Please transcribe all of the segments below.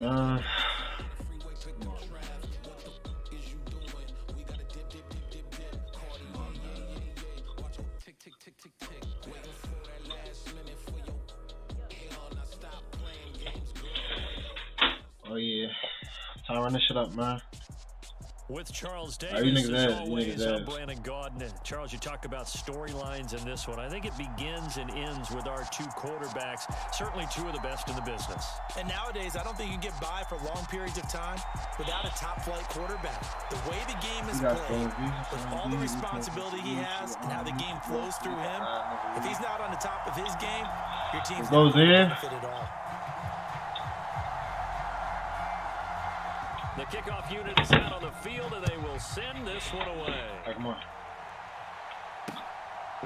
Uh, oh yeah, time to run this shit up, man. With Charles Davis, as always, I'm Brandon Gaudin. Charles, you talk about storylines in this one. I think it begins and ends with our two quarterbacks, certainly two of the best in the business. And nowadays, I don't think you can get by for long periods of time without a top-flight quarterback. The way the game is played, with all the responsibility he has and how the game flows through him, if he's not on the top of his game, your team's not going to benefit at all. The kickoff unit is out on the field, and they will send this one away. Come on.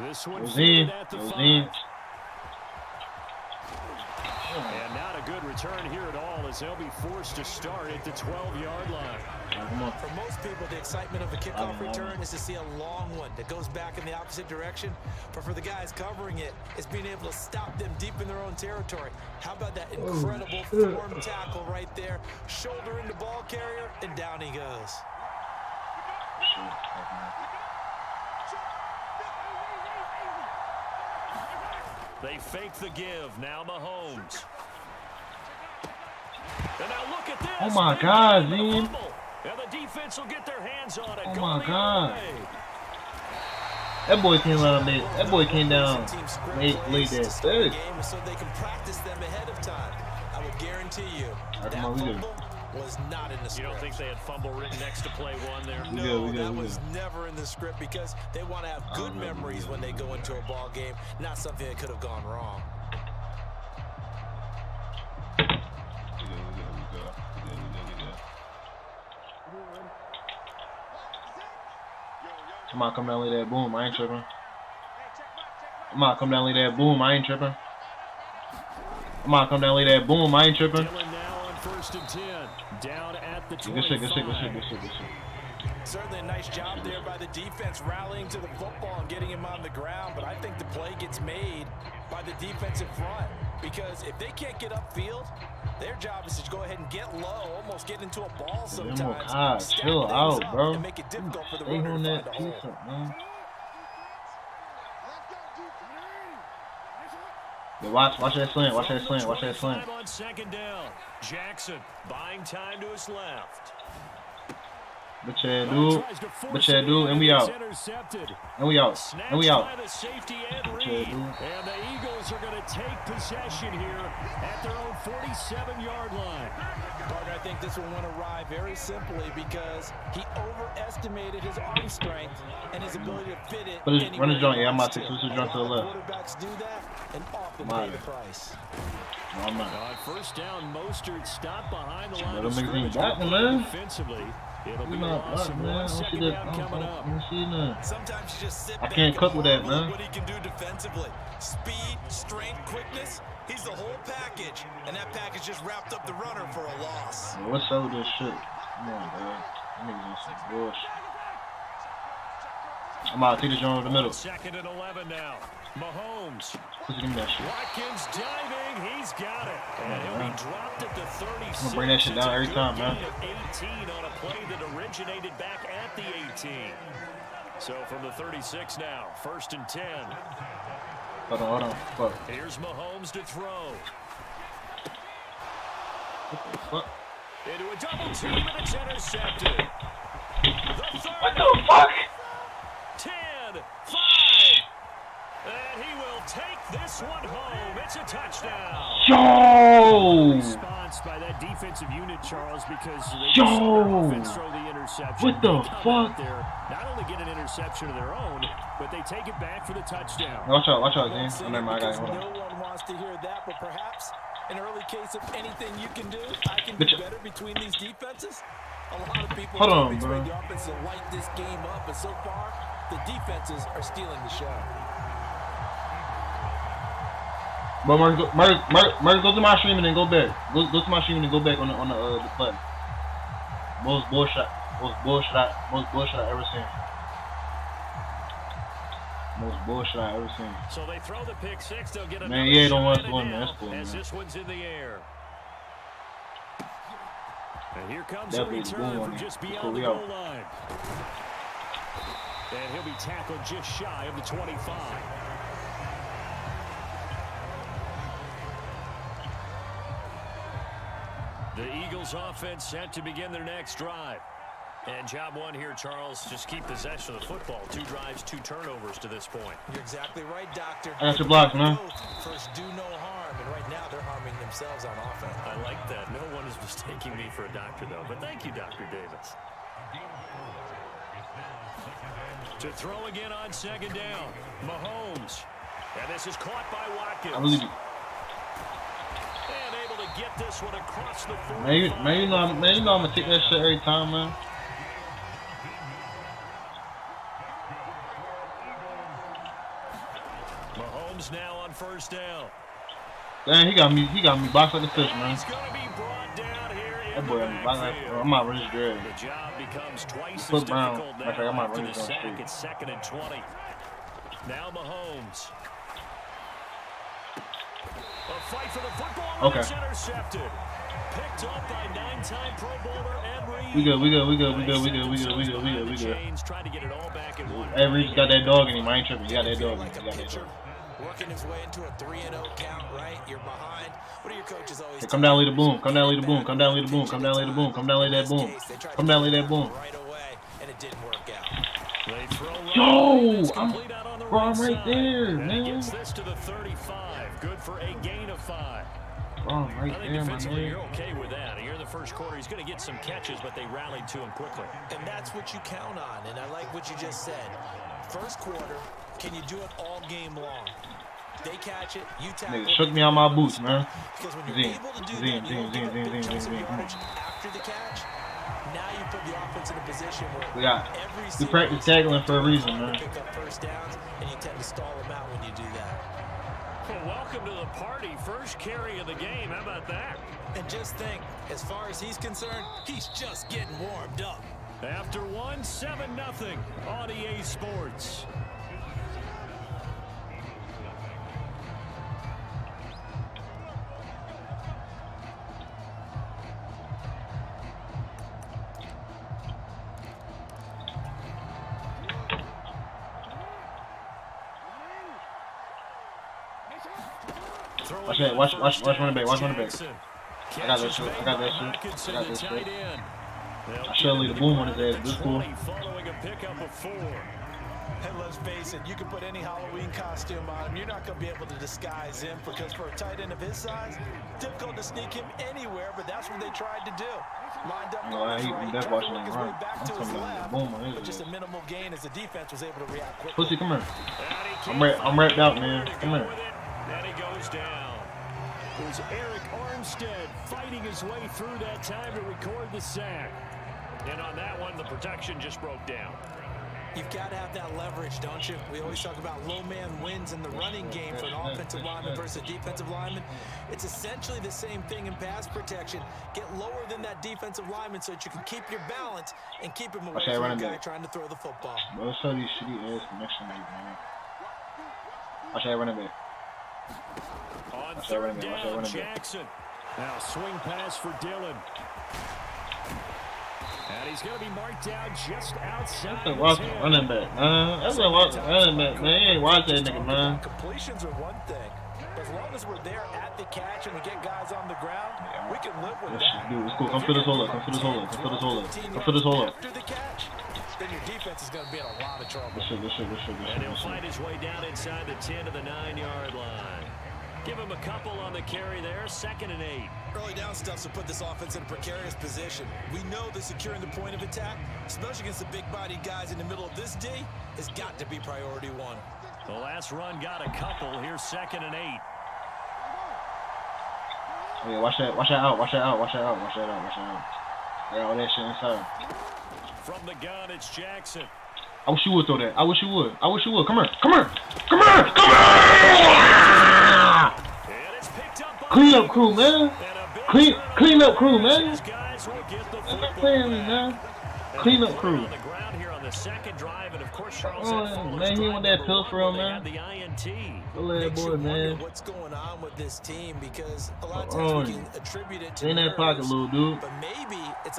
This one at the 5. And not a good return here at all, as they'll be forced to start at the 12-yard line. For most people, the excitement of a kickoff return is to see a long one that goes back in the opposite direction. But for the guys covering it, it's being able to stop them deep in their own territory. How about that incredible form tackle right there? Shoulder into ball carrier, and down he goes. They fake the give. Now Mahomes. And now look at this. Oh my God, man. And the defense will get their hands on it. Oh my God. That boy came out late. That boy came down late that third. So they can practice them ahead of time. I will guarantee you that fumble was not in the script. You don't think they had fumble written next to play one there? No, that was never in the script because they want to have good memories when they go into a ball game, not something that could have gone wrong. Come on, come down like that boom, I ain't tripping. Come on, come down like that boom, I ain't tripping. Come on, come down like that boom, I ain't tripping. Now on 1st and 10, down at the 25. Good shit. Certainly a nice job there by the defense rallying to the football and getting him on the ground, but I think the play gets made by the defensive front because if they can't get upfield, their job is to go ahead and get low, almost get into a ball sometimes. Chill out, bro. And make it difficult for the runner to find a hole. Man. Yeah, watch that slant, watch that slant. On 2nd down, Jackson buying time to his left. But yeah, dude, and we out. And we out. And the Eagles are going to take possession here at their own 47-yard line. Partner, I think this will want to ride very simply because he overestimated his arm strength and his ability to fit it. But run the joint, yeah, I'm about to switch the joint to the left. Quarterbacks do that and often pay the price. No, I'm not. On 1st down, Mostert stopped behind the line of scrimmage defensively. It'll be awesome, man. Sometimes you just sit I can't cook with that, man. What he can do defensively. Speed, strength, quickness. He's the whole package. And that package just wrapped up the runner for a loss. Yeah, what's up with this shit? Come on, man. That niggas on some bullshit. I'm out. Take the joint in the middle. 2nd and 11 now. Mahomes. Give me that shit. Watkins diving. He's got it. And he'll be dropped at the 36. I'm gonna bring that shit down every time, man. 18 on a play that originated back at the 18. So from the 36 now, 1st and 10. Hold on. Fuck. Here's Mahomes to throw. What the fuck? Into a double team, and it's intercepted. What the fuck? 10, 5. And he will take this one home. It's a touchdown. Yo! Response by that defensive unit, Charles, because they Yo! throw the interception. What the fuck? Not only get an interception of their own, but they take it back for the touchdown. Watch out, James. Oh, never mind, I got it. Hold on. No one wants to hear that, but perhaps an early case of anything you can do, I can do better between these defenses. A lot of people expect the offense to light this game up, but so far, the defenses are stealing the show. But Mark, go to my stream and then go back. Go to my stream and then go back on the play. Most bullshit I ever seen. Most bullshit I ever seen. So they throw the pick six. They'll get man, yeah, don't want to win, man. That's cool, as man. this one's in the air. And here comes a return from just beyond the goal line. And he'll be tackled just shy of the 25. The Eagles offense set to begin their next drive. And job one here, Charles, just keep possession of the football. 2 drives, 2 turnovers to this point. You're exactly right, Doctor. I got your blocks, man. First, do no harm, and right now they're harming themselves on offense. I like that. No one is mistaking me for a doctor, though. But thank you, Dr. Davis. To throw again on second down, Mahomes. And this is caught by Watkins. I believe you. And able to get this one across the 45. Man, you know I'm gonna take that shit every time, man. Mahomes now on first down. Damn, he got me boxed like a fish, man. He's gonna be brought down here in That boy the got me boxed like backfield. I'm not really dread. The job becomes twice Flip as Brown. difficult now Matter of fact, I might after run the this on sack. street. It's 2nd and 20. Now Mahomes. A fight for the football. Okay. It's intercepted. Picked up by 9-time Pro Bowler Ed Reed. We good. Trying to get it all back in one. Ed Reed's got that dog in him. I ain't tripping. He got that dog in him. Like He a got that pitcher dog. working his way into a 3-0 count, right? You're behind. What are your coaches always Hey, come down, lead the boom. Come down, lead the boom. Come down, lead the boom. Come down, lead the boom. Come down, lead that boom. Come down, lead that boom. Right away, and it didn't work out. They throw Yo, I'm right there, and man. gets this to the 35. Good for a gain of 5. Oh, right I think there, my defensively man. you're okay with that. Here in the first quarter, he's going to get some catches, but they rallied to him quickly. And that's what you count on, and I like what you just said. First quarter, can you do it all game long? They catch it, you tackle it. Nigga shook me on my boots, man. Because when you're able to do that, you don't give up big chunks of yardage after the catch. Now you put the offense in a position where We practice tackling for a reason, man. pick up first downs, and you tend to stall them out when you do that. Well, welcome to the party. First carry of the game. How about that? And just think, as far as he's concerned, he's just getting warmed up. After 7-0 on EA Sports. Watch that, watch running back, watch running back. I got that shit. I should leave the boom on his ass, this cool. Following a pickup of 4. And let's face it, you can put any Halloween costume on him. You're not going to be able to disguise him because for a tight end of his size, difficult to sneak him anywhere, but that's what they tried to do. Lined up on his right, tried to work his way back to his left, but just a minimal gain as the defense was able to react quickly. Pussy, come here. I'm wrapped out, man. Come here. And he goes down. It was Eric Armstead fighting his way through that time to record the sack. And on that one, the protection just broke down. You've got to have that leverage, don't you? We always talk about low man wins in the running game for an offensive lineman versus a defensive lineman. It's essentially the same thing in pass protection. Get lower than that defensive lineman so that you can keep your balance and keep him away from the guy trying to throw the football. Bro, let's show these shitty ass connections, man. Watch that running back. On third down, Jackson. Now swing pass for Dillon. And he's going to be marked down just outside. That's a running back, man. That's a running back, man. You ain't watch that nigga, man. Completions are one thing. As long as we're there at the catch and we get guys on the ground, we can live with that. Dude, it's cool. Come for this hole up. Come for this hole up. Come for this hole up. Come for this hole up. After the catch, then your defense is going to be in a lot of trouble. Good shit. And he'll find his way down inside the 10 to the 9-yard line. Give him a couple on the carry there. 2nd and 8. Early down stuff to put this offense in a precarious position. We know that securing the point of attack, especially against the big-bodied guys in the middle of this D, has got to be priority 1. The last run got a couple. Here's 2nd and 8. Yeah, watch that out. I got all that shit inside. From the gun, it's Jackson. I wish you would throw that. I wish you would. Come here. Clean up crew, man. Clean up crew, man. That's not playing me, man. Clean up crew. Second drive, and of course, Charles man, he want that pill for him, man. The INT. Little boy, man. What's going on with this team? Because a lot of times we can attribute it to in that pocket, little dude. But maybe it's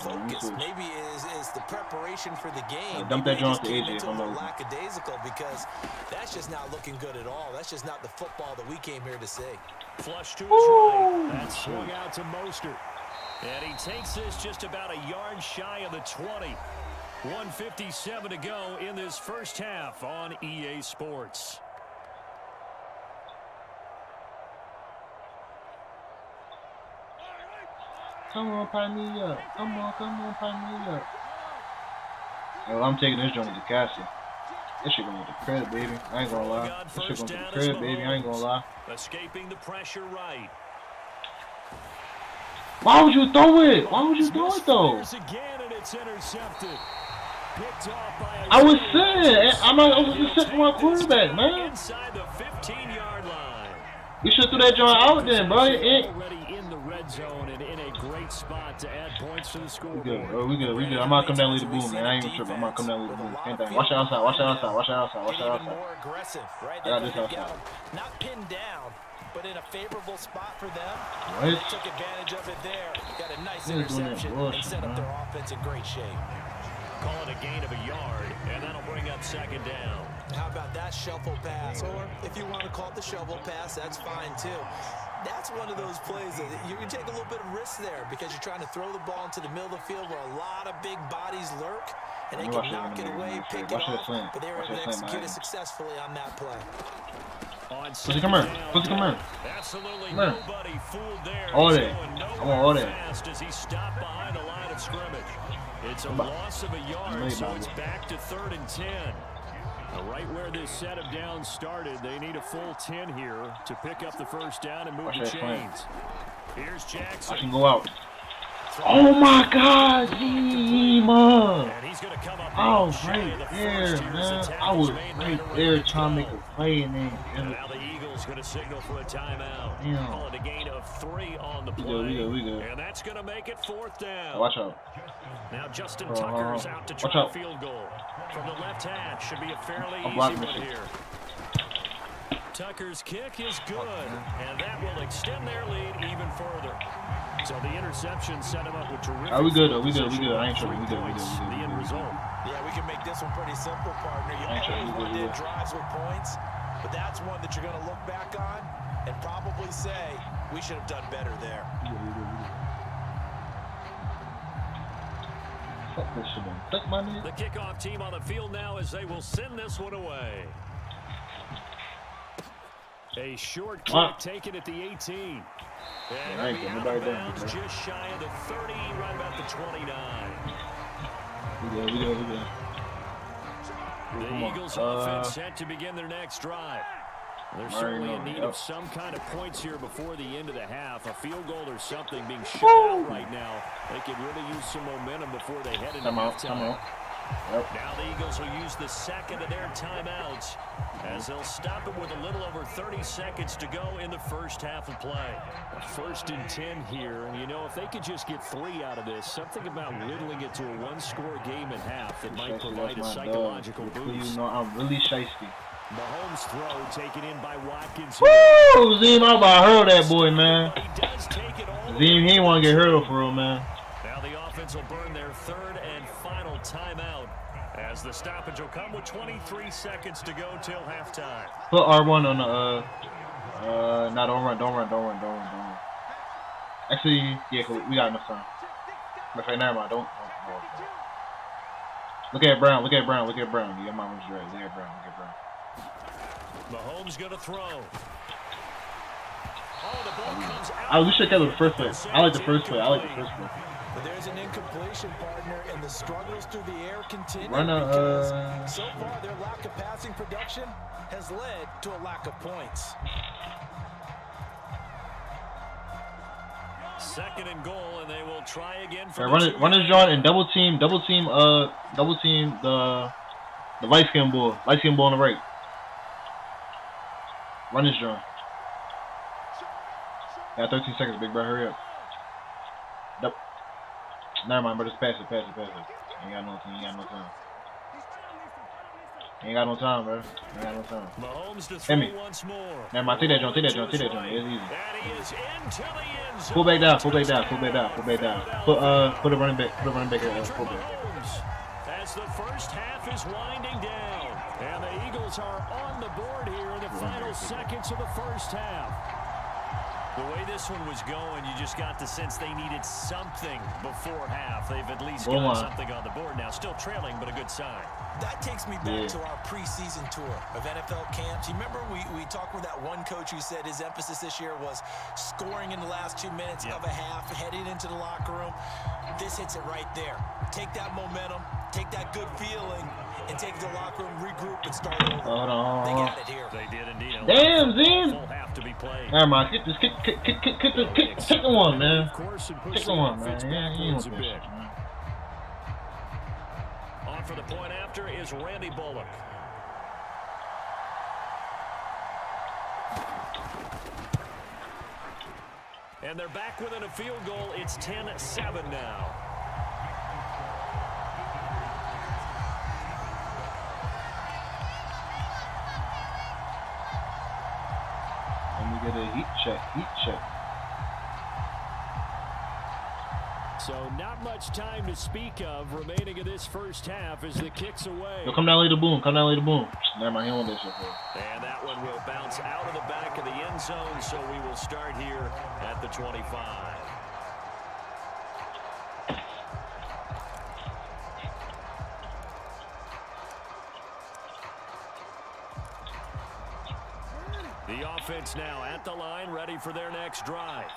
focus maybe is the preparation for the game. Dump that joint to AJ. It's a little lackadaisical because that's just not looking good at all. That's just not the football that we came here to see. Flush to his right. That's swung out to Mostert. And he takes this just about a yard shy of the 20. 1:57 to go in this first half on EA Sports. Come on, pipe me up. Come on, pipe me up. Yo, I'm taking this joint to Cassie. This shit going to the crib, baby. I ain't gonna lie. This shit going to the crib, baby. I ain't gonna lie. Escaping the pressure right. Why would you throw it? Why would you throw it, though? Again, and it's intercepted. Picked off by I was saying, I was just sitting for my quarterback, man. Inside the 15-yard line. You should throw that joint out then, bro. Already in the red zone and in a great spot to add points to the scoreboard. We good, bro. We good. I'm about to come down and lead the boom, man. I ain't even tripping. I'm about to come down and lead the boom. Same thing. Watch it outside. Watch it outside. Watch it outside. Watch it outside. More aggressive, right? I got this outside. Not pinned down, but in a favorable spot for them. What? They took advantage of it there. Got a nice interception and set up their offense in great shape. Call it a gain of a yard, and that'll bring up second down. How about that shuffle pass? Or if you want to call it the shovel pass, that's fine too. That's one of those plays that you can take a little bit of risk there because you're trying to throw the ball into the middle of the field where a lot of big bodies lurk, and they can knock it away, pick it off, but they were able to execute it successfully on that play. Pussy, come here. Pussy, come here. Absolutely come here. Nobody fooled there. All day. I want all day. As he stopped behind the line of scrimmage. It's a loss of a yard, so it's back to 3rd and 10. Right where this set of downs started, they need a full 10 here to pick up the first down and move the chains. Here's Jackson. I can go out. Oh my God, Zima! I was right there, man. I was right there trying to make a play, and then now the Eagles going to signal for a timeout. Damn. Call it a gain of 3 on the play. We good. And that's going to make it 4th down. Watch out. Now Justin Tucker's out to try a field goal. From the left hash, should be a fairly easy one here. Tucker's kick is good, and that will extend their lead even further. So the interception set him up with terrific. We good though. We good. I ain't tripping. We good. The end result. Yeah, we can make this one pretty simple, partner. You always want to end drives with points, but that's one that you're going to look back on and probably say we should have done better there. Fuck this shit, man. Fuck my nigga. The kickoff team on the field now as they will send this one away. A short kick taken at the 18. And just shy of the 30, right about the 29. We good. The Eagles offense set to begin their next drive. They're certainly in need of some kind of points here before the end of the half. A field goal or something being shut out right now. They could really use some momentum before they head into halftime. Now the Eagles will use the second of their timeouts as they'll stop it with a little over 30 seconds to go in the first half of play. 1st and 10 here, and you know, if they could just get 3 out of this, something about whittling it to a 1-score game at half that might provide a psychological boost. You know, I'm really shiesty. Mahomes' throw taken in by Watkins. Woo! Zim, I'm about to hurl that boy, man. Zim, he ain't want to get hurled for real, man. Now the offense will burn their 3rd and final timeout as the stoppage will come with 23 seconds to go till halftime. Put R1 on the, no, don't run. Actually, yeah, we got enough time. Okay, never mind, don't. Look at Brown. Yeah, my mom's right. Look at Brown. Mahomes going to throw. Oh, the ball comes out. We should have kept the first play. I like the first play. But there's an incompletion, partner, and the struggles through the air continue. So far, their lack of passing production has led to a lack of points. 2nd and goal, and they will try again. Run his John and double team the light skin ball on the right. Run his John. Got 13 seconds, big bro. Hurry up. Nope. Never mind, bro. Just pass it. You ain't got no time. Ain't got no time, bro. Ain't got no time. Mahomes to Hit me. throw once more. Never mind. Take that joint. Take that joint. Take that joint. It's easy. And he is into the end zone. Pull back down. Pull back down. Pull back down. Pull back down. Put a running back. Put a running back at full back. As the first half is winding down, and the Eagles are on the board here in the final seconds of the first half. The way this one was going, you just got the sense they needed something before half. They've at least got something on the board now. Still trailing, but a good sign. That takes me back to our preseason tour of NFL camps. You remember we talked with that one coach who said his emphasis this year was scoring in the last 2 minutes of a half, heading into the locker room. This hits it right there. Take that momentum, take that good feeling, and take it to the locker room, regroup, and start over. Hold on. They got it here. They did indeed. Damn, Zin! Full half to be played. Never mind. Kick the one, man. Kick the one, man. Yeah, you know this shit, man. On for the point after is Randy Bullock. And they're back within a field goal. It's 10-7 now. Let me get a heat check. So not much time to speak of remaining in this first half as the kick's away. Yo, come down, lay the boom. Come down, lay the boom. Never mind, he don't want this shit, bro. And that one will bounce out of the back of the end zone, so we will start here at the 25. The offense now at the line, ready for their next drive.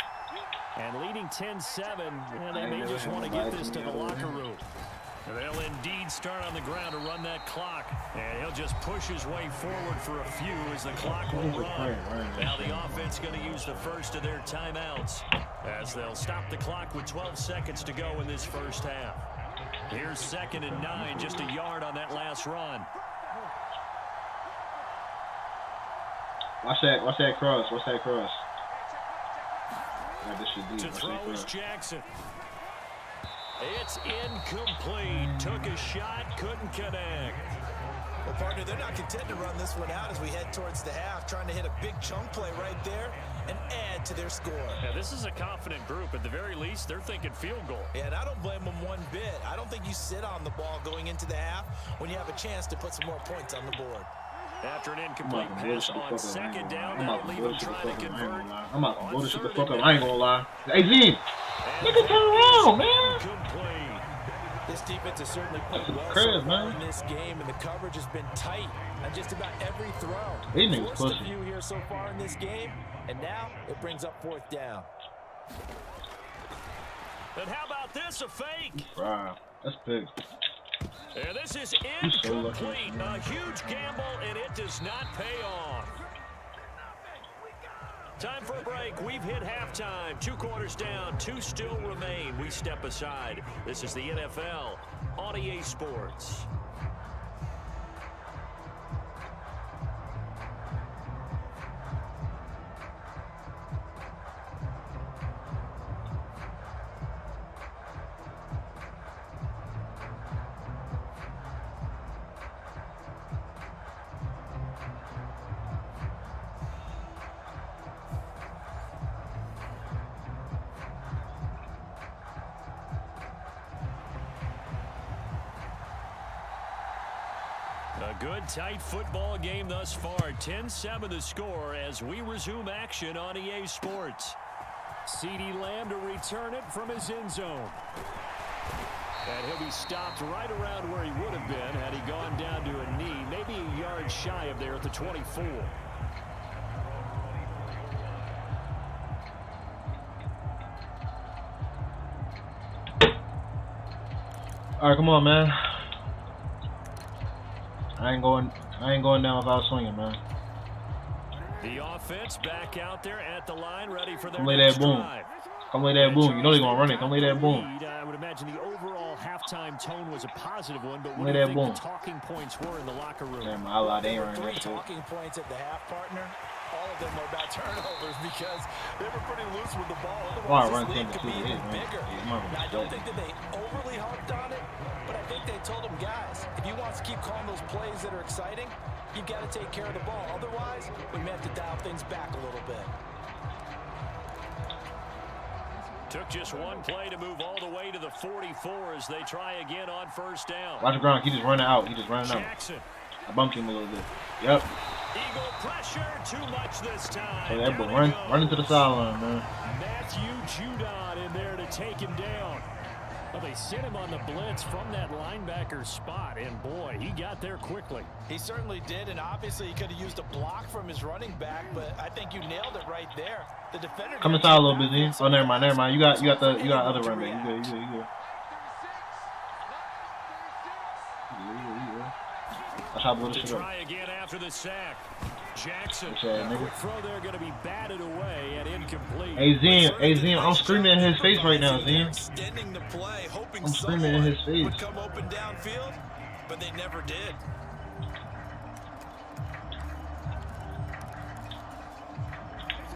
And leading 10-7, and they may just want to get this to the locker room. They'll indeed start on the ground to run that clock. And he'll just push his way forward for a few as the clock will run. Now the offense going to use the first of their timeouts as they'll stop the clock with 12 seconds to go in this first half. Here's 2nd and 9, just a yard on that last run. Watch that cross. Watch that cross. This should be. To throw is Jackson. It's incomplete. Took a shot, couldn't connect. Well, partner, they're not content to run this one out as we head towards the half, trying to hit a big chunk play right there and add to their score. Yeah, this is a confident group. At the very least, they're thinking field goal. Yeah, and I don't blame them one bit. I don't think you sit on the ball going into the half when you have a chance to put some more points on the board. After an incomplete pass on 2nd down, that'll leave them trying to convert. I'm about to bullshit the fuck up. I ain't gonna lie. Hey, Z! Nigga, turn around, man! This defense has certainly played well so far in this game, and the coverage has been tight on just about every throw. These niggas Forced pussy. a few here so far in this game, and now it brings up 4th down. And how about this, a fake? Wow, that's big. And this is incomplete. A huge gamble, and it does not pay off. Time for a break. We've hit halftime. 2 quarters down. 2 still remain. We step aside. This is the NFL on EA Sports. A good, tight football game thus far. 10-7 the score as we resume action on EA Sports. CeeDee Lamb to return it from his end zone. And he'll be stopped right around where he would have been had he gone down to a knee, maybe a yard shy of there at the 24. All right, come on, man. I ain't going down without swinging, man. The offense back out there at the line, ready for their Come lay that boom. drive. Come lay that boom. You know they're gonna run it. Come lay that boom. I would imagine the overall halftime tone was a positive one, but what Lay do you that think boom. the talking points were in the locker room? Damn, I lied. They ain't running Three that shit. talking points at the half, partner. All of them were about turnovers because they were pretty loose with the ball. Well, I Otherwise, run this lead 10 to could be 2 even man. bigger. Yeah, Now, I don't think that they overly harped on it, but I think they told him, guys, if he wants to keep calling those plays that are exciting, you've got to take care of the ball. Otherwise, we may have to dial things back a little bit. Took just one play to move all the way to the 44 as they try again on first down. Watch the ground. He just running out. He just running out. Jackson. I bumped him a little bit. Yep. Eagle pressure, too much this time. So that boy run into the sideline, man. Matthew Judon in there to take him down. Well, they sent him on the blitz from that linebacker spot, and boy, he got there quickly. He certainly did, and obviously he could have used a block from his running back, but I think you nailed it right there. The defender come inside a little bit, Z. Oh, never mind. You got other run back. You good. That's how bullshit is. Try again after the sack. Jackson. Quick throw there going to be batted away and incomplete. Hey, Zim, I'm screaming in his face right now, Zim. I'm screaming in his face. Would come open downfield, but they never did.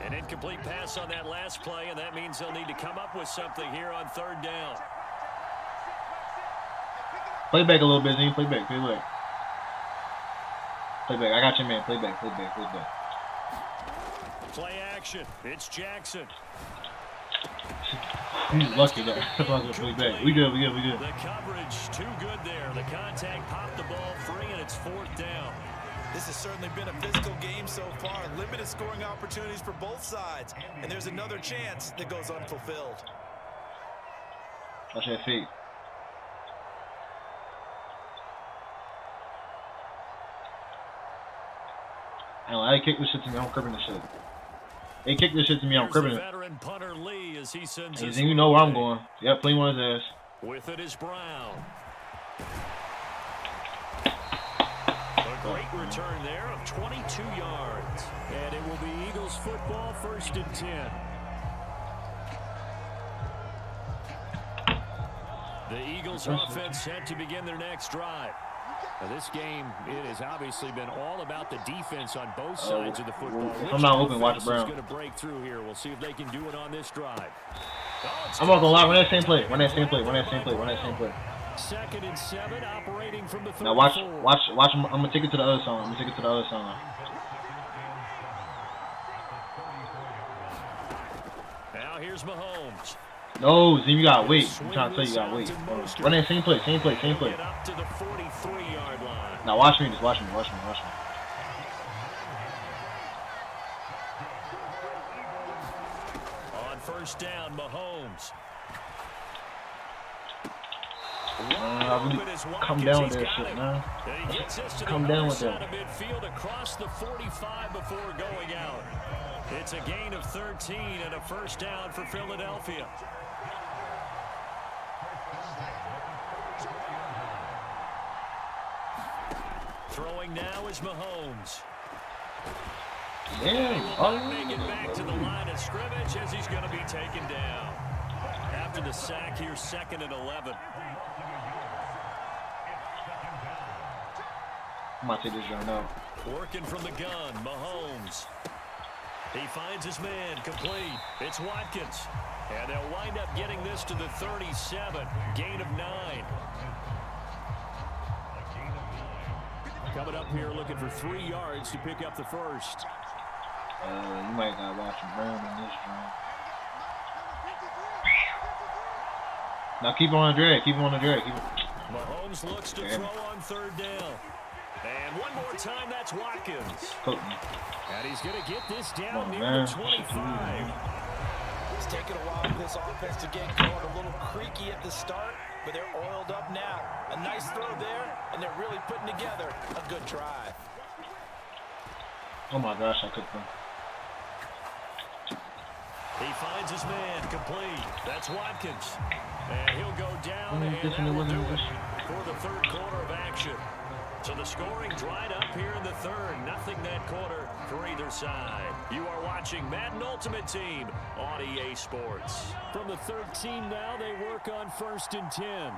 An incomplete pass on that last play, and that means they'll need to come up with something here on third down. Play back a little bit, Zim. Play back. I got you, man. Play back. Play action. It's Jackson. He's lucky that that's why I'm gonna play back. We good. The coverage too good there. The contact popped the ball free, and it's fourth down. This has certainly been a physical game so far. Limited scoring opportunities for both sides, and there's another chance that goes unfulfilled. Watch that feet. I kick this shit to me, I'm cribbing this shit. They kick this shit to me, I'm cribbing it. Veteran punter Lee as he sends hey, you know where I'm going. Yep, play on his ass. With it is Brown. A great return there of 22 yards. And it will be Eagles football, 1st and 10. The Eagles offense set to begin their next drive. Now this game, it has obviously been all about the defense on both sides of the football. I'm not open. Watch Brown. Going to break through here. We'll see if they can do it on this drive. I'm not gonna lie. Run that same play. 2nd and 7, operating from the 34. Now watch. I'm gonna take it to the other side. Now here's Mahomes. No, Zim, you gotta wait. I'm trying to tell you, gotta wait. Run that same play. Up to the 43-yard line. Now watch me. On first down, Mahomes. Come down with that shit, man. Come down with that. Midfield across the 45 before going out. It's a gain of 13 and a first down for Philadelphia. Throwing now is Mahomes. Make it back to the line of scrimmage as he's going to be taken down. After the sack here, 2nd and 11. I'm about to take this run out. Working from the gun, Mahomes. He finds his man, complete. It's Watkins. And they'll wind up getting this to the 37. Gain of 9. Coming up here looking for 3 yards to pick up the first. You might gotta watch him burn in this round. Now keep on the drag. Mahomes looks to throw on 3rd down. And one more time, that's Watkins. And he's going to get this down near the 25. It's taken a while for this offense to get going. A little creaky at the start, but they're oiled up now. A nice throw there, and they're really putting together a good drive. Oh my gosh, I could them. He finds his man, complete. That's Watkins. And he'll go down and that will do it for the 3rd quarter of action. So the scoring dried up here in the 3rd. Nothing that quarter for either side. You are watching Madden Ultimate Team on EA Sports. From the 13 now, they work on 1st and 10.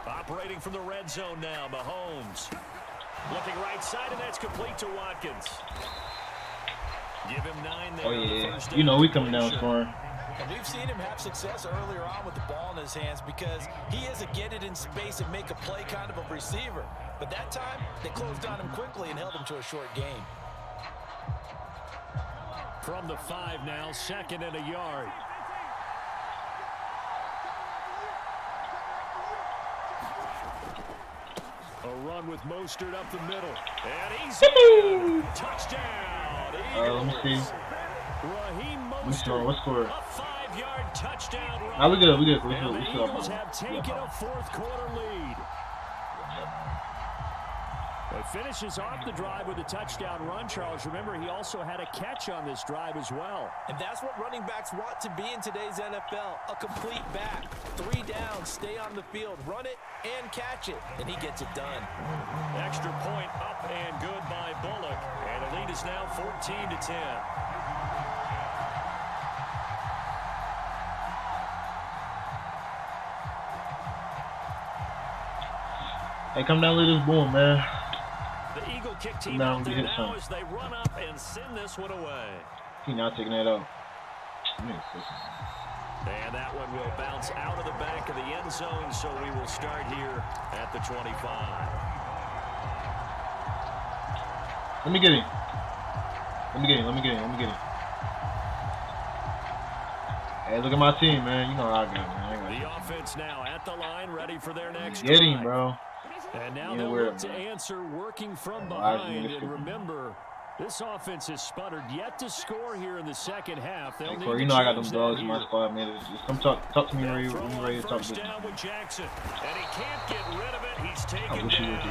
Operating from the red zone now, Mahomes. Looking right side, and that's complete to Watkins. Give him 9 there. Oh, yeah. You know we coming down scoring. And we've seen him have success earlier on with the ball in his hands because he is a get it in space and make a play kind of a receiver. But that time, they closed on him quickly and held him to a short gain. From the 5 now, 2nd and a yard. A run with Mostert up the middle. And he's in. Touchdown. Let me see. Raheem Mostert. What score? A 5-yard touchdown run. Nah, we good. And the Eagles have taken a 4th quarter lead. It finishes off the drive with a touchdown run, Charles. Remember, he also had a catch on this drive as well. And that's what running backs want to be in today's NFL, a complete back. 3 downs, stay on the field, run it, and catch it. And he gets it done. Extra point up and good by Bullock. And the lead is now 14-10. Hey, come down, let this boom, man. The Eagle kick team out there now as they run up and send this one away. He not taking that out. And that one will bounce out of the back of the end zone, so we will start here at the 25. Let me get him. Hey, look at my team, man. You know how I got, man. The offense now at the line, ready for their next Get drive. him, bro. And now they'll look to answer working from behind. And remember, this offense has sputtered, yet to score here in the second half. They'll need you know I got them dogs in my squad, man. Just come talk to me when you're ready to talk to me. Down with Jackson, and he can't get rid of it. He's taken I wish he down. would do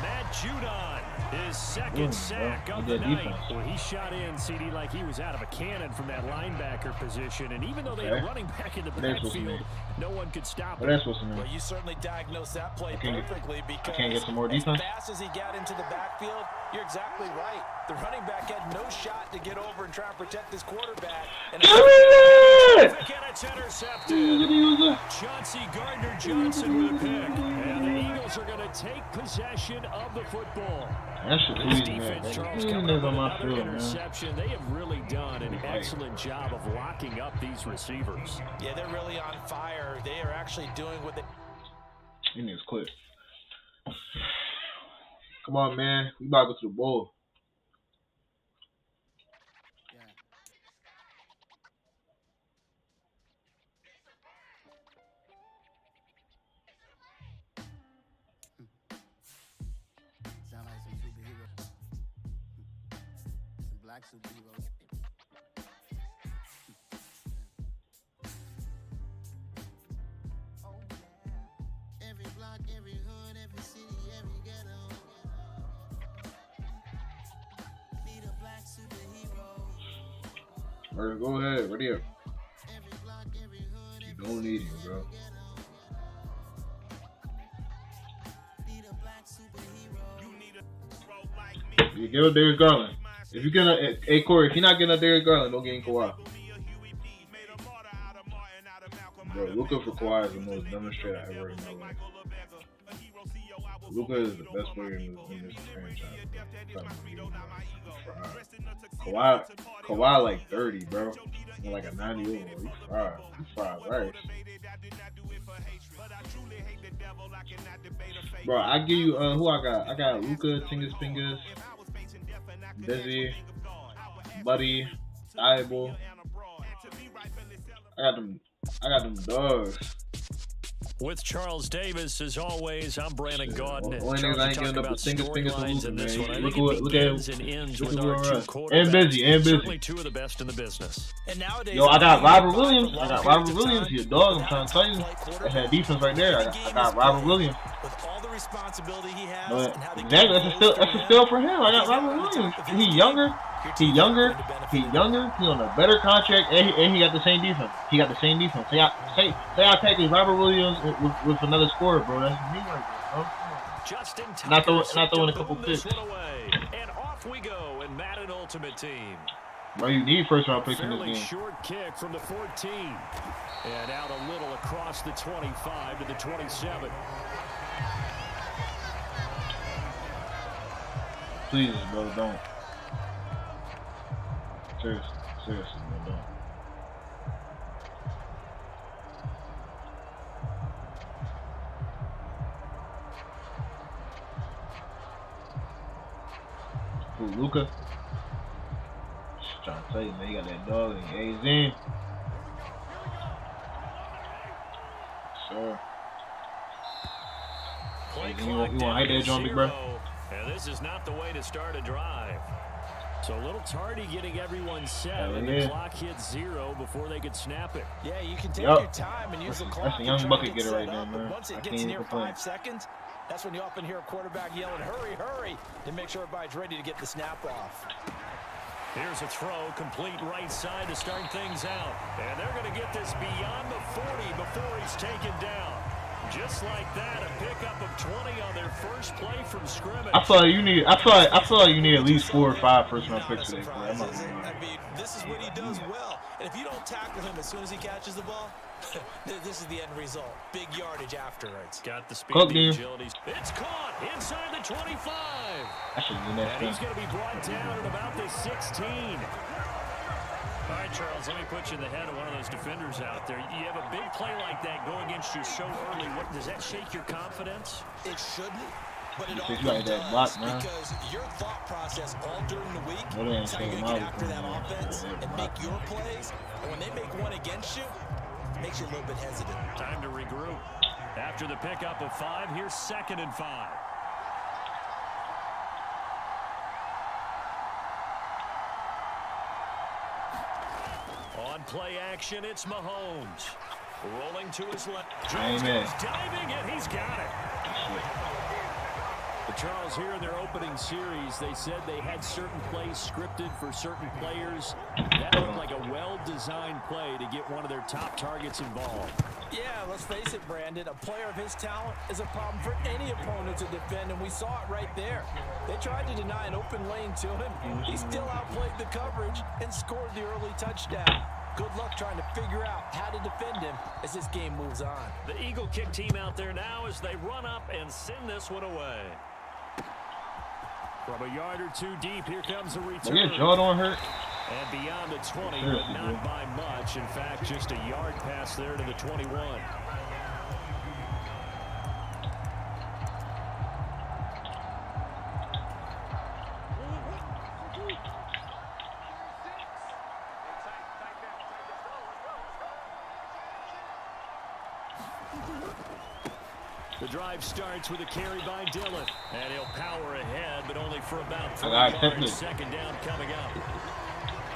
Matt Judon, his second sack of the night. Well, he shot in, CD, like he was out of a cannon from that linebacker position. And even though they are running back in the backfield, no one could stop him. Well, you certainly diagnosed that play perfectly because can't get some more defense. As fast as he got into the backfield, you're exactly right. The running back had no shot to get over and try and protect this quarterback. And it's intercepted. Chauncey Gardner-Johnson with a pick. And the Eagles are going to take possession of the football. That shit's easy, man. On my field, interception. They have really done an excellent job of locking up these receivers. Yeah, they're really on fire. They are actually doing what they... He needs quit. Come on, man. We about to go to the bowl. Superheroes. Oh yeah. Every block, every hood, every city, every ghetto. Need a black superhero. Alright, go ahead. Ready up. Every block, every hood, You don't need him, bro. Need a black superhero. You need a bro like me. You give a Darius Garland. If you're gonna, hey Corey, if you're not getting a Darius Garland, don't get in Kawhi. Bro, Luka for Kawhi is the most demonstrated I ever in my life. Luka is the best player in this franchise. Kawhi like 30, bro. I'm like a 90 overall. He's fried, right? Bro, I give you who I got. I got Luka, Tingus Fingers, Busy, Buddy, Diable. I got them dogs. With Charles Davis, as always, I'm Brandon Gaudin. Only niggas I ain't giving up the fingers to Luka, man. Look at and busy. Certainly two of the best in the business. And nowadays, yo, I got Robert Williams. He's a dog. I'm trying to tell you. That's that defense right there. I got Robert Williams. With all the responsibility he has, But exactly, that's a steal for him. I got Robert Williams. He younger. He on a better contract, and he got the same defense. Say I package Robert Williams with another scorer, bro. That's me right there, bro. Not throwing a couple picks. And off we go in Madden Ultimate Team. Bro, you need first round picks in this game. Short kick from the 14, and out a little across the 25 to the 27. Please, bro, don't. Seriously, bro, don't. Luka. Just trying to tell you, man, he got that dog and he A's in. Sure. You want to hide that joint, big bro? And this is not the way to start a drive. So a little tardy getting everyone set, and the clock hits 0 before they could snap it. Yeah, you can take your time and use the clock. That's a young bucket getter right now, man. Once it gets near 5 seconds, that's when you often hear a quarterback yelling, hurry, hurry, to make sure everybody's ready to get the snap off. Here's a throw, complete right side to start things out. And they're going to get this beyond the 40 before he's taken down. Just like that, a pickup of 20 on their first play from scrimmage. I feel like you need at least 4 or 5 first-round picks today. I mean, this is what he does well. And if you don't tackle him as soon as he catches the ball, this is the end result. Big yardage afterwards. Got the speed, the agility. It's caught inside the 25. And he's going to be brought down at about the 16. All right, Charles, let me put you in the head of one of those defenders out there. You have a big play like that go against you so early. What, does that shake your confidence? It shouldn't, but it often does block, man. because your thought process all during the week is how you're going to get after that offense and make your plays. And when they make one against you, it makes you a little bit hesitant. Time to regroup. After the pickup of 5, here's 2nd and 5. On play action, it's Mahomes. Rolling to his left. Diving, and he's got it. But Charles, here in their opening series, they said they had certain plays scripted for certain players. That looked like a well-designed play to get one of their top targets involved. Yeah, let's face it, Brandon. A player of his talent is a problem for any opponent to defend, and we saw it right there. They tried to deny an open lane to him. He still outplayed the coverage and scored the early touchdown. Good luck trying to figure out how to defend him as this game moves on. The Eagle kick team out there now as they run up and send this one away. From a yard or 2 deep, here comes a return. Your jaw don't hurt. And beyond the 20, but not by much. In fact, just a yard pass there to the 21. The drive starts with a carry by Dillon. And he'll power ahead, but only for about 3 yards. 2nd down coming up.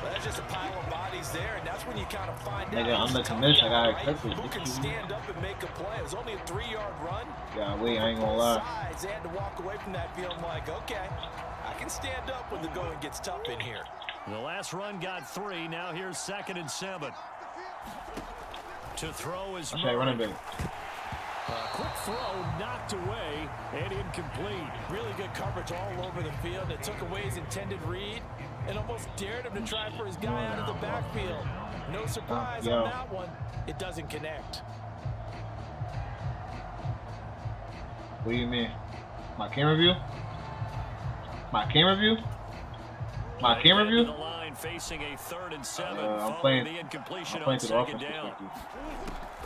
Well, that's just a pile of bodies there, and that's when you kind of find out I'm the commission. I got who can stand up and make a play. It was only a 3-yard run. Yeah, wait, I ain't gonna lie. They had to walk away from that feeling like, okay, I can stand up when the going gets tough in here. The last run got 3. Now here's 2nd and 7. To throw is running back. Quick throw knocked away and incomplete. Really good coverage all over the field. It took away his intended read and almost dared him to try for his guy out of the backfield. No surprise on that one. It doesn't connect. What do you mean? My camera view? My camera view? My camera view? The line facing a 3rd and 7. I'm playing the incompletion to on the 2nd offense down.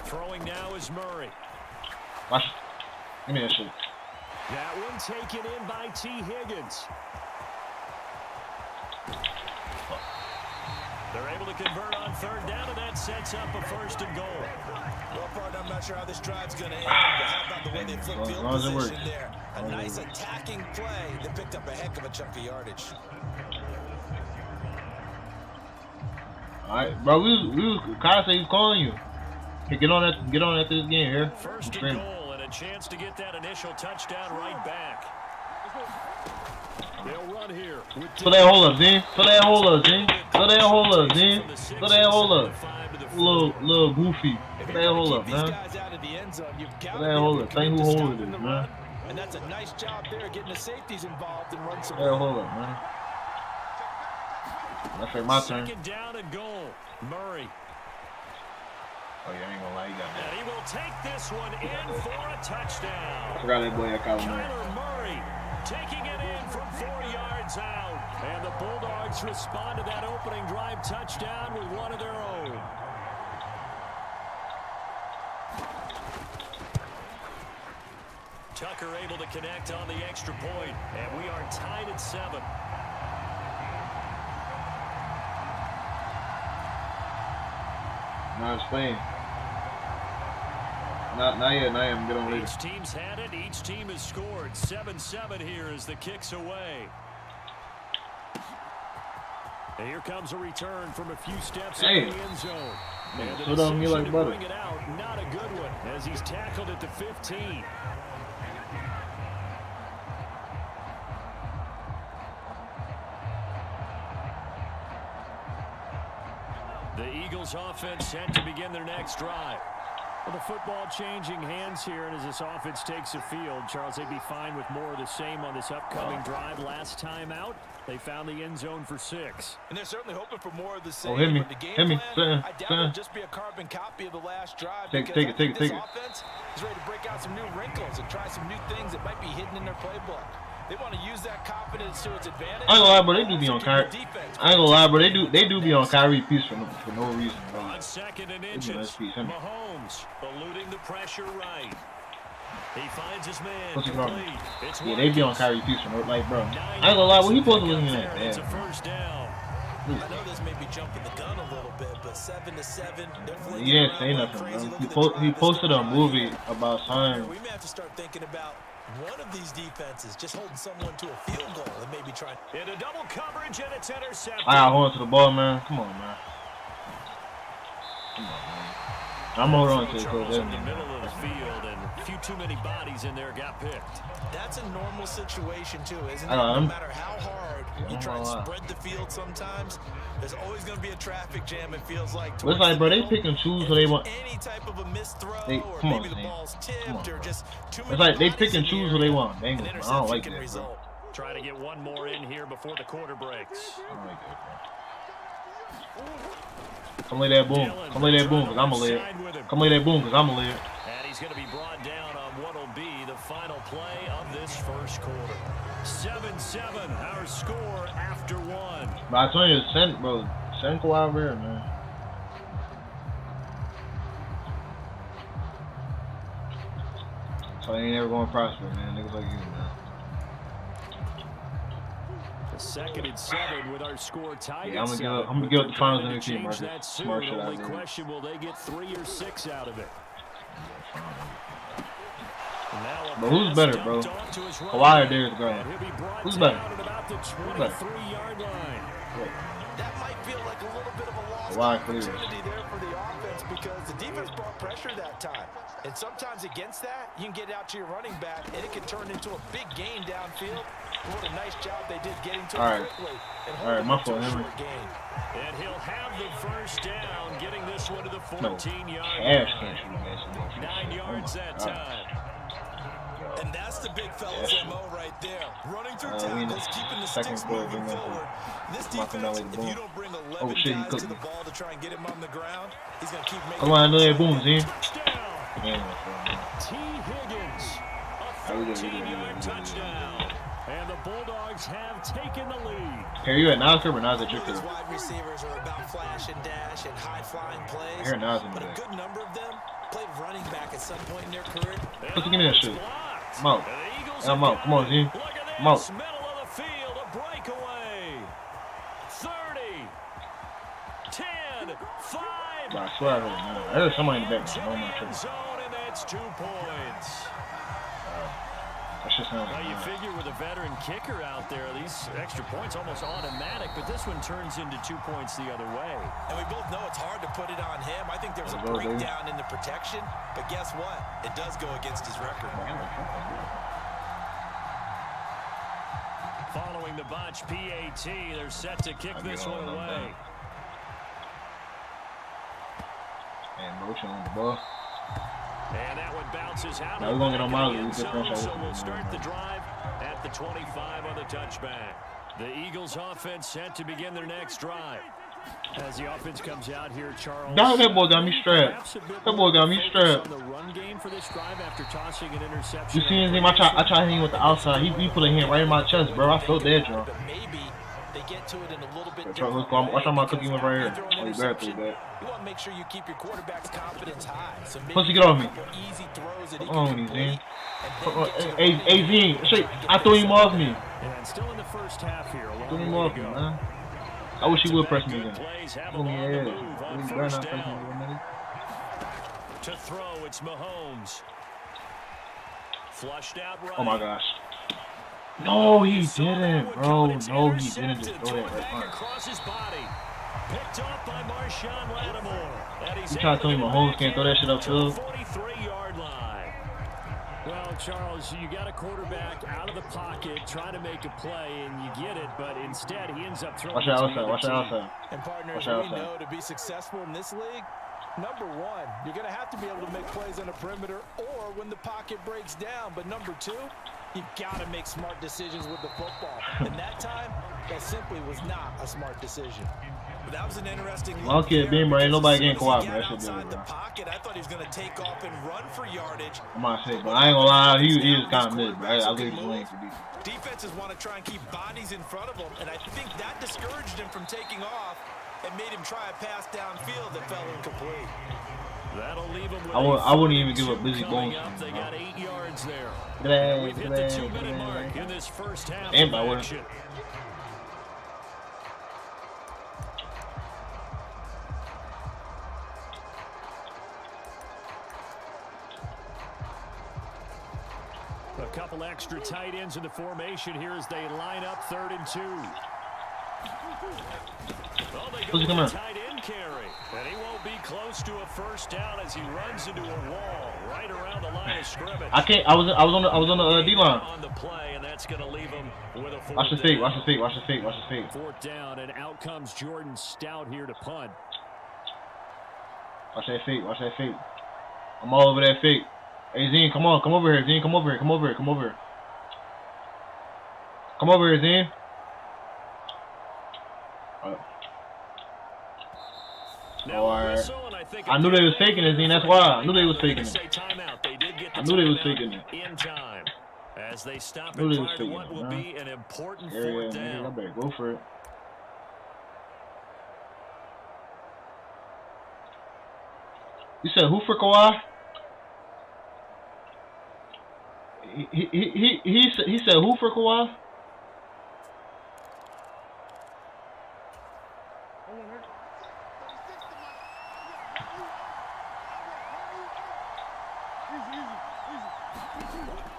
Throwing now is Murray. Watch. Give me that shit. That one taken in by T. Higgins. They're able to convert on 3rd down, and that sets up a 1st and goal. Well, partner, I'm not sure how this drive's going to end, but how about the way they flip field position there? A nice attacking play that picked up a heck of a chunk of yardage. All right, bro. Kyle said he's calling you. Hey, get on after this game here. 1st and goal, and a chance to get that initial touchdown right back. They'll run here. Fill that hole up, Zin. Fill that hole up, Zin. Fill that hole up, Zin. Fill that hole up. Little goofy. Fill that hole up, man. Fill that hole up. Think who holding it, man. And that's a nice job there getting the safeties involved and run some. Fill that hole up, man. That's my turn. 2nd down and goal. Murray. Oh, yeah, I ain't gonna lie, he got that. And he will take this one in for a touchdown. I forgot that boy, I called him. Kyler Murray taking it in from 4 yards out. And the Bulldogs respond to that opening drive touchdown with one of their own. Tucker able to connect on the extra point. And we are tied at 7. Nah, it's playing. Not yet. I'm getting on later. Each team's had it. Each team has scored. 7-7 here as the kick's away. And here comes a return from a few steps in the end zone. And the on me like decision to butter. bring it out, not a good one, as he's tackled at the 15. The Eagles offense set to begin their next drive. Well, the football changing hands here, and as this offense takes the field, Charles, they'd be fine with more of the same on this upcoming drive. Last time out, they found the end zone for 6. And they're certainly hoping for more of the same. Oh, hit me. But the game Hit me. plan, I doubt it'll just be a carbon copy of the last drive. Take because it. this offense is ready to break out some new wrinkles and try some new things that might be hidden in their playbook. They want to use that confidence to its advantage. I ain't gonna lie, bro. They do be on Kyrie. I ain't gonna lie, bro. They do be on Kyrie piece for no reason, bro. On 2nd and inches, Mahomes eluding the pressure right. He finds his man. What's he wrong? Yeah, they be on Kyrie piece for no, like, bro. I ain't gonna lie, what he supposed to listen to that? It's a first down. I know this may be jumping the gun a little bit, but 7-7. He didn't say nothing, bro. He posted a movie about something. We may have to start thinking about one of these defenses just holding someone to a field goal and maybe trying. In a double coverage, and it's intercepted. I got hold on to the ball, man. Come on, man. I'm holding on to it, Charles coach. in the middle of the field, and a few too many bodies in there got picked. That's a normal situation too, isn't it? No matter how hard you try and spread the field, sometimes there's always going to be a traffic jam. It feels like. But it's like, bro, they pick and choose who they want. Any type of a missed throw, or come on, maybe the ball's tipped, or just too many. It's like they pick and choose who they want. Dang, I don't like that, bro. Try to get one more in here before the quarter breaks. I don't like that, bro. Come lay that boom. Come lay that boom, because I'm going to lay it. Come lay that boom, because I'm going to lay it. And he's going to be brought down on what will be the final play of this first quarter. 7-7, our score after 1. But I told you, send go out here, man. So I ain't never going to prosper, man. Niggas like you, man. 2nd and 7 with our score tied. Yeah, I'm gonna give up the finals MVP, Marcus. That Smart shit out only there. question, will they get 3 or 6 out of it? But who's better, bro? Kawhi or Darius Garland? Who's better? Who's better? That might feel like a little bit of a lost opportunity there for the offense because the defense brought pressure that time. And sometimes against that, you can get out to your running back, and it can turn into a big gain downfield. What a nice job they did getting to it quickly. All right, my fault, Henry. And he'll have the first down, getting this one to the 14-yard line. 9 yards that time. And that's the big fella's MO right there. Running through tackles, keeping the sticks moving forward. This defense, if you don't bring 11 guys to the ball to try and get him on the ground, he's going to keep making. Come on, I boom, Z. T. Higgins, a 13-yard touchdown. And the Bulldogs have taken the lead. Here you at Nas or Nas at your These wide receivers are about flash and dash and high-flying plays. Here Nas in but the a good number of them played running back at some point in their career. Let's give me that shit. I'm out. I'm out. Come on, Z. I'm out. Middle of the field, a breakaway. 30, 10, 5. I swear I heard, man. I heard somebody in the back. Oh, my God. Zone, and that's 2 points. That's just not. Well, you figure with a veteran kicker out there, these extra points almost automatic, but this one turns into 2 points the other way. And we both know it's hard to put it on him. I think there's a breakdown in the protection, but guess what? It does go against his record. Following the botch PAT, they're set to kick this one away. And motion on the ball. And that one bounces out. Now we're going to get on Miles. So we'll start the drive at the 25 on the touchback. The Eagles offense set to begin their next drive. As the offense comes out here, Charles. No, that boy got me strapped. That boy got me strapped. On the run game for this drive after tossing an interception. You see him? I try hitting with the outside. He put a hand right in my chest, bro. I felt that, John. Maybe they get to it in a little bit different. Watch out my cookie one right here. Oh, you better do that. You want to make sure you keep your quarterback's confidence high. So maybe get off me. Easy throws that he can complete. Hey, Z, I threw him off me. And still in the first half here. Threw him off me, man. I wish he would press me Good again. plays have Oh, him on the yeah. move on You better not first press me down. again, nigga. To throw, it's Mahomes. Flushed out right. Oh my gosh. No, he didn't, bro. No, he didn't just throw that right front. Across his body. Picked off by Marshawn Lattimore. You trying to tell me Mahomes can't throw that shit upfield? 43-yard line. Well, Charles, you got a quarterback out of the pocket trying to make a play, and you get it, but instead he ends up throwing. Watch out outside. Watch out outside. And partners, Watch we out outside. know to be successful in this league, number one, you're going to have to be able to make plays on the perimeter or when the pocket breaks down. But number two, you've got to make smart decisions with the football. And that time, that simply was not a smart decision. But that was an interesting look. Long kid beam, bro. Ain't nobody getting quiet, bro. That That shit outside good, the bro. pocket, I thought he was going to take off and run for yardage. I'm not saying, but I ain't gonna lie. He was kind of mid, bro. I literally just waiting for defense. Defenses want to try and keep bodies in front of him, and I think that discouraged him from taking off and made him try a pass downfield that fell incomplete. That'll leave him with I wouldn't even give up busy bones. They got 8 yards there. Glad, We've hit the 2-minute mark in this first half Damn, of I wouldn't. action. A couple extra tight ends in the formation here as they line up 3rd and 2. Well, they go Who's he with coming? a tight end carry, and he won't be close to a first down as he runs into a wall right around the line of scrimmage. I can't. I was on the D line. On the play, and that's going to leave him with a 4th Watch his feet. down. Watch his feet. Watch his feet. Watch his feet. 4th down, and out comes Jordan Stout here to punt. Watch that feet. Watch that feet. I'm all over that feet. Hey, Zine, come on. Come over here, Zine. Come over here. Come over here. Come over here. Come over here, Zine. Now All a right. whistle, and I think I knew they was faking it, Zine. That's why. I knew they was they're faking gonna it. say timeout. They did get the I knew they was timeout faking it. in time as they stop I knew and they was try to faking what it, will man. be an important Yeah, 4th yeah, down. I better go for it. You said who for Kawhi? He said who for Kawhi?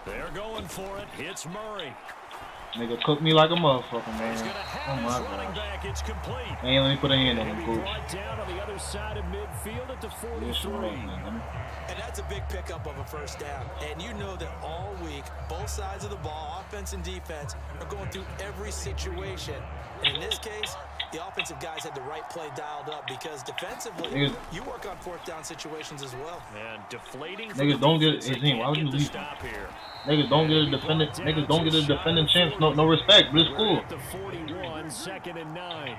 They're going for it. It's Murray. Nigga cooked me like a motherfucker, He's man. going to Oh have my his running god. back. It's complete. Ain't let me put a hand on He'll him, be coach. brought down on the other side of midfield at the Yes, 43. man. And that's a big pickup of a first down. And you know that all week, both sides of the ball, offense and defense, are going through every situation. And in this case, the offensive guys had the right play dialed up because defensively, Niggas- you work on 4th down situations as well. And deflating. Niggas don't get- They hey, Zane, why would can't you get the leave? stop here. Niggas don't get a defendant. Niggas don't get a defending chance. No respect, but it's We're cool. at the 41, 2nd and 9.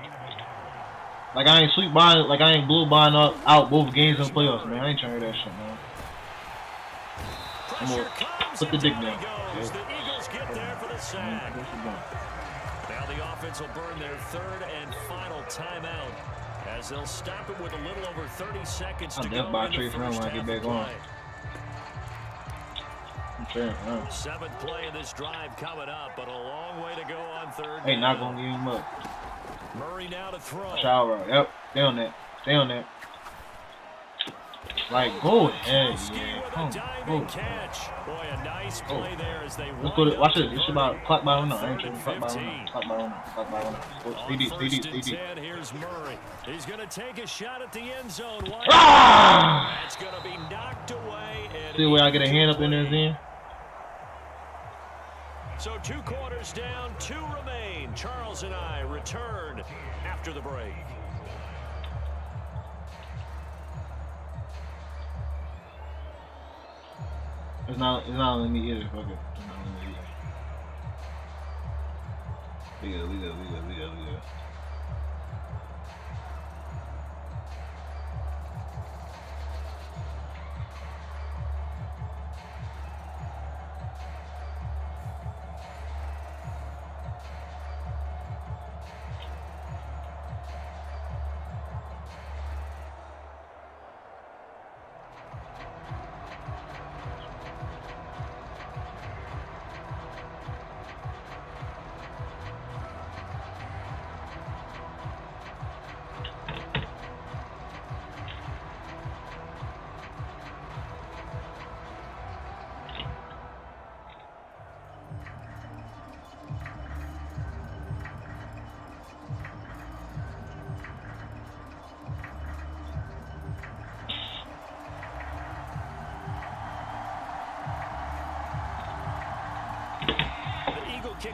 Like I ain't sweep buying. Like I ain't blue buying out both games in the playoffs, man. I ain't trying to hear that shit, man. I'm Pressure gonna comes, put the and dick down down. he goes. Okay. The Eagles get there for the sack. Now the offense will burn their 3rd and final timeout as they'll stop it with a little over 30 seconds I'm to death go by in the Trey Brown first when I half get of back on. play. I'm saying, 7th play of this drive coming up, but a long way to go on 3rd hey, down. not gonna give him up. Murray now to throw. Shower. Yep. Stay on that. Stay on that. Like go ahead, Yt-Miirskii yeah. with Come a diving on, go. catch. Boy, a nice play there as they Let's go to, watch this. It's about convert clock by one. I on ain't 3rd sure. and Clock by 15. one. Clock by one. Clock by one. On CD. 1st and 10, here's Murray. He's going to take a shot at the end zone. Ah! That's going to be knocked away. And See where I get a hand up in there, Zen? so 2 quarters down, 2 remain. Charles and I return after the break. It's not letting me either. Fuck it. It's not letting me either. We good.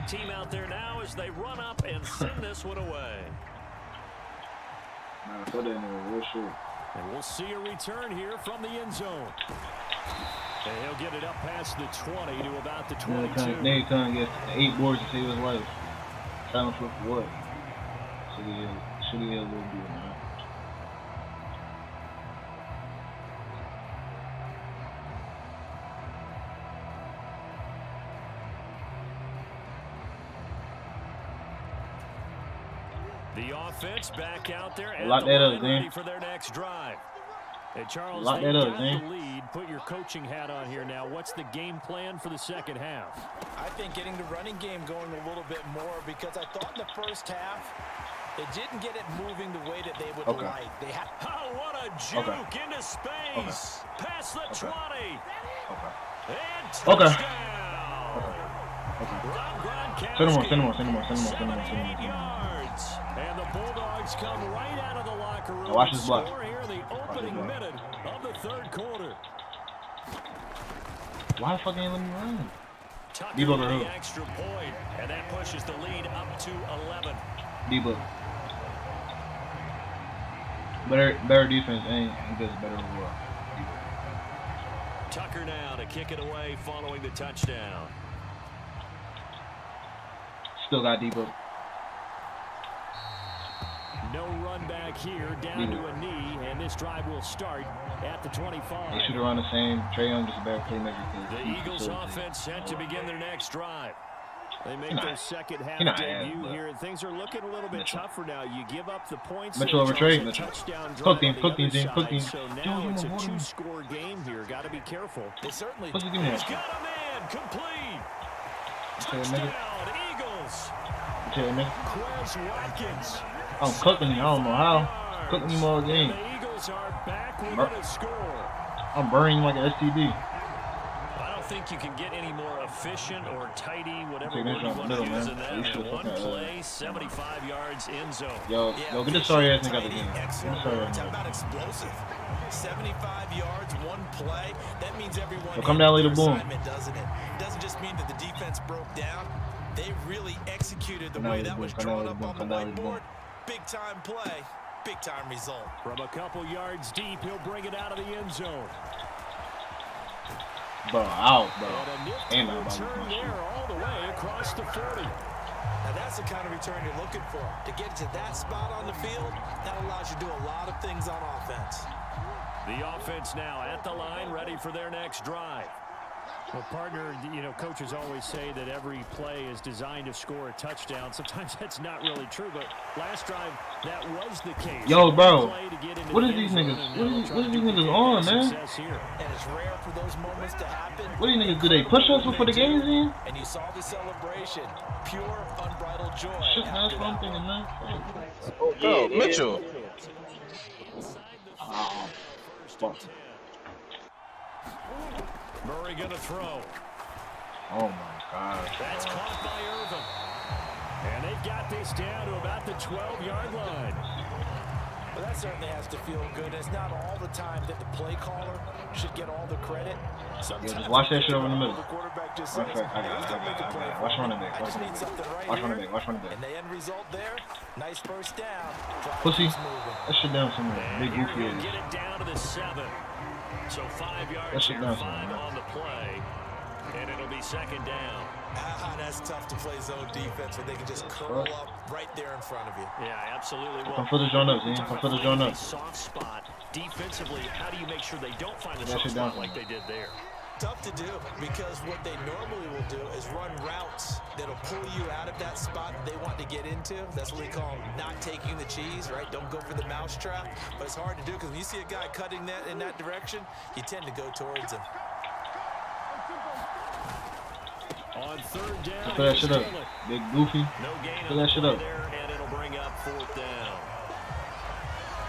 team out there now as they run up and send this one away. Nah, put that in there real short. And we'll see a return here from the end zone. And he'll get it up past the 20 to about the 22. Nigga couldn't get 8 boards to save his life. Challenge for what? Should he have a little bit, man. The offense back out there and Lock that up, ready for their next drive. Hey, Charles, lock that up, the lead. Put your coaching hat on here now. What's the game plan for the second half? I think getting the running game going a little bit more, because I thought in the first half they didn't get it moving the way that they would like. They had what a juke into space. Past the 20. And touchdown. Send him more. 8 yards. And the Bulldogs come right out of the locker room. Watch this block. Here in the opening minute of the third quarter. Why the fuck ain't let me run? Tucker with the extra point, and that pushes the lead up to 11. D-Book. Better defense ain't good, better overall. Tucker now to kick it away following the touchdown. Still got D-Book. No run back here, down to a knee, and this drive will start at the 25. They should have run the same. Trey Young just a better playmaker. The Eagles offense set to begin their next drive. They make their second half debut here, and things are looking a little bit tougher now. You give up the points. Mitchell over Trey. Cook team. So now it's a 2-score game here. Got to be careful. They certainly. He's got a man complete. Touchdown, Eagles. Quez Watkins. I'm cooking. I don't know how. Cooking him all game. The Eagles are back with a score. I'm burning like an STD. I don't think you can get any more efficient or tidy, whatever word you want to use in that. One play, 75 yards in zone. Yo, get this sorry ass nigga out of the game. Talk about explosive. 75 yards, one play. That means everyone. Come down, later, boom. Doesn't it? It doesn't just mean that the defense broke down. They really executed the way that was drawn up on the whiteboard. Big time play, big time result. From a couple yards deep, he'll bring it out of the end zone. Bro, out, bro. And a return there all the way across the 40. Now that's the kind of return you're looking for. To get to that spot on the field, that allows you to do a lot of things on offense. The offense now at the line, ready for their next drive. Well, partner, you know, coaches always say that every play is designed to score a touchdown. Sometimes that's not really true, but last drive, that was the case. Yo, bro, what is these niggas? What is these niggas on, man? And it's rare for those moments to happen. What do you niggas do? They push us before the game's in? And you saw the celebration. Pure, unbridled joy. Shit, that's what I'm thinking, man. Oh, yeah, Mitchell. Oh, fuck. Murray gonna throw. Oh my God. That's caught by Irvin. And they've got this down to about the 12-yard line. Well, that certainly has to feel good. It's not all the time that the play caller should get all the credit. Yeah, just watch that shit over in the middle. The quarterback just Watch says, running back. Watch running back. I just need something right Watch here. running back. Watch running back. And the end result there, nice first down. Pussy. That shit down somewhere. Big goofy ass. Get it down to the 7. So 5 yards here, 5 on the play, and it'll be second down. That's tough to play zone defense when they can just curl up right there in front of you. Yeah, absolutely. Well, Come for the joint up, man. Come for the joint up. Soft spot defensively. How do you make sure they don't find the soft spot like they did there? Tough to do, because what they normally will do is run routes that'll pull you out of that spot they want to get into. That's what we call not taking the cheese, right? Don't go for the mousetrap. But it's hard to do, because when you see a guy cutting that in that direction, you tend to go towards him. On third down, Put that shit up. Big goofy. No gain Put that shit up. there, and it'll bring up 4th down.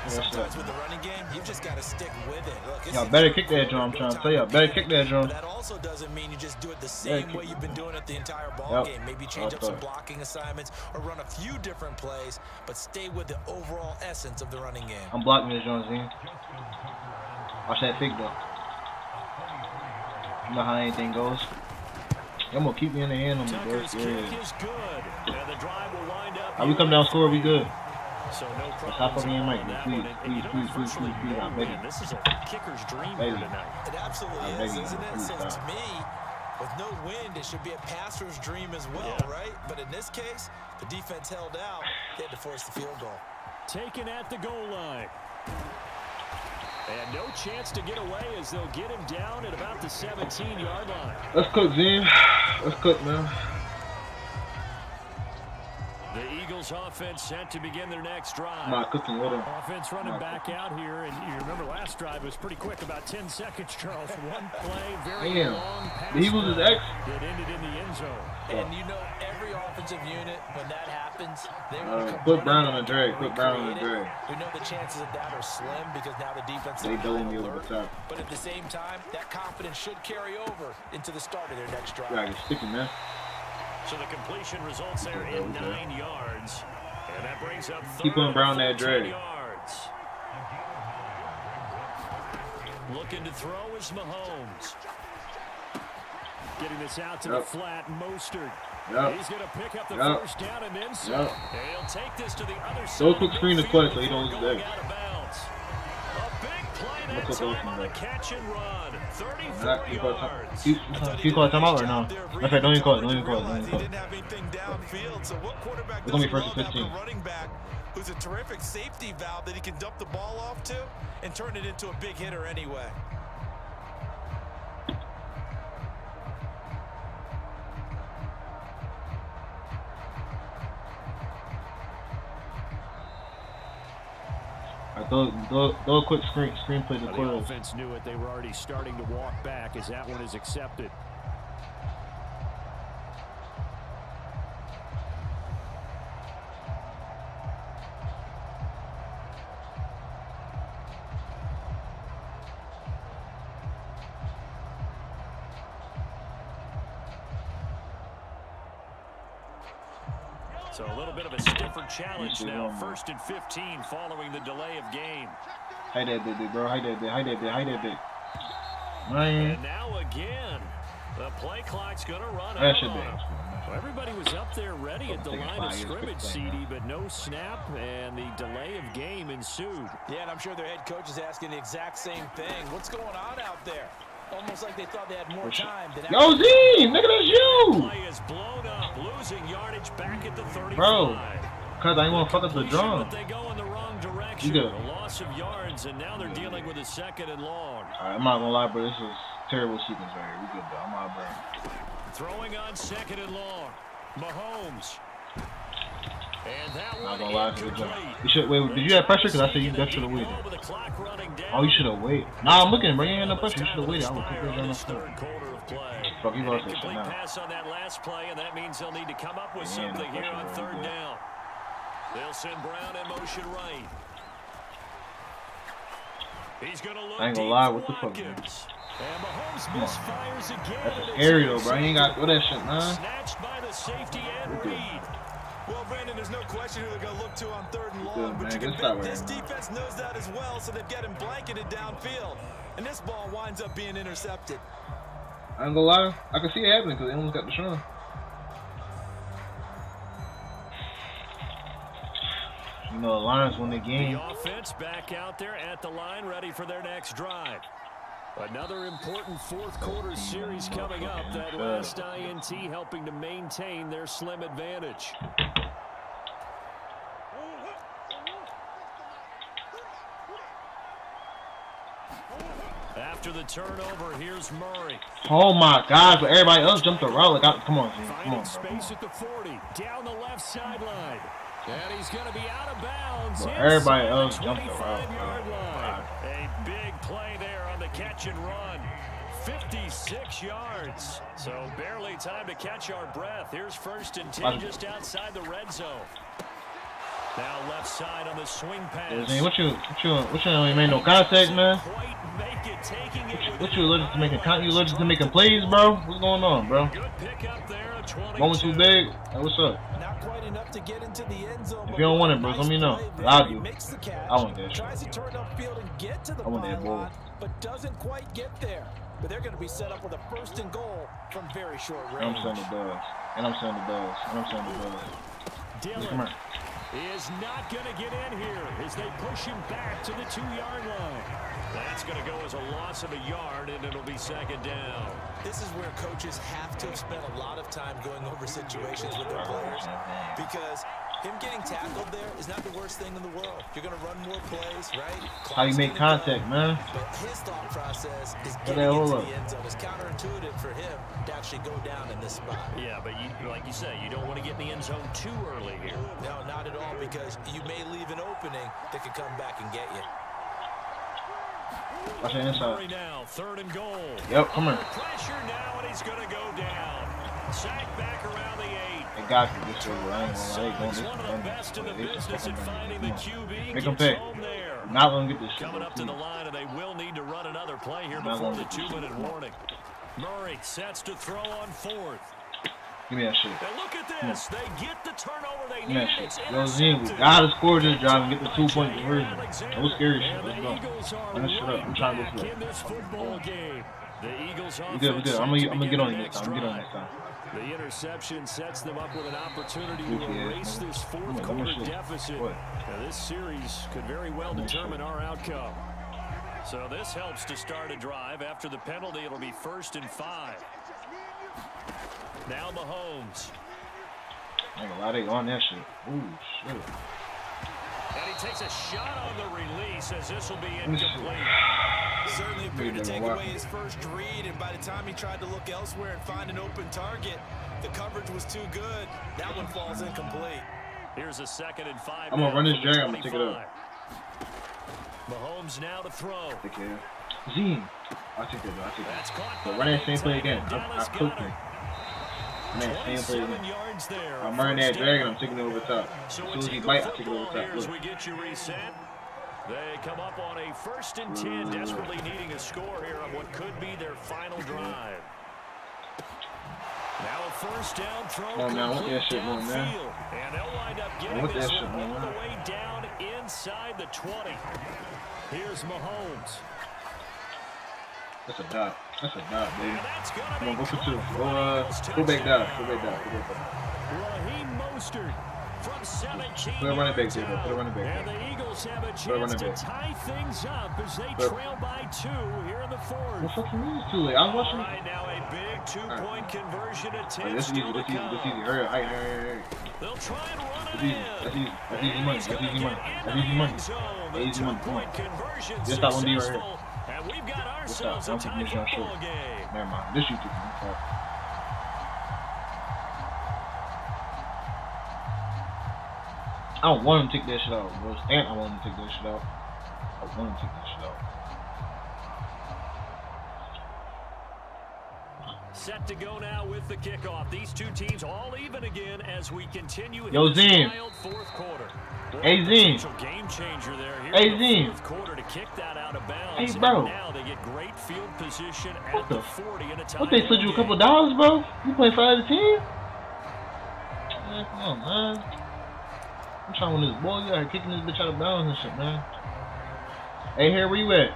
Sometimes with the running game, you've just got to stick with it. Y'all better kick that drum. I'm trying to tell y'all. Better kick that drum. That also doesn't mean you just do it the same way you've been doing it the entire ball game. Maybe change up some blocking assignments or run a few different plays, but stay with the overall essence of the running game. I'm blocking this joint, Z. Watch that fake though. You know how anything goes. I'm gonna keep me in the hand on me, bro. Tucker's kick is good, and the drive will wind up. How we come down score? We good. So no Let's hop up in, Mike. problem. Please, I beg you. This is a kicker's dream Baby. here tonight. It absolutely I is, beg you, isn't it? please So stop. to me, with no wind, it should be a passer's dream as well, Yeah. right? But in this case, the defense held out. They had to force the field goal. Taken at the goal line. And no chance to get away as they'll get him down at about the 17-yard line. Let's cook, Zim. Let's cook, man. The Eagles offense set to begin their next drive. I'm not cooking with him. Offense running back out here, and you remember last drive was pretty quick, about 10 seconds, Charles. One play, very Damn. long pass. The Eagles is X. It ended in the end zone. And you know, every offensive unit, when that happens, they want to come Put running Brown on the and drag. Put Brown on the recreate it. drag. We know the chances of that are slim because now the defense They is doubling on me over alert. the top. But at the same time, that confidence should carry over into the start of their next drive. Gotta get sticky, man. So the completion results there in 9 yards. And that brings up Keep on Brown that drag. yards. Looking to throw is Mahomes. Getting this out to the flat, Mostert. Yep. He's going to pick up the Yep. first down and then some. Yep. And he'll take this to the other side. Throw a quick screen to Quest so he don't lose Going that. out of bounds. A big play that Look at time those on the guys. catch and run. 34 yards. Keep calling timeout or no? In fact, don't even call it. Don't even call it. Don't even He call it. didn't have anything downfield, so what quarterback It's gonna be doesn't first and love having 15. a running back who's a terrific safety valve that he can dump the ball off to and turn it into a big hitter anyway. Throw a quick screenplay to The Quest. offense knew it. They were already starting to walk back as that one is accepted. So a little bit of a stiffer challenge now. 1st and 15 following the delay of game. Hide that bit, bro. Hide that bit. Hide that bit. Hide that bit. Man. And now again, the play clock's going to run That out should on be. him. Well, everybody was up there ready at the Taking line 5 of years, scrimmage, quick thing, CD, man. but no snap, and the delay of game ensued. Yeah, and I'm sure their head coach is asking the exact same thing. What's going on out there? Almost like they thought they had more time than Yo, Z! Nigga, that's you! Play is blown up, losing yardage back at the 35. Bro. Cause I ain't wanna fuck up the drum. But they go in the wrong direction. You good. A loss of yards, and now they're dealing with a 2nd and long. Alright, I'm not gonna lie, bro. This is terrible sequence right here. We good, though. I'm out, bro. Throwing on 2nd and long. Mahomes. And that I'm one not gonna lie to the incomplete. jump. You should wait. Did you have pressure? Cause I said you that should have waited. Oh, you should have waited. Nah, I'm looking, bro. You ain't had no pressure. You should have waited. I would put this on the floor. Third quarter of play. Fuck, you An lost that shit incomplete now. pass on that last play, and that means they'll need to come up with Yeah, no something here pressure on right 3rd there. down. They'll send Brown in motion right. He's going to look I ain't gonna deep lie, for what the fuck, man? Watkins. And Mahomes Come on. misfires again. That's and scary, it's though, bro. You ain't got to do that shit, man. Snatched by the safety and good. Reed. Well, Brandon, there's no question who they're going to look to on 3rd and long, Good, but man. you Good can stop bet right this now. defense knows that as well, so they've got him blanketed downfield. And this ball winds up being intercepted. I ain't gonna lie. I can see it happening because they almost got the shot. You know, the Lions win the game. The offense back out there at the line, ready for their next drive. Another important 4th quarter series coming up. That last INT helping to maintain their slim advantage. After the turnover, here's Murray. Oh my God! But everybody else jumped the route. Like, come on, Z. Come Finding on, bro. space at the 40. Down the left sideline. And he's going to be out of bounds. Bro, everybody else jumped the route, 25-yard bro. line. A big play there on the catch and run. 56 yards. So barely time to catch our breath. Here's 1st and 10 just outside the red zone. Now left side on the swing pass. Z, what you ain't made no contact, man? Quite make it, taking it What you allergic to making You allergic to making plays, bro? What's going on, bro? good pick up there at 22. Moment too big? Hey, what's up? Not quite enough to get into the end zone. If you don't want it, bro, let me know. I do. Makes the catch, I want that shit. tries to turn upfield and get to the I want that ball. pylon, but doesn't quite get there. but they're going to be set up with a 1st and goal from very short range. And I'm saying the Bills. And I'm saying the Bills. And I'm saying the Bills. Dillon is not going to get in here as they push him back to the 2-yard line. That's going to go as a loss of a yard, and it'll be 2nd down. This is where coaches have to have spent a lot of time going over situations with their players, because him getting tackled there is not the worst thing in the world. You're going to run more plays, right? How you make contact, man. But his thought process is getting into the end zone. It's counterintuitive for him to actually go down in this spot. Yeah, but like you say, you don't want to get in the end zone too early here. No, not at all, because you may leave an opening that could come back and get you. Watch that inside. Now, 3rd and goal. Yep, come on. Pressure now, and he's going to go down. Sack back around the 8. They got you this way. I ain't gonna lie. He's one of the best in the business at finding the QB. Make them pay. Not gonna get this shit. Coming up to the line, and they will need to run another play here before the 2-minute warning. Murray sets to throw on 4th. Give me that shit. And look at this. They get the turnover they Give me need. that shit. Yo, Zine, we gotta score this drive and get the 2-point conversion. No scary shit. Let's go. Run this shit up. I'm trying to go for it. We good, we good. I'm gonna get on you next time. I'm gonna get on you next time. The interception sets them up with an opportunity to erase this 4th quarter deficit. Now, this series could very well determine our outcome. So this helps to start a drive. After the penalty, it'll be 1st and 5. Now Mahomes. I ain't gonna lie, they on that shit. Ooh, shit. And he takes a shot on the release as this will be incomplete. Certainly appeared to take away his first read, and by the time he tried to look elsewhere and find an open target, the coverage was too good. That one falls incomplete. Here's a 2nd and 5. I'm gonna run this drag. I'm gonna take it up. Mahomes now to throw. Take care. Zine. I'll take it, though. I'll take That's it. caught So by run that same play the again. I cooked him. Run that same play 27 again. yards there. I'm running that drag and I'm taking it over top. So As soon as he bite, I take it over football top. here as Look. we get you reset. They come up on a 1st and 10, desperately needing a score here on what could be their final drive. Now a 1st down throw. Oh, man, I want that shit more, man. And they'll wind up I getting want that this shit one more, all the man. way down inside the 20. Here's Mahomes. That's a dot. That's a dot, baby. And that's gonna Come on, be go for 2. Caldwell's Go back down. touchdown. Go back down. Go back down. Raheem Mostert From 17 Put a running back yards there, bro. Put a running back and there. the Eagles have a a chance running to back. tie things up as they But- trail by 2 here in the 4th. What the fuck you mean it's too late? I was watching. Right now, a big 2-point conversion Hey, attempt. this is easy. This is easy. This is easy. Hurry up. Hey. They'll try and run That's it easy. in. That's easy. That's easy money. He's That's gonna easy money. get That's into easy the money. end zone. That's easy money. Come on. Two-point conversion Just that one D right here. successful. And we've got What's ourselves up? a I'm tie taking this shot football short. game. Never mind. This you took. I don't want him to take that shit out, bro. And I want him to take that shit out. I want him to take that shit out. Set to go now with the kickoff. These two teams all even again as we continue. Yo, in this Zine. wild 4th quarter. Hey, Zine. Potential game changer there. Here Hey, in the Zine. 4th quarter to kick that out of bounds. Hey, bro. And now they get great field position What at the the 40 in a tie. What they slid you a couple dollars, bro? You playing for the team? Man, come on, man. I'm trying to win this ball. You out here kicking this bitch out of bounds and shit, man. Hey, here, where you at?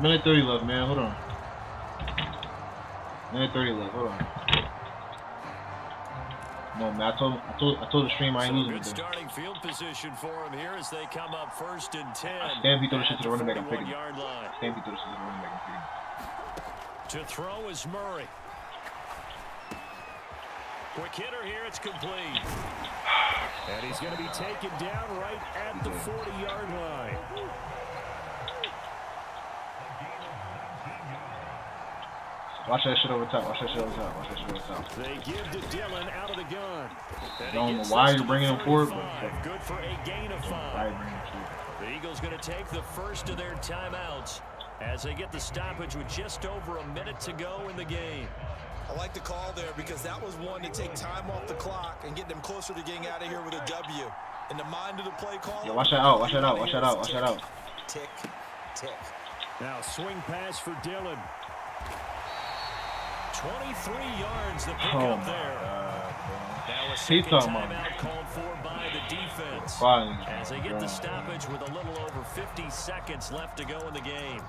Minute 30 left, man. Hold on. Minute 30 left. Hold on. Come on, man. I told the stream I ain't losing Good today. starting field position for them here as they come up 1st and 10. Stampede throw the shit at to the running back. I'm 41 picking. yard line. Stampede throw the shit to the running back. I'm picking. To throw is Murray. Quick hitter here, it's complete. And he's going to be taken down right at the 40-yard line. Watch that shit over top. Watch that shit over top. Watch that shit over top. They give to Dillon out of the gun. I don't know why you're bringing him forward, but Good for a gain of why you 5. bringing him forward? The Eagles going to take the first of their timeouts as they get the stoppage with just over a minute to go in the game. I like the call there because that was one to take time off the clock and get them closer to getting out of here with a W. In the mind of the play call. Yo, watch that out. Watch that out. Watch that out. Watch that out. Tick, tick. Now swing pass for Dillon. 23 yards the Oh pickup my there. God, bro. Now a He second talking about timeout called for by the defense. fine. As they get the stoppage with a little over 50 seconds left to go in the game.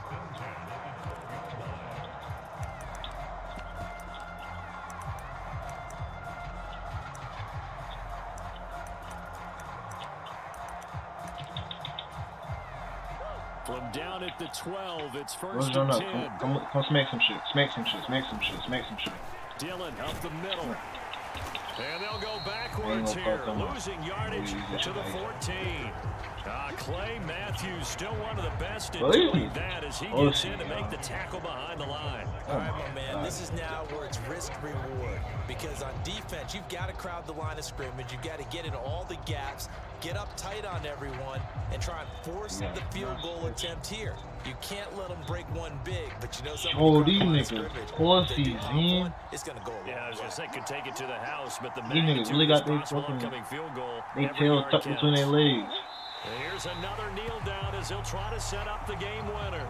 From down at the 12, it's first and 10. Come smack some shit. Smack some shit. Smack some shit. Smack some shit. Dillon up the middle. And they'll go backwards here, losing yardage to the 14. Clay Matthews, still one of the best in doing that as he gets in to make the tackle behind the line. All right, my man, this is now where it's risk-reward. Because on defense, you've got to crowd the line of scrimmage. You've got to get in all the gaps, get up tight on everyone, and try and force the field goal attempt here. You can't let them break one big, but you know something. Oh, these niggas, pussies, man. It's going to go a long way. I was going to say, could take it to the house, but the these niggas really got their fucking, they tails tucked between their legs. And here's another kneel down as he'll try to set up the game winner.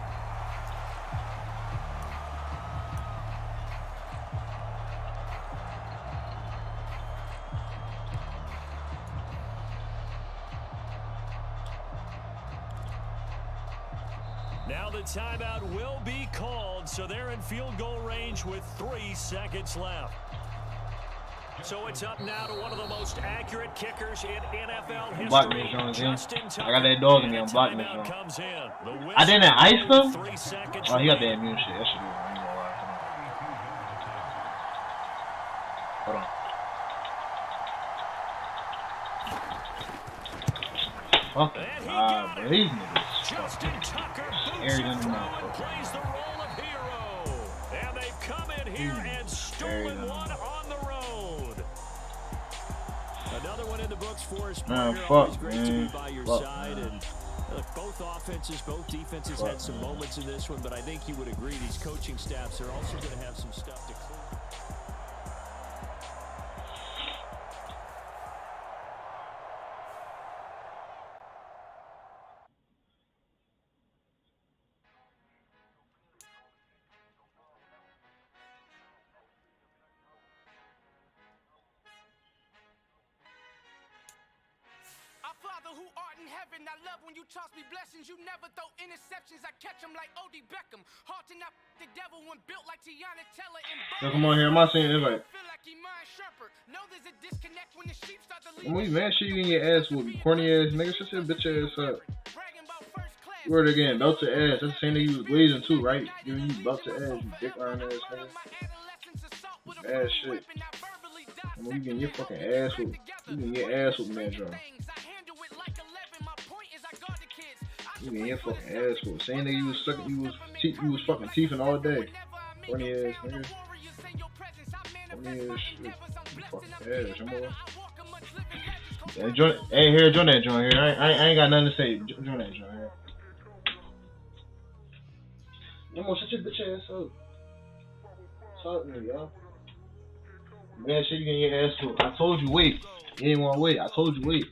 Now the timeout will be called, so they're in field goal range with 3 seconds left. So it's up now to one of the most accurate kickers in NFL history. I got that dog in me. I'm blocking this one. I didn't ice him? Oh, he got that immune shit. That should be one. Hold on. Fuck it. Bro, these niggas scary than the mouth. Plays the role of hero. And they've come in here and stolen one on the road. Another one in the books for us. Always great to be by your side. And both offenses, both defenses had some moments in this one, but I think you would agree these coaching staffs are also going to have some stuff to clear. Father who art in heaven, I love when you toss me blessings. You never throw interceptions. I catch them like O.D. Beckham. Hard to not the devil when built like Tiana Teller and so come on here, am I saying this right? Feel like he mind sharper. Know there's a disconnect when the sheep start to leave. When we mad shit, you getting your ass whooped. Corny ass nigga, shut your bitch ass up. Word again, belt to ass. That's the same thing you was blazing too, right? Giving you belt to ass, you dick iron ass nigga. Bad shit. When you getting your fucking ass whooped. You getting your ass whooped, man, John. You getting your fucking ass whooped. Saying that you was sucking, you was fucking teething all day. Corny ass nigga. Corny ass shit. You fucking ass, you know. Hey, here, join that joint here. I ain't got nothing to say. Join that joint here. No more, shut your bitch ass up. Talk to me, y'all. Man, shit, you getting your ass whooped. I told you wait. You didn't want to wait. I told you wait.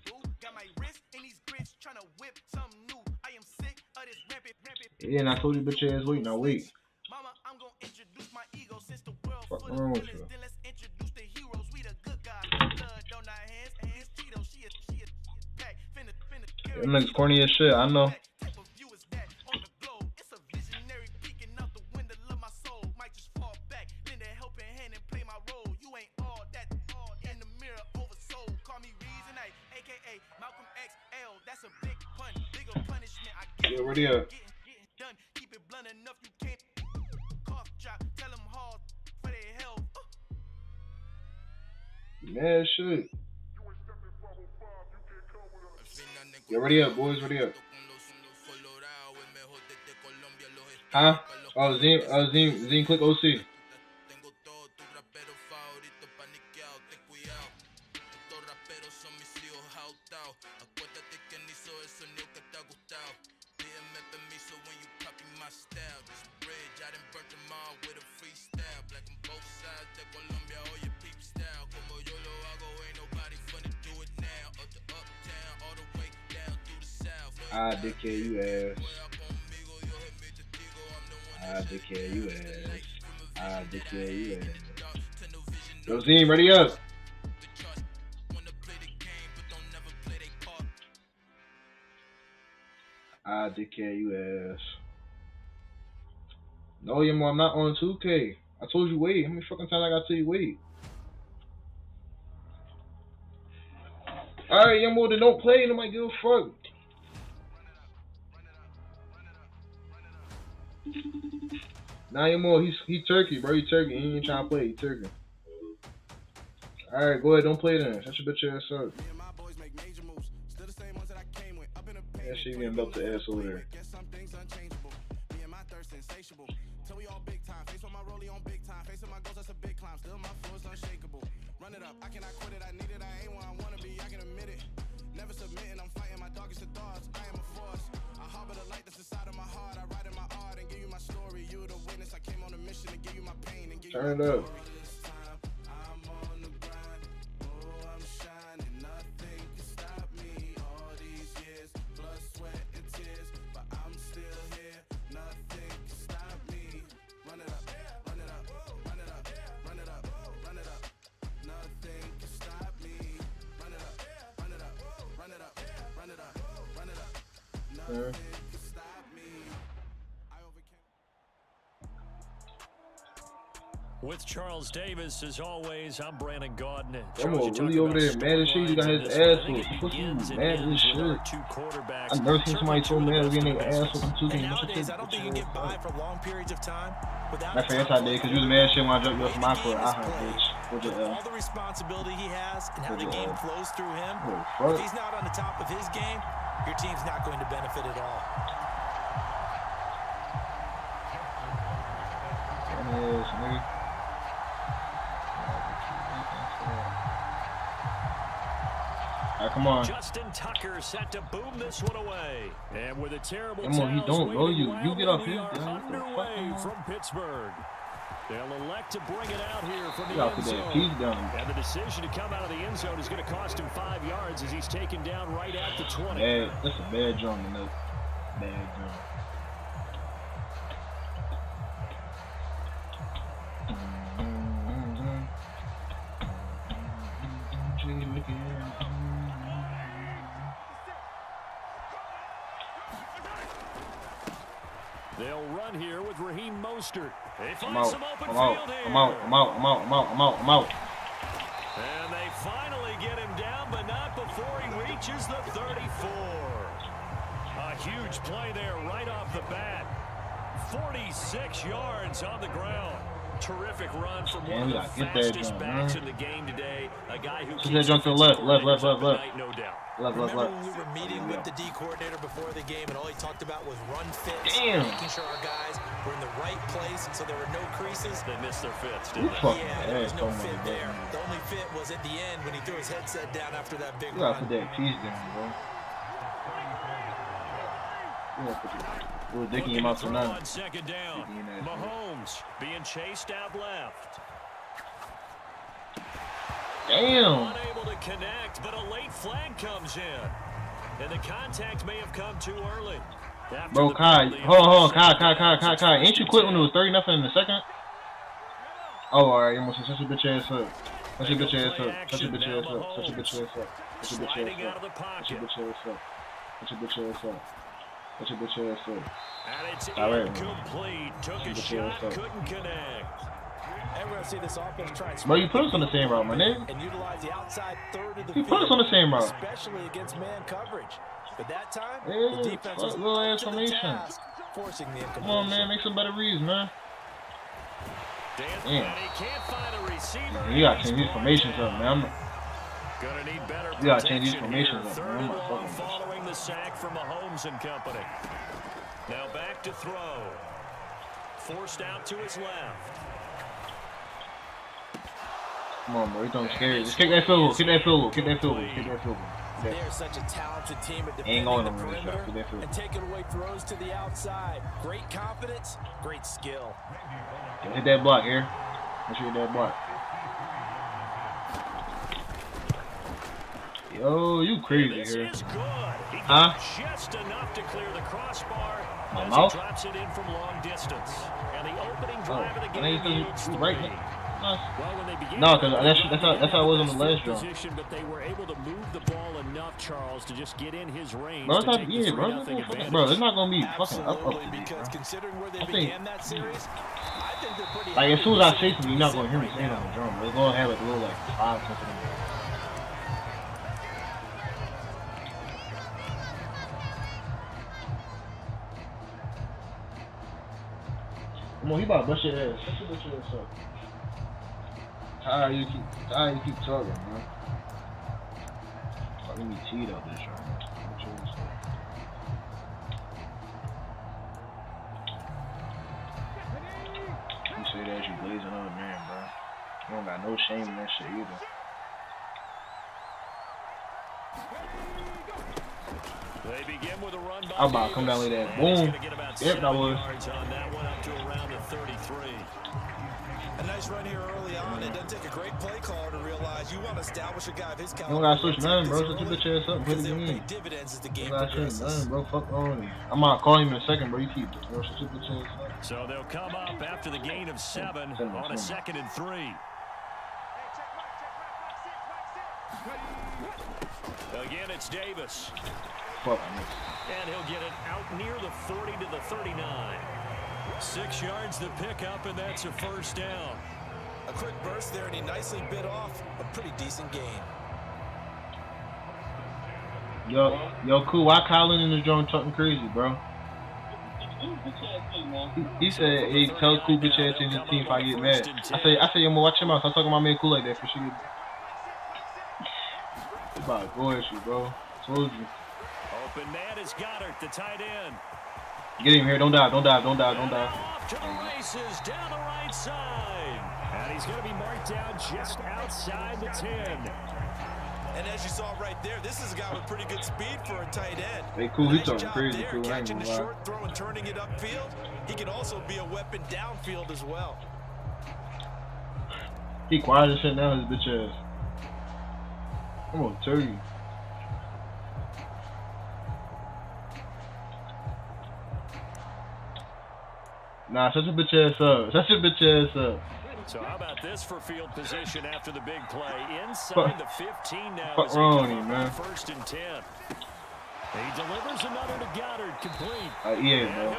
Yeah, and I told you bitch ass wait. Now wait. What's wrong with you? Them niggas corny as shit, I know. Yeah, where they at? Man, shit. Yeah, ready up, boys, ready up. Huh? Oh, Zine, click OC. I dickhead you ass. I dickhead you ass. I dickhead you ass. Yo, Zine, ready up. Ah, dickhead, you ass. No, Yamo, I'm not on 2K. I told you wait. How many fucking times I gotta tell you wait? Alright, Yamo, then don't play. Nobody give a fuck. Nah, Yamo, he turkey, bro. He turkey. He ain't trying to play. He turkey. Alright, go ahead. Don't play then. Shut your bitch ass up. That shit getting built to ass over there. Run it up, I cannot quit it, I need it, I ain't where I wanna be, I can admit it. Never submitting, I'm fighting my darkest of thoughts, I am a force. I harbor the light that's inside of my heart, I write in my art and give you my story. You the witness, I came on a mission to give you my pain and give you my glory. This time, I'm on the grind, oh, I'm shining, nothing can stop me. All these years, blood, sweat, and tears, but I'm still here, nothing can stop me. Run it up, run it up, run it up, run it up, run it up. Nothing can stop me. Run it up, run it up, run it up, run it up, run it up. Nothing can stop me. I overcame. With Charles Davis, as always, I'm Brandon Gaudin. Come on, really over there mad as shit. You got his ass whooped. Fuck you, mad as shit. I've never seen somebody so mad at getting their ass whooped in 2K. Nowadays, I don't think you can get by for long periods of time without. Matter of fact, yes I did, because you was mad shit when I jumped you off my foot. I heard, bitch. With all the responsibility he has and how the game flows through him, oh, if he's not on the top of his game, your team's not going to benefit at all. Yes, nigga. Alright, come on. Justin Tucker set to boom this one away. And with a terrible come on, he don't know you. You get off his gun. Underway from Pittsburgh. They'll elect to bring it out here from the end zone. He's done. And the decision to come out of the end zone is going to cost him 5 yards as he's taken down right at the 20. Bad. That's a bad jump, man. Bad jump. They'll run here with Raheem Mostert. They I'm find out. some open I'm field out. here. I'm out. I'm out. I'm out. I'm out. I'm out. I'm out. And they finally get him down, but not before he reaches the 34. A huge play there right off the bat. 46 yards on the ground. Terrific run from one of the fastest backs in the game today. A guy who keeps jump to the left, no doubt. Remember when we were meeting with the D coordinator before the game and all he talked about was run fits, making sure our guys were in the right place so there were no creases. They missed their fits, didn't they? Yeah, there was no fit there. The only fit was at the end when he threw his headset down after that big run. Put that cheese down, bro. We're digging him out for nothing. Second down. Mahomes being chased out left. Damn. Unable to connect, but a late flag comes in. And the contact may have come too early. Bro, Kai. Hold on, Kai. Ain't you quit when it was 30-0 in the second? Oh, alright. You almost shut your bitch ass up. Shut your bitch ass up. Shut your bitch ass up. Shut your bitch ass up. Shut your bitch ass up. Shut your bitch ass up. Shut your bitch ass up. Shut your bitch ass up. And it's incomplete. Took a shot, couldn't connect. See this offense try and bro, you put us on the same route, my nigga. And utilize the outside third of the you put us on the same route. Especially against man coverage. But that time, yeah, the defense was little ass up to the formation. task, forcing the incompletion. Come on, man, make some better reads, man. Damn. He can't find a receiver. You gotta change these formations up, man. Gonna need better you gotta change these formations up, man. I'm not fucking following the sack from Mahomes and company. Now back to throw. Forced out to his left. Come on, bro. You're throwing scary. Just kick that field goal. Kick that field goal. Kick that field goal. Kick that field goal. They are such a talented team at defending ain't going the to perimeter and taking away throws to the outside. Great confidence, great skill. Hit that block here. Make sure you hit that block. Yo, you crazy here. Huh? Just enough to clear the crossbar. My mouth? Drops it in from long distance. And the opening drive of the game right. Well, when they began, No, because that's how it was on the last draw. But they were able to move the ball enough, Charles, to just get in his range. Bro, it's to not, take yeah, the bro, 3-0 advantage. bro, it's not gonna be fucking up Absolutely, to because bro. considering where they I think, began that series, I think they're pretty like as happy soon as I with say the something, you're not gonna hear me right saying it now. on the drum. But it's gonna have like a little like 5 something. Come on, he about to bust your ass. Bust your ass up. Tired you keep talking, man. Let me teed up this right now. You say that you blazing another man, bro. You don't got no shame in that shit either. They begin with a run by I'm about to come down like that. Boom. Yep, that was. On that one up to around the 33. A nice run here early on. It doesn't take a great play caller to realize you want to establish a guy of his caliber. You don't gotta switch nothing, bro. Shut your bitch ass up and play the game. You gotta switch nothing, bro. Fuck on you. I'm gonna call him in a second, bro. You keep it, bro. Shut your bitch ass up. So they'll come up after the gain of 7 on a 2nd and 3. Again, it's Davis. Fuck me. And he'll get it out near the 40 to the 39. 6 yards to pick up, and that's a first down. A quick burst there, and he nicely bit off a pretty decent gain. Yo, cool. Why Colin in the joint talking crazy, bro? He said, "Hey, tell Cool bitch ass in his team if I get mad." I say, yo, watch him out. Stop talking about me and Cool like that, for sure. It's about bullshit, bro. Told you. Open man is Goddard, the tight end. Get him here. Don't die. Off to the races down the right side. And he's going to be marked down just outside the 10. And as you saw right there, this is a guy with pretty good speed for a tight end. Hey, Cool, he's talking crazy, Cool. I ain't Catching gonna the lie. short throw and turning it upfield. He can also be a weapon downfield as well. He quiet as shit now, his bitch ass. I'm gonna tell you. Nah, shut your bitch ass up. Shut your bitch ass up. So how about this for field position after the big play? Inside the 15 now. Fuck wrong with you, man. 1st and 10. He delivers another to Goddard, complete. Yeah, bro.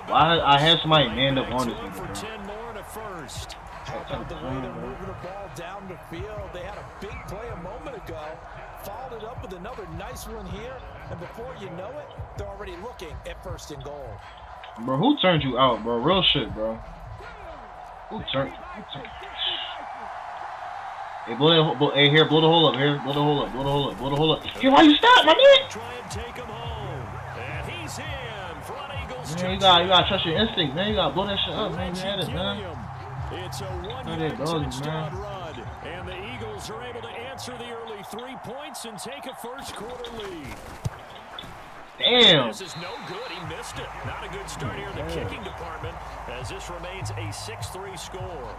Well, I had somebody manned up on this nigga, for bro. 10 more and a first. How about the way they're moving the ball down the field? They had a big play a moment ago. Followed it up with another nice one here. And before you know it, they're already looking at 1st and goal. Bro, who turned you out, bro? Real shit, bro. Who turned? Hey, blow the hole up. Here, blow the hole up. Here, why you stop, my nigga? Try and take him home. And he's in for an Eagles. Man, you gotta trust your instinct, man. You gotta blow that shit up, man. You had it, man. It's a one-yard touchdown run. And the Eagles are able to answer the early 3 points and take a first-quarter lead. Damn. This is no good. He missed it. Not a good start here in the kicking department as this remains a 6-3 score.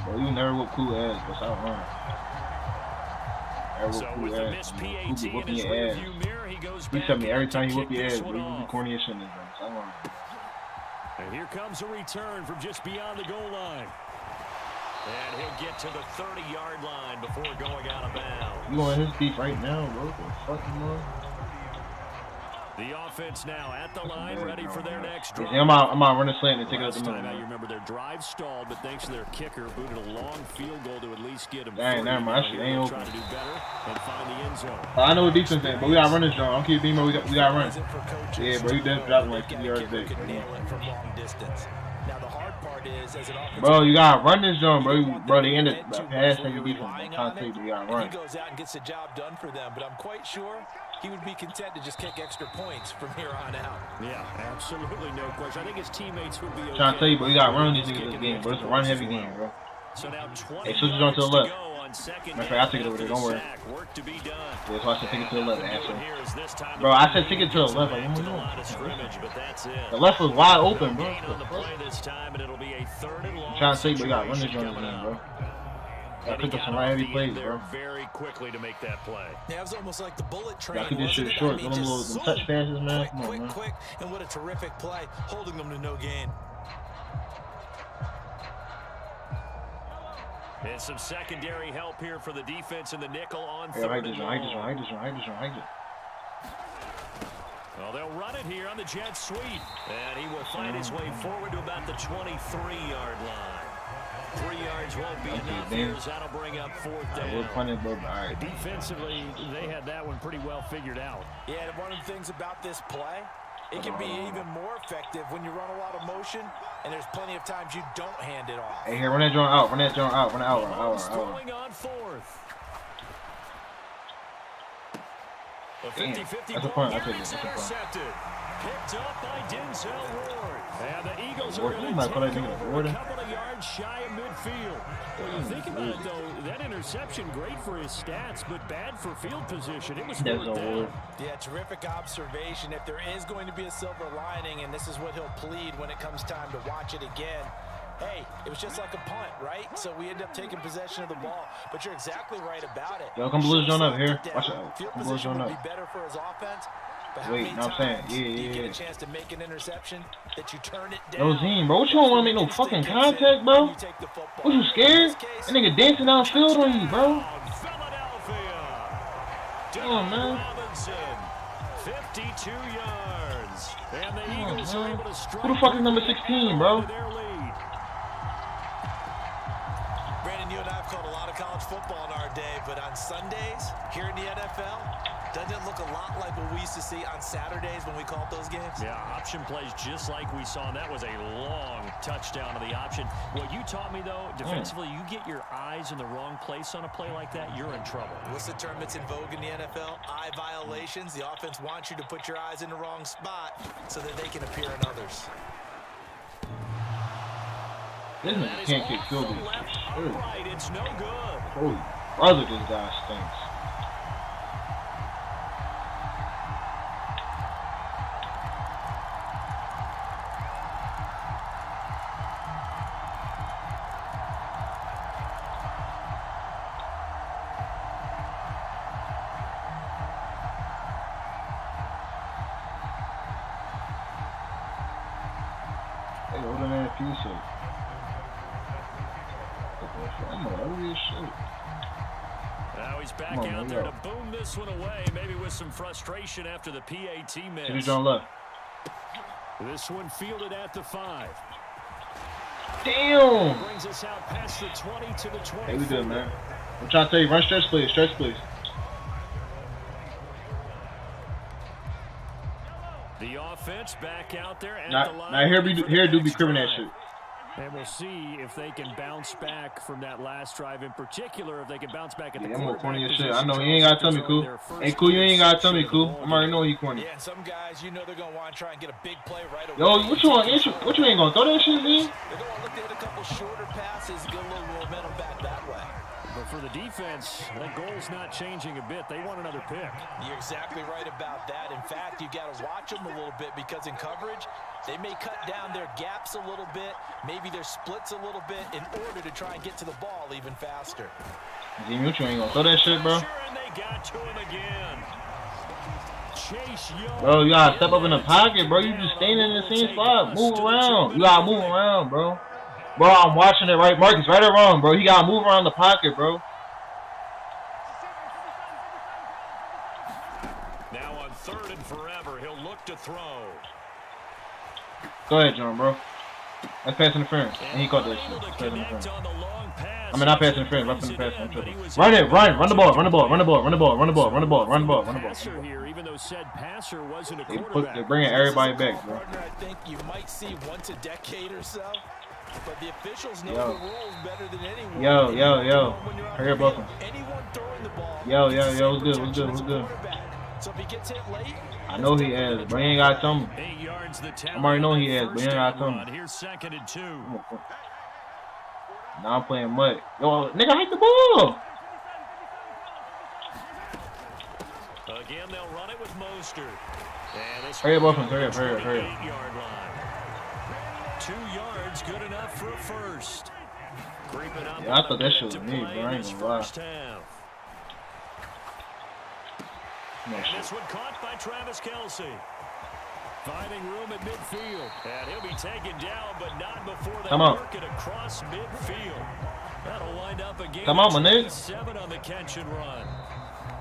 Bro, you never whoop Cool ass, but stop running. So with the missed PAT in his rearview mirror, he goes back. He tell me every time you to whoop kick your this ass, bro, one you be off. corny as shit in this game. Stop running. And here comes a return from just beyond the goal line. And he'll get to the 30-yard line before going out of bounds. You on his beat right now, bro? What the fuck, man? The offense now at the line, ready for their next drive. Yeah, I'm out running slant and take it out the Last middle. time out, you remember their drive stalled, but thanks to their kicker, booted a long field goal to at least get him. Dang, never mind. That shit ain't Try open. to do better and find the end zone. I know what defense is, but we gotta run this joint. I don't keep being, bro. We gotta run. Yeah, bro, you definitely dropping like 50 yards back. Now the hard part is, as an offensive Bro, you gotta run this joint, bro. Bro, they ended passing your defense. I'm trying to tell you, you gotta run. He goes out and gets the job done for them, but I'm quite sure he would be content to just kick extra points from here on out. Yeah, absolutely no question. I think his teammates would be okay. I'm trying to tell you, bro, you gotta run these niggas this game, bro. It's a run heavy game, bro. So now 20 Hey, switch it on to the left. on second. Matter of fact, I'll take it over there, don't worry. Work to be done. Yeah, so I said take it to the left, asshole. Here is this time Bro, I said take it to the left. Like, what am I to the doing? line of scrimmage, but that's it. The left was wide open, bro. Gain on the play this time, and it'll be a 3rd and long. I'm trying to tell you, bro, you gotta run this joint situation again, coming bro. up. I picked up some right heavy plays, bro. Very quickly to make that play. Yeah, it was almost like the bullet train. I keep this shit short. Them little touch passes, man. Come on, man. Quick, and what a terrific play, holding them to no gain. And some secondary help here for the defense in the nickel on third. Hike this one. Well, they'll run it here on the jet sweep. And he will find his way forward to about the 23-yard line. 3 yards won't be enough here, as that'll bring up 4th down. Defensively, they had that one pretty well figured out. Yeah, and one of the things about this play, it can be even more effective when you run a lot of motion, and there's plenty of times you don't hand it off. Hey, here, run that joint out. Run it out. Throwing on 4th. A 50-50 ball is intercepted. Picked up by Denzel Ward. And the Eagles are going to take over a couple of yards shy of midfield. When you think about it, though, that interception, great for his stats, but bad for field position. It was fourth down. Yeah, terrific observation. If there is going to be a silver lining, and this is what he'll plead when it comes time to watch it again, hey, it was just like a punt, right? So we end up taking possession of the ball. But you're exactly right about it. Yo, come blue zone up here. Watch out. Field position would be better for his offense. But wait, no, I'm saying, you get a chance to make an interception that you turn it down. Yo, Zine, bro, what you don't want to make no fucking contact, bro? What, you scared? That nigga dancing downfield on you, bro. Come on, man. 52 yards. And the Eagles are able to strike. Who the fuck is number 16, bro? Brandon, you and I have called a lot of college football in our day, but on Sundays, here in the NFL, doesn't it look a lot like what we used to see on Saturdays when we called those games? Yeah, option plays just like we saw, and that was a long touchdown to the option. What you taught me, though, defensively, you get your eyes in the wrong place on a play like that, you're in trouble. What's the term that's in vogue in the NFL? Eye violations. The offense wants you to put your eyes in the wrong spot so that they can appear in others. This nigga can't kick field goals. Right, it's no good. Holy brother, this guy stinks. Hey, what an AFP shit. I'm over this shit. Now he's back out there to boom this one away, maybe with some frustration after the PAT miss. He's on left. This one fielded at the 5. Damn! Brings us out past the 20 to the 20. Hey, we good, man. I'm trying to tell you, run stretch, please. Stretch, please. The offense back out there at the line. Now here do be cribbing that shit. And we'll see if they can bounce back from that last drive in particular, if they can bounce back at the I'm more corny as shit. I know you ain't got to tell me, cool. Hey, cool, you ain't got to tell me, cool. I'm already knowing you corny. Yeah, some guys, you know they're going to want to try and get a big play right away. Yo, what you ain't going to throw that shit, man? They're going to look at a couple shorter passes, get a little momentum back that way. But for the defense, that goal's not changing a bit. They want another pick. You're exactly right about that. In fact, you got to watch them a little bit because in coverage, they may cut down their gaps a little bit, maybe their splits a little bit in order to try and get to the ball even faster. You ain't going to throw that shit, bro? And they got to him again. Chase Young. Bro, you got to step up in the pocket, bro. You just standing in the same spot. Move around. You got to move around, bro. Bro, I'm watching it right. Marcus, right or wrong, bro. He got to move around the pocket, bro. Now on 3rd and forever, he'll look to throw. Go ahead, John, bro. That's pass interference. And he caught that shit. Pass interference. I mean, not pass interference. Rough in the pass. Run it. Run the ball. Run the ball. Run the ball. Run the ball. Run the ball. Run the ball. Run the ball. Run the ball. Here, even though said passer wasn't a quarterback. They're bringing everybody back, bro. I think you might see once a decade or so. But the officials know the rules better than anyone. Yo. Hurry up, Buffalo. Anyone throwing the ball. Yo. What's good? So if he gets hit late, I know he has, but he ain't got to tell me. 8 yards the I already know he has, but he ain't got to tell me. Here's 2nd and 2. Now I'm playing mud. Yo, nigga, hit the ball. Again, they'll run it with Mostert. Hurry up, Buffalo. Hurry up. 8-yard line. 2 yards, good enough for a first. Creeping up. Yeah, I thought that shit was me, bro. I ain't gonna lie. And this one caught by Travis Kelce. Finding room at midfield. And he'll be taken down, but not before they work it across midfield. That'll wind up a game. Come on, my nigga. 7 on the catch and run.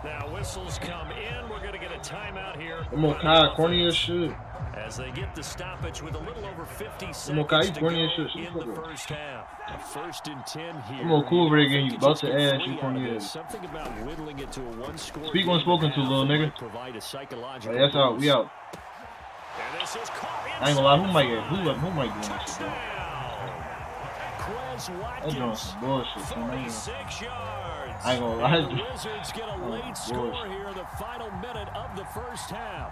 Now whistles come in. We're going to get a timeout here. Come on, Kai, corny as shit. As they get the stoppage with a little over 50 seconds to go in the first half. A 1st and 10 here. I'm gonna cool over there again. You about to ass, you corny ass. Something about whittling it to a one-score. Speak when spoken to, little nigga. Provide a psychological. Right, that's out. We out. And this is I ain't gonna lie. Who might get? Who might do this shit, bro? That doing some bullshit, man. 46 yards. I ain't gonna lie. The Wizards get a late score here, the final minute of the first half.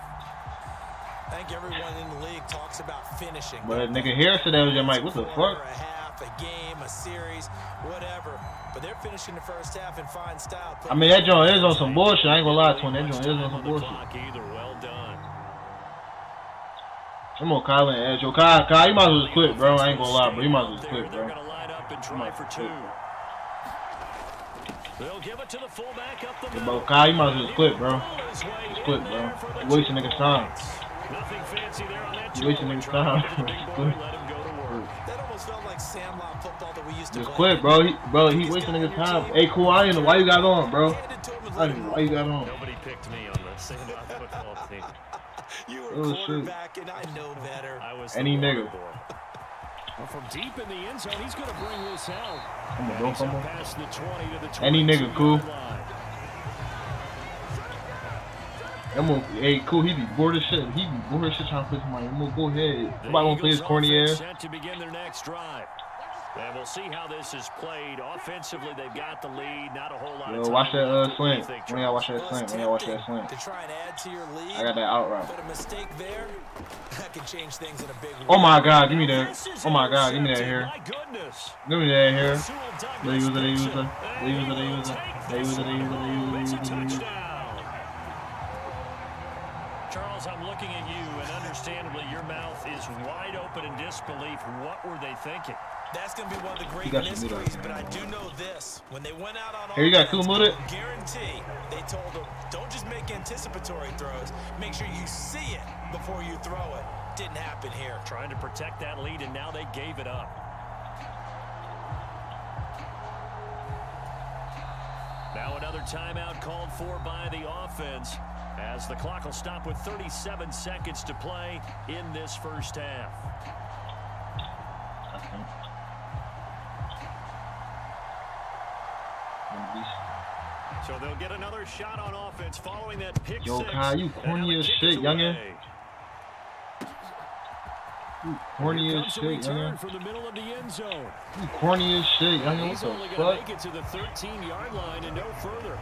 I think everyone in the league talks about finishing. But that nigga here said that was your mic. What the fuck? A half, a game, a series, whatever. But they're finishing the first half in fine style. I mean, that joint is on some bullshit. I ain't gonna lie to him. That joint is on some bullshit. Well done. Come on, Kyle and Edge. Yo, Kyle, you might as well just quit, bro. I ain't gonna lie, bro. You might as well just quit, bro. They're gonna line up and try for 2. They'll give it to the fullback up the middle. Bro, Kyle, you might as well just quit, bro. Just quit, bro. You wasting niggas' time. Nothing fancy there on that. You wasting niggas' time. Let him go to work. That almost felt like Sandlot football that we used to Just play. quit, bro. He wasting niggas' time. Hey, cool. I didn't know why you got on, bro. I didn't know why you got on. Nobody picked me on the Sandlot football team. You were quarterback, and I know better. I was any nigga. Well, from deep in the end zone, he's going to bring this out. Come on, don't come on. Past the 20 to the Any nigga, cool. Hey, cool. He be bored as shit. He be bored as shit trying to play somebody. I'm gonna go ahead. Somebody gonna play his corny ass. Set to begin their next drive. And we'll see how this is played. Offensively, they've got the lead. Not a whole lot of time. Watch that slant. When y'all watch that slant. To try and add to your lead, I got that out route. but a mistake there, that can change things in a big way. Oh my God, give me that. Oh my God, give me that here. My goodness. Give me that here. They use it. Charles, I'm looking at you, and understandably, your mouth is wide open in disbelief. What were they thinking? That's going to be one of the great mysteries, but I do know this. When they went out on here, you got cool Mut. Guarantee they told them, don't just make anticipatory throws. Make sure you see it before you throw it. Didn't happen here. Trying to protect that lead, and now they gave it up. Now another timeout called for by the offense, as the clock will stop with 37 seconds to play in this first half. So they'll get another shot on offense following that pick. Yo, Kai, you corny as shit, youngin. You corny as shit, youngin. From the middle of the end zone. You corny as shit, youngin. He's only What going the to make it to the 13-yard line and no further.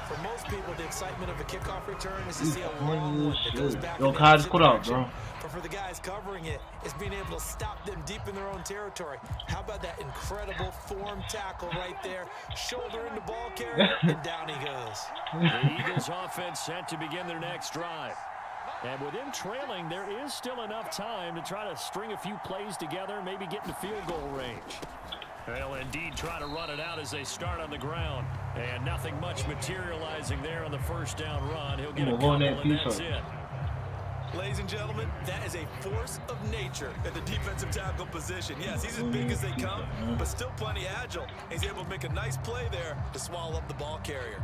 For most people, the excitement of a kickoff return is to see a long one that goes back. Yo, Kai, just put out, bro. But for the guys covering it, it's being able to stop them deep in their own territory. How about that incredible form tackle right there? Shoulder into ball carrier, and down he goes. The Eagles offense set to begin their next drive. And with them trailing, there is still enough time to try to string a few plays together, maybe get into field goal range. They'll indeed try to run it out as they start on the ground. And nothing much materializing there on the first down run. He'll get a couple, and that's it. Ladies and gentlemen, that is a force of nature at the defensive tackle position. Yes, he's as big as they come, but still plenty agile. He's able to make a nice play there to swallow up the ball carrier.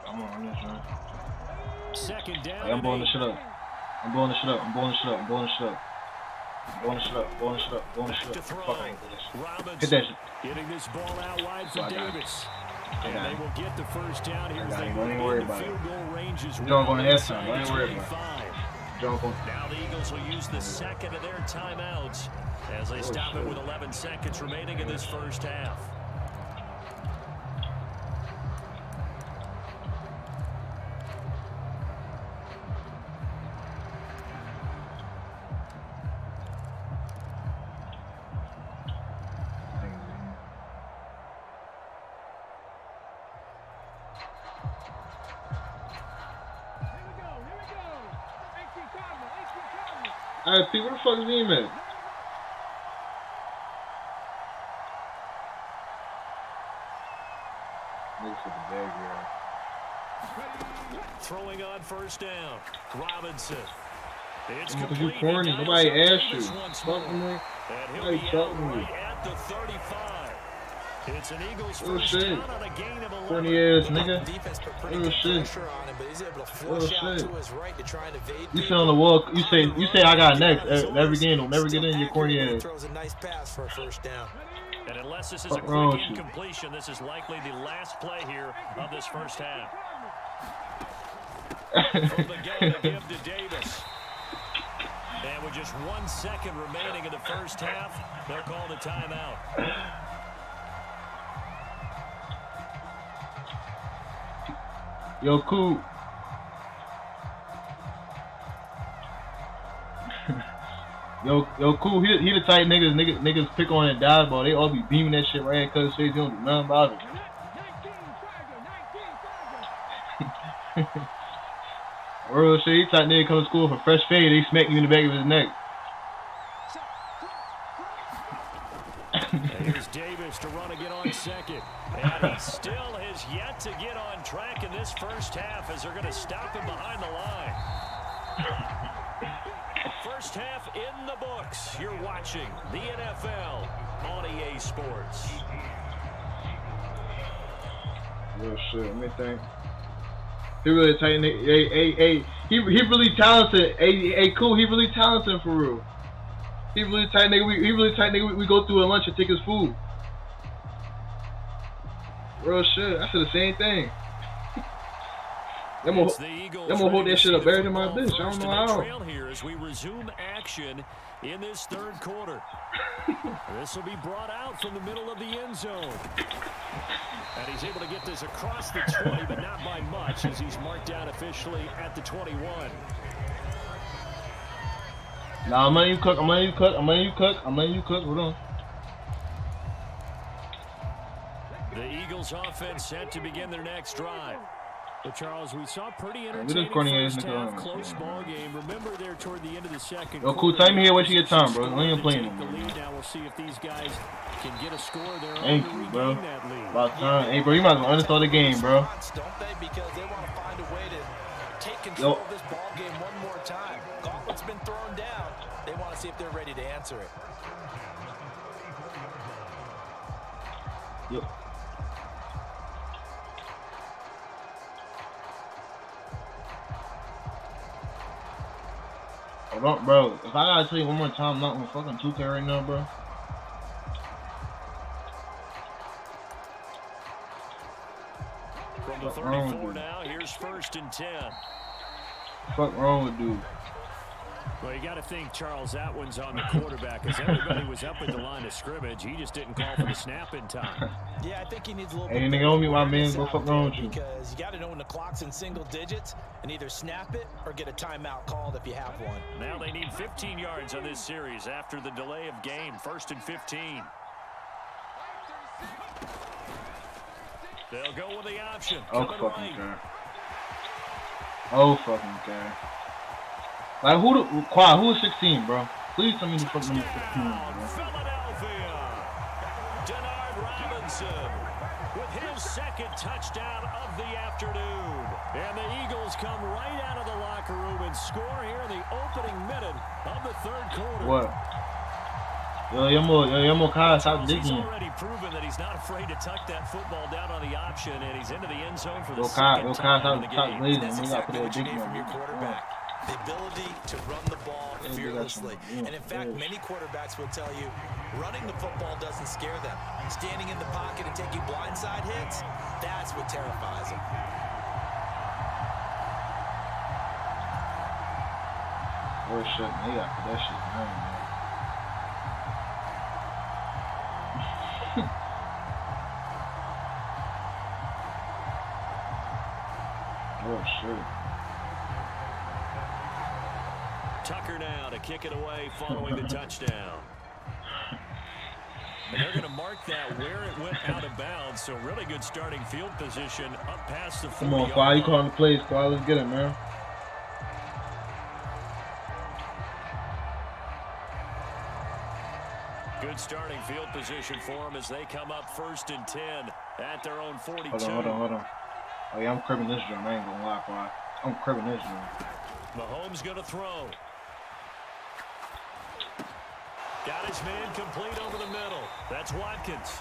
I'm on this one. Second down. Hey, I'm blowing this shit up. I'm blowing this shit up. Hit that shit. Getting this ball out wide for Davis. And they will get the first down here as they don't even worry about it. field goal range as well. John going to halftime. Don't even worry about it. Now the Eagles will use the second of their timeouts as they stop it with 11 seconds remaining in this first half. Alright, Pete, where the fuck is he at? Niggas for the bag, yeah. Throwing on first down. Robinson. It's Because you complete. corny. Nobody asked you. Fuck me. And he'll Nobody be talking out to me. right at the 35. It's an Eagles Oh first shit. down on a gain of 11. Corny ass nigga. Defense put pretty Oh good shit. pressure on him, but he's able to flush out to his right to try and evade. You sit on the wall. You say I got next. Every game, don't never get in your corny ass. Throws a nice pass for a first down. And unless this is What's a wrong quick with you? incompletion, this is likely the last play here of this first half. From the gun to give to Davis. And with just 1 second remaining in the first half, they'll call the timeout. Yo, cool. Yo, cool. He the type niggas pick on and die, bro. They all be beaming that shit right at cuz face. He don't do nothing about it. Real shit. He type nigga come to school for fresh fade. They smack you in the back of his neck. Here's Davis to run again on second. And he still has yet to get on track in this first half as they're going to stop him behind the line. First half in the books. You're watching the NFL on EA Sports. Real shit. Let me think. He really tight. Hey, he really talented. Hey, cool. He really talented for real. He really tight nigga. He really tight nigga. We go through a lunch and take his food. Real shit. I said the same thing. I'm gonna hold that shit up better than my bitch. I don't know how. Trail here as we resume action in this third quarter. This will be brought out from the middle of the end zone. And he's able to get this across the 20, but not by much as he's marked down officially at the 21. Nah, I'm letting you cook. Hold on. The Eagles offense set to begin their next drive. But Charles, we saw pretty Look at entertaining this corny ass first nigga half, on. close ball game. Remember there toward the end of the second Yo, cool. quarter, Time here. Waste your time, bro. I ain't playing take no the more. lead. Now we'll see if these guys can get a score there Thank to you, regain bro. that lead. About time. Hey, bro, you might as well uninstall the game, bro. Don't they? Because they want to find a way to take control of this ball game one more time. Gauntlet's been thrown down. They want to see if they're ready to answer it. Yep. Hold on, bro. If I gotta tell you one more time, I'm not on fucking 2K right now, bro. From the 34 now, here's 1st and 10. Fuck wrong with dude? Well, you got to think, Charles, that one's on the quarterback because everybody was up at the line of scrimmage. He just didn't call for the snap in time. Yeah, I think he needs a little Hey, bit nigga, owe me my awareness man. Go out fuck there wrong with you. because you got to know when the clock's in single digits and either snap it or get a timeout called if you have one. Now they need 15 yards on this series after the delay of game. 1st and 15. They'll go with the option. Oh, Coming fucking right. care. Oh, fucking care. Like, who is 16, bro? Please tell me the fucking 16, bro. Philadelphia. Denard Robinson with his 2nd touchdown of the afternoon. And the Eagles come right out of the locker room and score here in the opening minute of the 3rd quarter. What? Yo, more Kai, stop He's digging. already proven that he's not afraid to tuck that football down on the option, and he's into the end zone for the Yo, Kai, second time in the stop game. bleeding. That's We gotta put exactly that what you dick need from your on. quarterback. The ability to run the ball Yeah, fearlessly. yeah, And in fact, yeah. many quarterbacks will tell you running the football doesn't scare them. Standing in the pocket and taking blindside hits, that's what terrifies them. Oh shit, man, you gotta put that shit down, man. Oh shit. Tucker now to kick it away following the touchdown. And they're going to mark that where it went out of bounds, so really good starting field position up past the 40. Come on, Squad, you calling the plays, Squad. Let's get it, man. Good starting field position for them as they come up 1st and 10 at their own 42. Hold on. Oh, yeah, I'm cribbing this drum. I ain't gonna lie, boy. I'm cribbing this drum. Mahomes going to throw. Got his man complete over the middle. That's Watkins.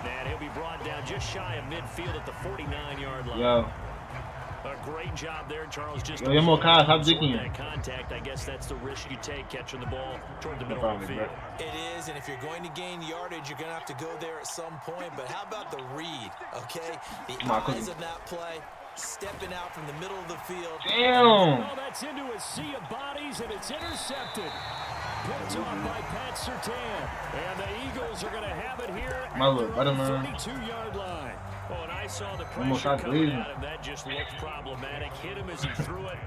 And he'll be brought down just shy of midfield at the 49-yard line. Yo. A great job there, Charles. Just Yo, Yt-Miirskii, stop dicking. that contact. I guess that's the risk you take catching the ball toward the middle of the field. It is, and if you're going to gain yardage, you're going to have to go there at some point. But how about the read, okay? The eyes of that play, stepping out from the middle of the field. Damn! Oh, that's into a sea of bodies, and it's intercepted. Picked off by Pat Surtain. And the Eagles are going to have it here at the 32-yard line. Oh, and I saw the pressure coming at him. That just looked problematic. Hit him as he threw it,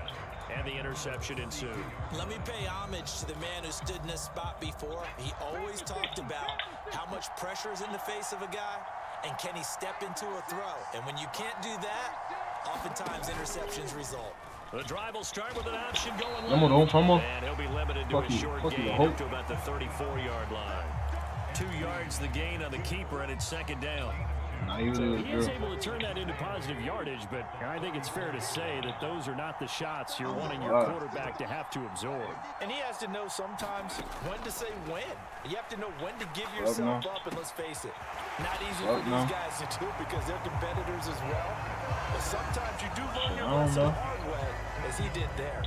and the interception ensued. Let me pay homage to the man who stood in this spot before. He always talked about how much pressure is in the face of a guy, and can he step into a throw. And when you can't do that, oftentimes interceptions result. The drive will start with an option going left. And he'll be limited to a short gain up to about the 34-yard line. 2 yards the gain on the keeper, and it's 2nd down. So he is able to turn that into positive yardage, but I think it's fair to say that those are not the shots you're wanting your quarterback to have to absorb. And he has to know sometimes when to say when. You have to know when to give yourself up, and let's face it, not easy for these guys to do because they're competitors as well. But sometimes you do learn your lesson the hard way, as he did there.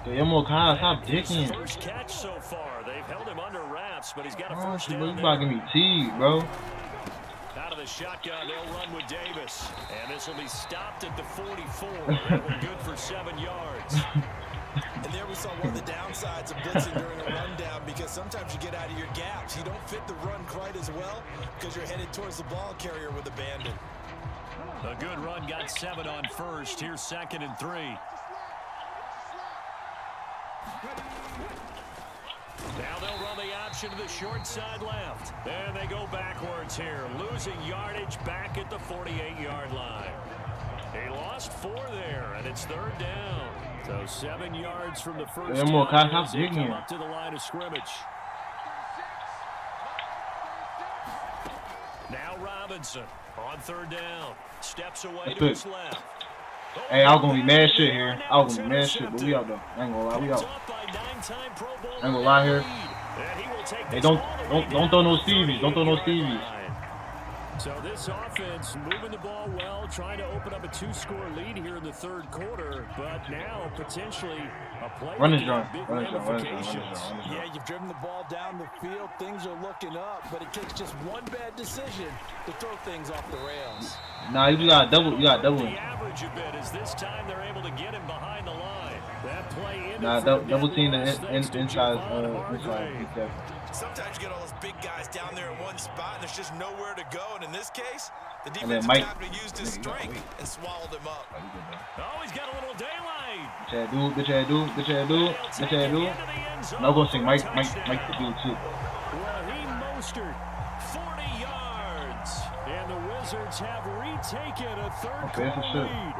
Yt-Miirskii, stop dicking. First catch so far. They've held him under wraps, but he's got a first down. You about to give me tea, bro. Out of the shotgun, they'll run with Davis. And this will be stopped at the 44. That one good for 7 yards. And there we saw one of the downsides of blitzing during a rundown, because sometimes you get out of your gaps. You don't fit the run quite as well because you're headed towards the ball carrier with abandon. A good run got 7 on first. Here's 2nd and 3. Now they'll run the option to the short side left. And they go backwards here, losing yardage back at the 48-yard line. He lost 4 there, and it's 3rd down. So 7 yards from the first down as they come up to the line of scrimmage. Now Robinson on 3rd down. Steps away to his left. Hey, I was gonna be mad shit here. I was gonna be mad shit, but we out though. I ain't gonna lie, we out. I ain't gonna lie here. Hey, don't throw no Stevies. Don't throw no Stevies. So this offense moving the ball well, trying to open up a 2-score lead here in the 3rd quarter, but now potentially a play with big ramifications. Yeah, you've driven the ball down the field. Things are looking up, but it takes just one bad decision to throw things off the rails. Nah, you got double. You got double. The average a bit is this time they're able to get him behind the line. That play double team the inside. Sometimes you get all those big guys down there in one spot, and there's just nowhere to go. And in this case, the defense happened to use his strength and swallowed him up. Oh, he's got a little daylight. Bitch ass dude. No, go sing Mike the dude too. Raheem Mostert, 40 yards, and the Wizards have retaken a 3rd quarter lead.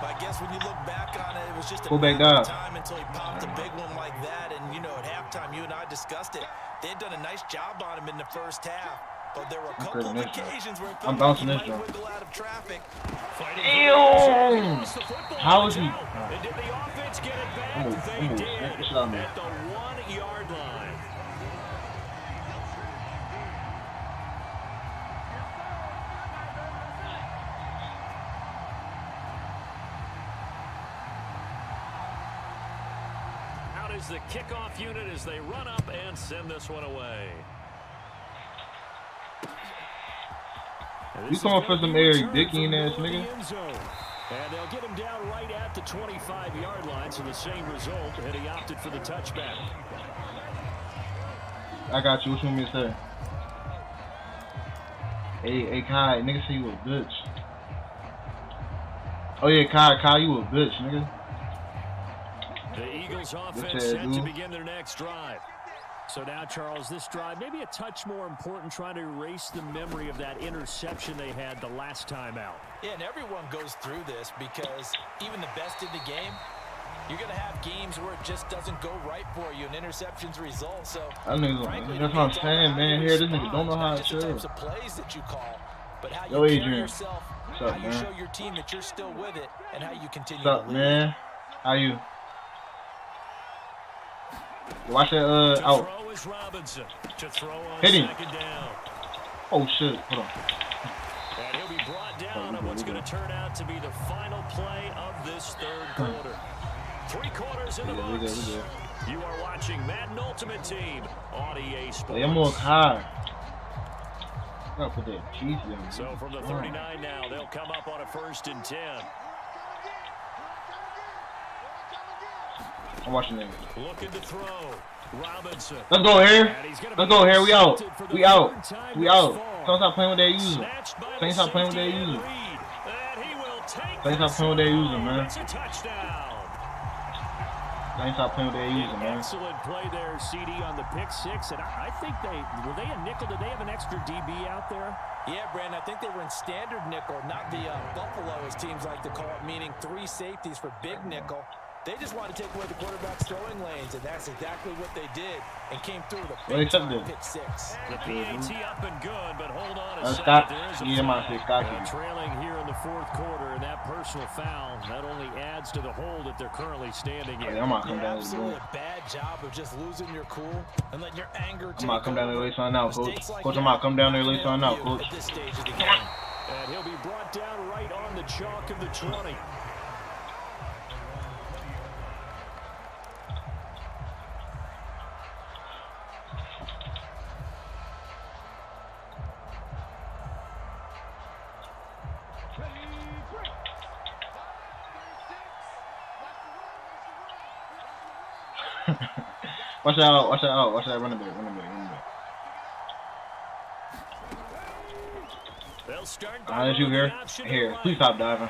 I guess when you look back on it, it was just a matter of time until he popped a big one like that. And, you know, at halftime, you and I discussed it. They had done a nice job on him in the first half. But there were a couple of occasions where he wiggle out of traffic. Damn! How is he? And did the offense get it back? They did at the 1-yard line. Is the kickoff unit as they run up and send this one away. You coming for some Eric Dicking ass nigga? And they'll get him down right at the 25-yard line, so the same result, and he opted for the touchback. I got you. What you want me to say? Hey, Kai, nigga say you a bitch. Oh yeah, Kai, you a bitch, nigga. The Eagles offense set to begin their next drive. So now, Charles, this drive maybe a touch more important, trying to erase the memory of that interception they had the last time out. Yeah, and everyone goes through this because even the best in the game, You're going to have games where it just doesn't go right for you, and interceptions result. So, frankly, that's what I'm saying, man. Here, this nigga don't know how to chill. Types of plays that you call, but how Yo, you Adrian. carry yourself, What's up, how you man? show your team that you're still with it, and how you continue What's up, to lead. man? How you? Watch that, out. Hit him. Oh, shit. Hold on. And he'll be brought down on what's going to turn out to be the final play of this third quarter. 3 quarters in the books. You are watching Madden Ultimate Team on EA Sports. I'm more high. I gotta put that cheese in. So from the 39 now, they'll come up on a 1st and 10. I'm watching that. Looking to throw. Robinson. Let's go here. Let's go here. We out. We out. We out. Don't stop playing with that user. Don't stop playing with that user. Don't stop playing with that user, man. Don't stop playing with that user, man. Excellent play there, CD, on the pick 6. And I think were they a nickel? Did they have an extra DB out there? Yeah, Brandon, I think they were in standard nickel, not the Buffalo, as teams like to call it, meaning 3 safeties for big nickel. They just wanted to take away the quarterback's throwing lanes, and that's exactly what they did, and came through with a big time pick 6. The PAT up and good, but hold on a second. There is a trailing here in the 4th quarter, and that personal foul not only adds to the hole that they're currently standing in. Absolutely a bad job of just losing your cool and letting your anger take I'm come down there and lay something out, coach. Coach, I'm come down there and lay something out, coach. At this stage of the game. And he'll be brought down right on the chalk of the 20. Watch that out, watch that out, watch that running back. They'll start. Let's you here. Here, please stop diving.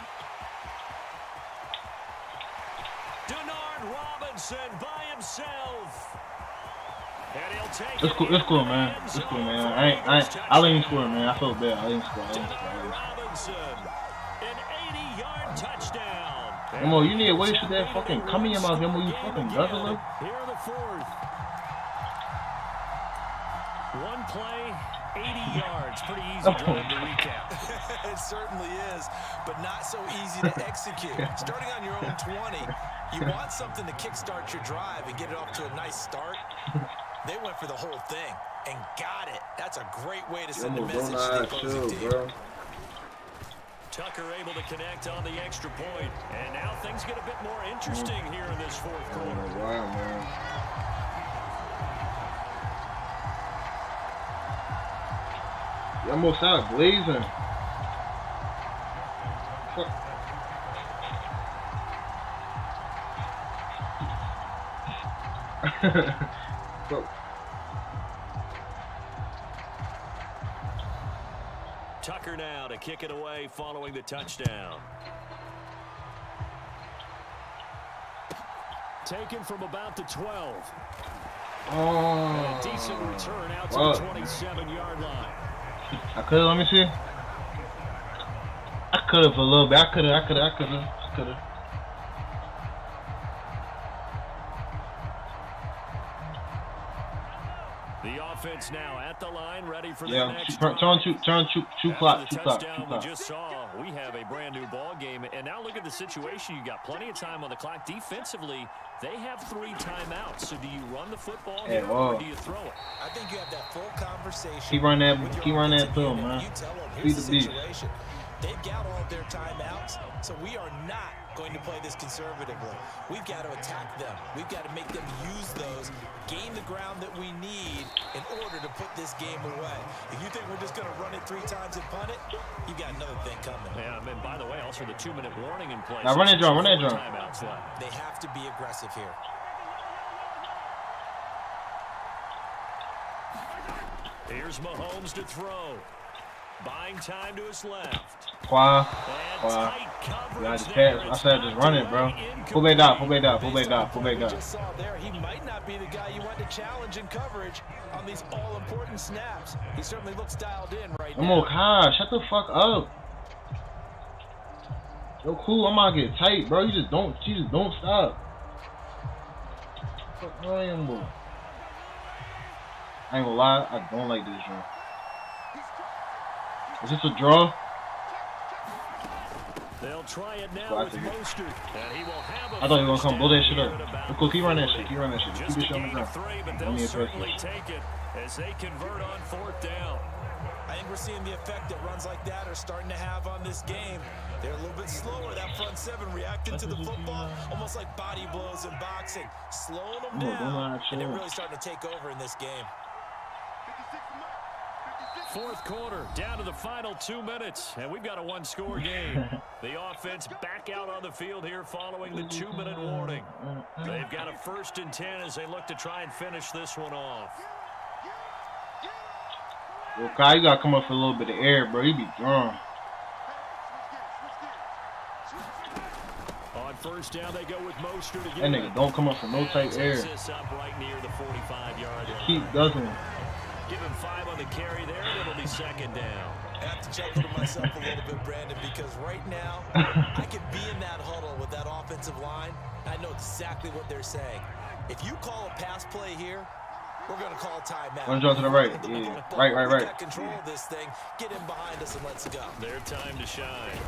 Denard Robinson by himself. And he'll take it's cool, man. It's cool, man. I didn't score, man. I felt bad. I didn't score. Robinson, an 80-yard touchdown. Come on, you need to wait for that fucking come in your mouth, you fucking guzzler. Here in the 4th. 1 play, 80 yards. Pretty easy drive to recap. It certainly is, but not so easy to execute. Starting on your own 20, you want something to kickstart your drive and get it off to a nice start. They went for the whole thing and got it. That's a great way to send a message to the opposing team. Tucker able to connect on the extra point. And now things get a bit more interesting here in this 4th quarter. Wow, man. You almost out blazing. Tucker now to kick it away following the touchdown. Taken from about the 12. Oh. And a decent return out to the 27-yard line. I could have, let me see. I could have for a little bit. I could have. The offense now at the line, ready for the next turn two clock. We just saw we have a brand new ball game, and now look at the situation. You got plenty of time on the clock. Defensively, they have 3 timeouts. So do you run the football here, or do you throw it? I think you have that full conversation. Keep running that film, man. You tell them, Feed here's the the beast. situation. They've got all of their timeouts, so we are not going to play this conservatively. We've got to attack them. We've got to make them use those, gain the ground that we need in order to put this game away. If you think we're just going to run it 3 times and punt it, you got another thing coming. Yeah, and by the way, also the 2-minute warning in place. Now run that drum. Timeouts left. They have to be aggressive here. Here's Mahomes to throw. Buying time to his left. Wow. I said just run it, bro. Pull back down. Just saw there, he might not be the guy you want to challenge in coverage on these all-important snaps. He certainly looks dialed in right now. Oh gosh, shut the fuck up. Yo, cool, I'm gonna get tight, bro. You just don't stop. William. I ain't gonna lie, I don't like this draw. Is this a draw? They'll try it now with Mostert, and he will have a I thought he was gonna come blow that shit up. Cool, keep running that shit. Keep running that shit. Keep this shit on the ground. But they'll certainly take it as they convert on 4th down. I think we're seeing the effect that runs like that are starting to have on this game. They're a little bit slower. That front seven reacting to the football, almost like body blows in boxing, slowing them down, and they're really starting to take over in this game. 4th quarter, down to the final 2 minutes, and we've got a one-score game. The offense back out on the field here following the 2-minute warning. They've got a 1st and 10 as they look to try and finish this one off. Well, Kyle, you gotta come up for a little bit of air, bro. You be drawn. On 1st down, they go with Mostert That again. nigga don't come up for no type air. This up right near the 45-yard line. Keep doesn't. Give him 5 on the carry there, and it'll be 2nd down. I have to chuckle to myself a little bit, Brandon, because right now, I could be in that huddle with that offensive line. I know exactly what they're saying. If you call a pass play here, we're going to call timeout. One draw to the right. Yeah. Right. We got control of this thing. Get in behind us and let's go. Their time to shine.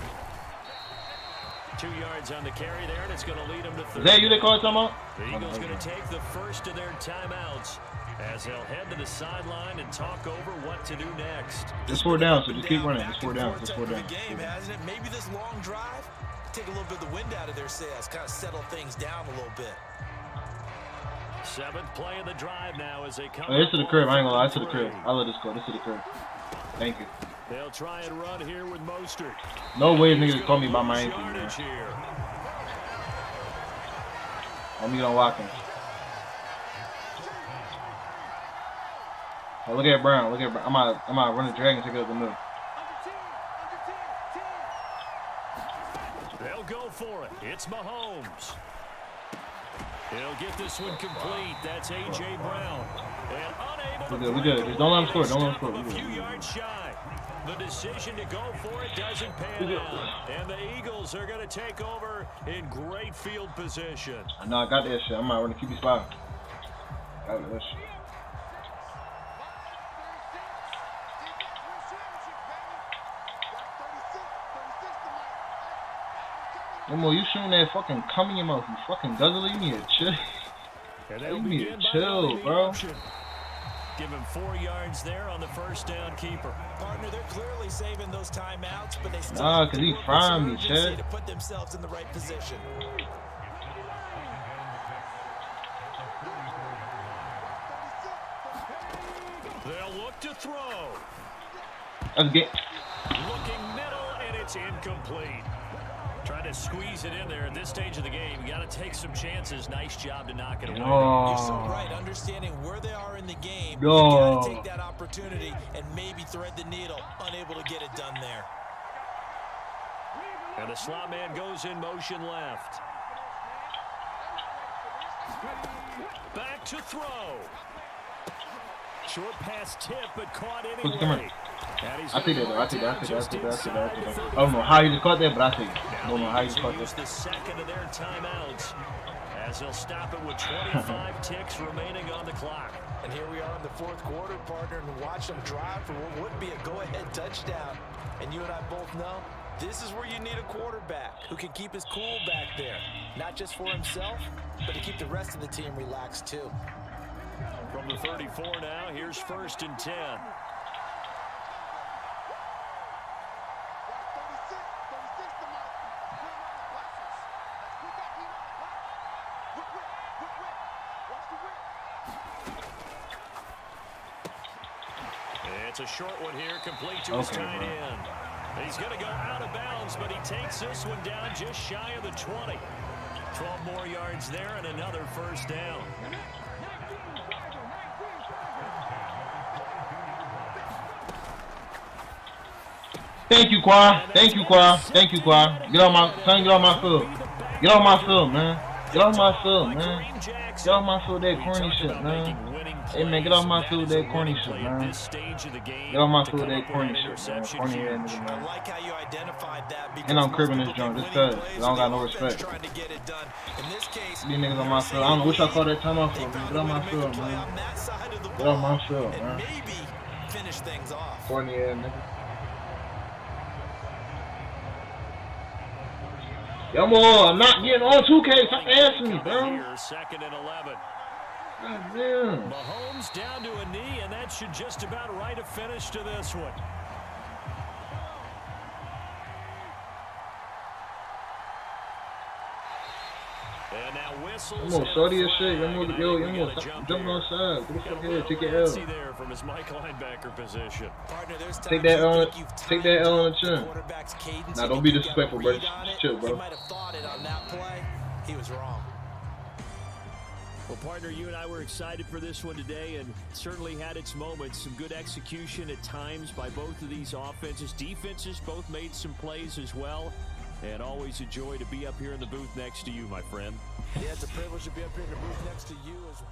2 yards on the carry there, and it's going to lead them to 30. Is that you that called time out? The Eagles going to take the first of their timeouts as they'll head to the sideline and talk over what to do next. It's 4 down, so just keep running. It's 4 down. It's 4 down. Game, hasn't it? Maybe this long drive take a little bit of the wind out of their sails, kind of settle things down a little bit. 7th play of the drive now as they come. Oh, this to the crib. I ain't gonna lie. This to the crib. I love this call. This to the crib. Thank you. They'll try and run here with Mostert. No way niggas call me by my ankle, man. Let me get on Watkins. Oh, look at Brown. Look at Brown. I'm out run the drag and take it up the middle. They'll go for it. It's Mahomes. He'll get this one complete. That's A.J. Brown. And unable we good. Just don't let him score. Don't let him score. a few yards shy. The decision to go for it doesn't pan out. And the Eagles are going to take over in great field position. I know I got that shit. I'm out running QB spot. Got that shit. Momo, you shooting that fucking cum in your mouth, you fucking guzzler. You need to chill. You need to chill, bro. Give him 4 yards there on the 1st down keeper. Partner, they're clearly saving those timeouts, but they still cause he frying me, Chad. To put themselves in the right position. They'll look to throw. Again. Looking middle, and it's incomplete. Trying to squeeze it in there at this stage of the game. You got to take some chances. Nice job to knock it away. You're so right. Understanding where they are in the game, you got to take that opportunity and maybe thread the needle. Unable to get it done there. And the slot man goes in motion left. Back to throw. Short pass tip, but caught anyway. I think that. I don't know how you just caught that, but I think it. I don't know how you just caught that. The second of their timeouts as they'll stop it with 25 ticks remaining on the clock. And here we are in the 4th quarter, partner, and watch them drive for what would be a go-ahead touchdown. And you and I both know this is where you need a quarterback who can keep his cool back there. Not just for himself, but to keep the rest of the team relaxed too. From the 34 now, here's 1st and 10. It's a short one here, complete to his tight end. He's going to go out of bounds, but he takes this one down just shy of the 20. 12 more yards there and another 1st down. Thank you, Qua. Thank you, Qua. Thank you, Qua. Get on my son. Get on my field. Get on my field, man. Get off my field, man. Get off my field, that corny shit, man. plays. Hey man, get off my field with that That corny is a shit, winning play at man. this stage of the game. Get off my To field with come that up corny with that shit, man. interception, Corny ass huge. nigga, I man. like how you identified that because And I'm most cribbing this people joint think just winning cause. plays I don't are got the no offense respect. trying to get it done. In this case, These niggas on you're my saying field. I don't know what y'all lead. call that timeout They for, man. found Get a off way my to make a field, play man. on that side of the Get off my ball field, and man. maybe finish things off. Corny ass nigga. Come on, I'm not getting on 2K. Stop asking me, bro. Here, 2nd and 11. God damn. Mahomes down to a knee, and that should just about write a finish to this one. And now whistles. Come on, shorty as shit. Yo, stop jumping outside. Get the fuck here. Take your L. There from his Mike linebacker position. Partner, Take that L on the chin. Nah, don't be disrespectful, bro. Just chill, bro. He might have thought it on that play. He was wrong. Well, partner, you and I were excited for this one today and certainly had its moments. Some good execution at times by both of these offenses. Defenses both made some plays as well. And always a joy to be up here in the booth next to you, my friend. Yeah, it's a privilege to be up here in the booth next to you as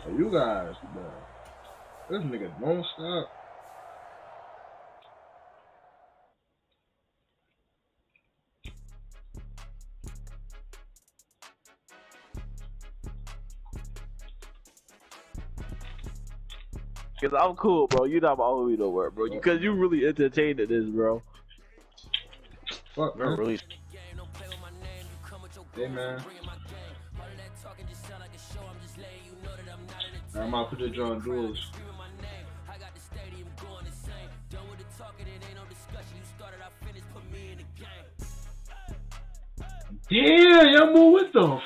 well. You guys, bro. This nigga don't stop. Cause I'm cool, bro. You not my homie no more, bro. Because you really entertained at this, bro. Fuck, man. Really. Hey, man. I'm out for the John duels. Damn, y'all move with the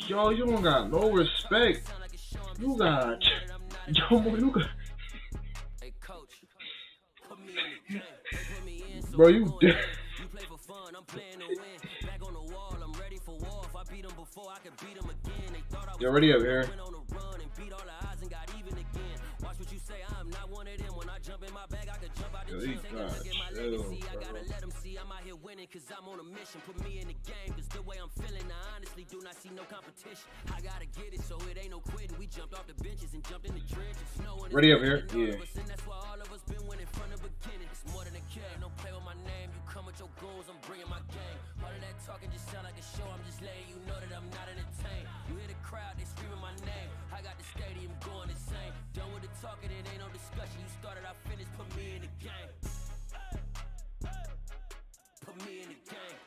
yo, you don't got no respect. You got you got bro, you dead. You already up here. Yo, he got chill, bro. Cause I'm on a mission, put me in the game. Cause the way I'm feeling, I honestly do not see no competition. I gotta get it, so it ain't no quitting. We jumped off the benches and jumped in the trenches. Ready up here? Yeah. And that's why all of us been winning from the beginning. It's more than a game, don't play with my name. You come with your goons, I'm bringing my game. All of that talking just sound like a show. I'm just letting you know that I'm not entertained. You hear the crowd, they screaming my name. I got the stadium going insane. Done with the talking, it ain't no discussion. You started, I finished, put me in the game. Put me in the game.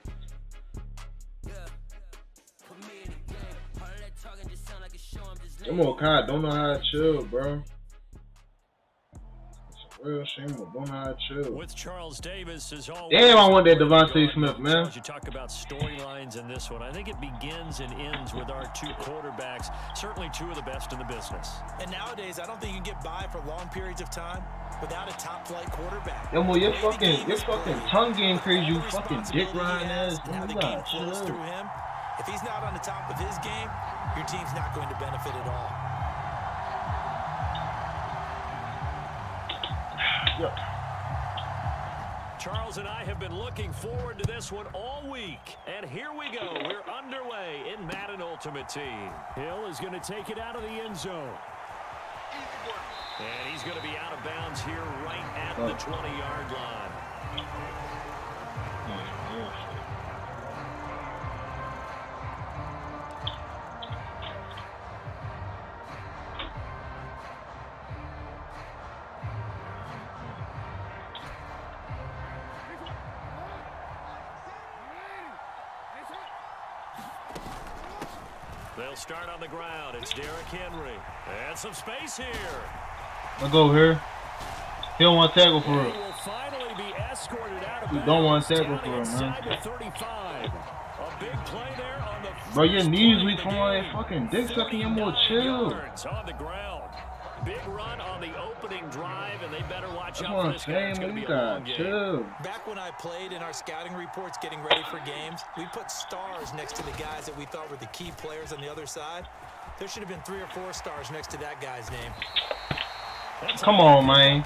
Yeah. Put me in the game. All of that talking just sound like a show. I'm just Them old Kai don't know how to chill, bro. It's a real shame, but don't know how to chill. With Charles Davis as always. Damn, I want that Devontae Smith, man. Charles, you talk about storylines in this one. I think it begins and ends with our two quarterbacks. Certainly two of the best in the business. And nowadays, I don't think you can get by for long periods of time without a top-flight quarterback. Yo, your fucking tongue getting crazy, you fucking dick riding ass. How the game flows through him. If he's not on the top of his game, your team's not going to benefit at all. Yep. Charles and I have been looking forward to this one all week. And here we go. We're underway in Madden Ultimate Team. Hill is going to take it out of the end zone. And he's going to be out of bounds here right at the 20-yard line. They'll start on the ground. It's Derrick Henry. And some space here. I'll go here. He don't want to tackle for He it. will finally be escorted out of He bounds. don't want to tackle for it, Inside man. the 35. A big play there on the Bro, your first knees play weak of from the all that game. fucking dick sucking. You're more 49 chill. yards on the ground. Big run on the opening drive, and they better watch That's out what for I'm this guy. saying, It's going man. to You be a long got game. chill. Back when I played in our scouting reports getting ready for games, we put stars next to the guys that we thought were the key players on the other side. There should have been 3 or 4 stars next to that guy's name. Come on, man.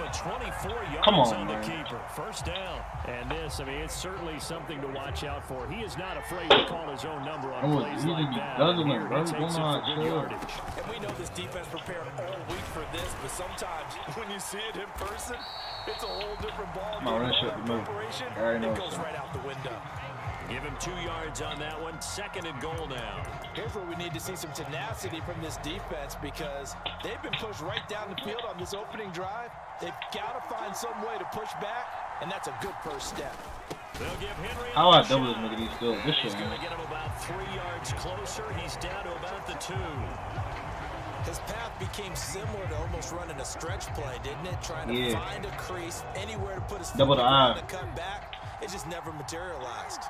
Come on, man. First down. And this, I mean, it's certainly something to watch out for. He is not afraid to call his own number on plays like that. And here he takes it for good yardage. And we know this defense prepared all week for this, but sometimes when you see it in person, it's a whole different ball. Come on, that preparation, it goes right out the window. Give him 2 yards on that one. 2nd and goal now. Here's where we need to see some tenacity from this defense because they've been pushed right down the field on this opening drive. They've got to find some way to push back, and that's a good first step. They'll give Henry how I double this nigga these still? This shit, he's going to get him about 3 yards closer. He's down to about the 2. His path became similar to almost running a stretch play, didn't it? Trying to find a crease, anywhere to put his foot on the cut back. It just never materialized.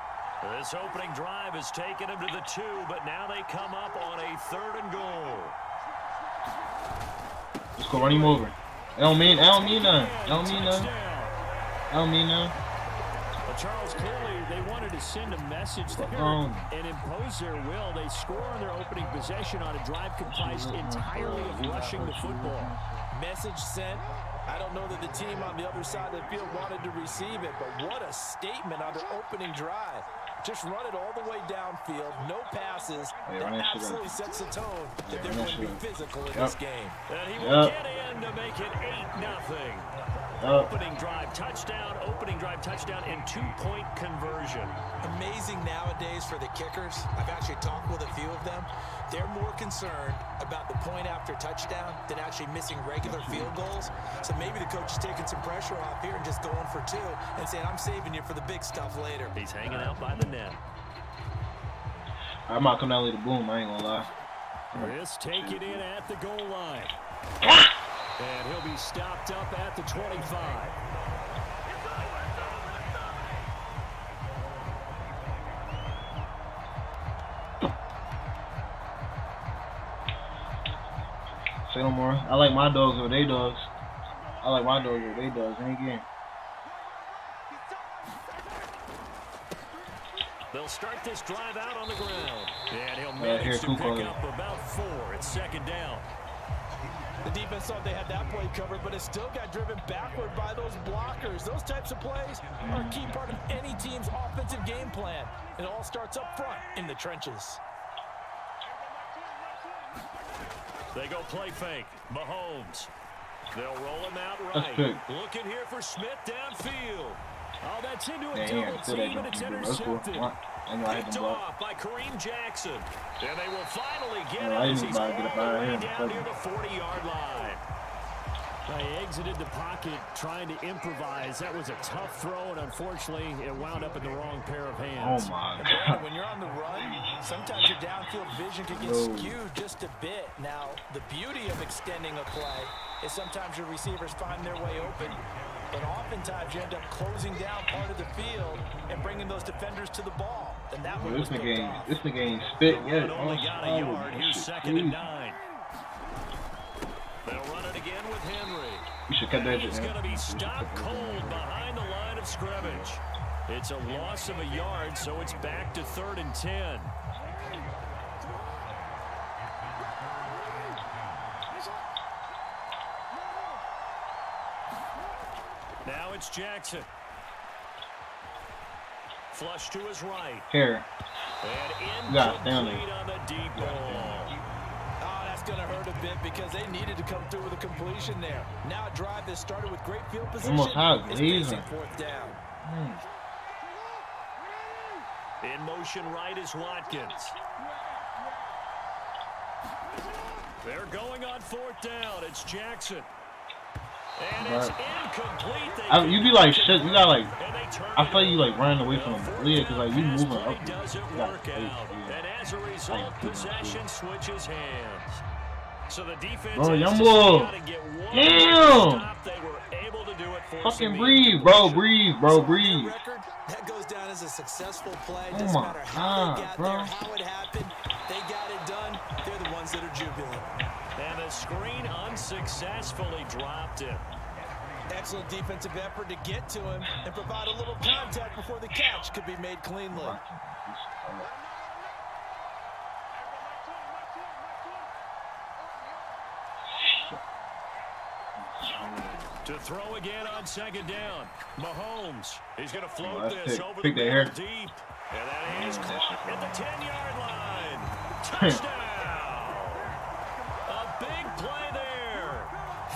This opening drive has taken him to the 2, but now they come up on a 3rd and goal. Let's go run him over. I don't mean nothing. But Charles, clearly they wanted to send a message there and impose their will. They score on their opening possession on a drive comprised entirely of rushing the football. Message sent. I don't know that the team on the other side of the field wanted to receive it, but what a statement on their opening drive. Just run it all the way downfield, no passes. That absolutely sets the tone that they're going to be physical in this game. And he will get in to make it 8-0. Opening drive touchdown, and 2-point conversion. Amazing nowadays for the kickers. I've actually talked with a few of them. They're more concerned about the point after touchdown than actually missing regular field goals. So maybe the coach is taking some pressure off here and just going for 2 and saying, I'm saving you for the big stuff later. He's hanging out by the net. I might come down with a boom, I ain't gonna lie. Let's take it in at the goal line. And he'll be stopped up at the 25. Say no more. I like my dogs over they dogs. Any game. They'll start this drive out on the ground. And he'll manage to pick up about 4. It's 2nd down. The defense thought they had that play covered, but it still got driven backward by those blockers. Those types of plays are a key part of any team's offensive game plan. It all starts up front in the trenches. They go play fake. Mahomes. They'll roll him out right. Looking here for Smith downfield. Oh, that's into a double team, and it's intercepted. Picked off by Kareem Jackson. And they will finally get him as he's all the way down near the 40-yard line. They exited the pocket trying to improvise. That was a tough throw, and unfortunately, it wound up in the wrong pair of hands. Oh, my God. When you're on the run, sometimes your downfield vision can get skewed just a bit. Now, the beauty of extending a play is sometimes your receivers find their way open, but oftentimes you end up closing down part of the field and bringing those defenders to the ball. And that one was this nigga ain't spit yet. Only got a yard. Here's 2nd and 9. They'll run it again with Henry. You should cut that. He's going to be stopped cold behind the line of scrimmage. It's a loss of a yard, so it's back to 3rd and 10. Now it's Jackson. Flush to his right. Here. And incomplete on the deep ball. Oh, that's going to hurt a bit because they needed to come through with a completion there. Now a drive that started with great field position. Almost has facing 4th down. In motion right is Watkins. They're going on 4th down. It's Jackson. And it's incomplete. You be like shit. You got like. I feel you like running away from the lead because like you moving up. Doesn't work out. And as a result, possession switches hands. So the defense has got to get one stop. They were able to do it for fucking breathe, bro. Breathe. That goes down as a successful play. Oh Doesn't my matter how they God, got bro. there, how it happened. They got it done. They're the ones that are jubilant. And the screen unsuccessfully dropped it. Excellent defensive effort to get to him and provide a little contact before the catch could be made cleanly. To throw again on second down. Mahomes. He's going to float this over the middle deep. And that is caught at the 10-yard line. Touchdown. A big play there.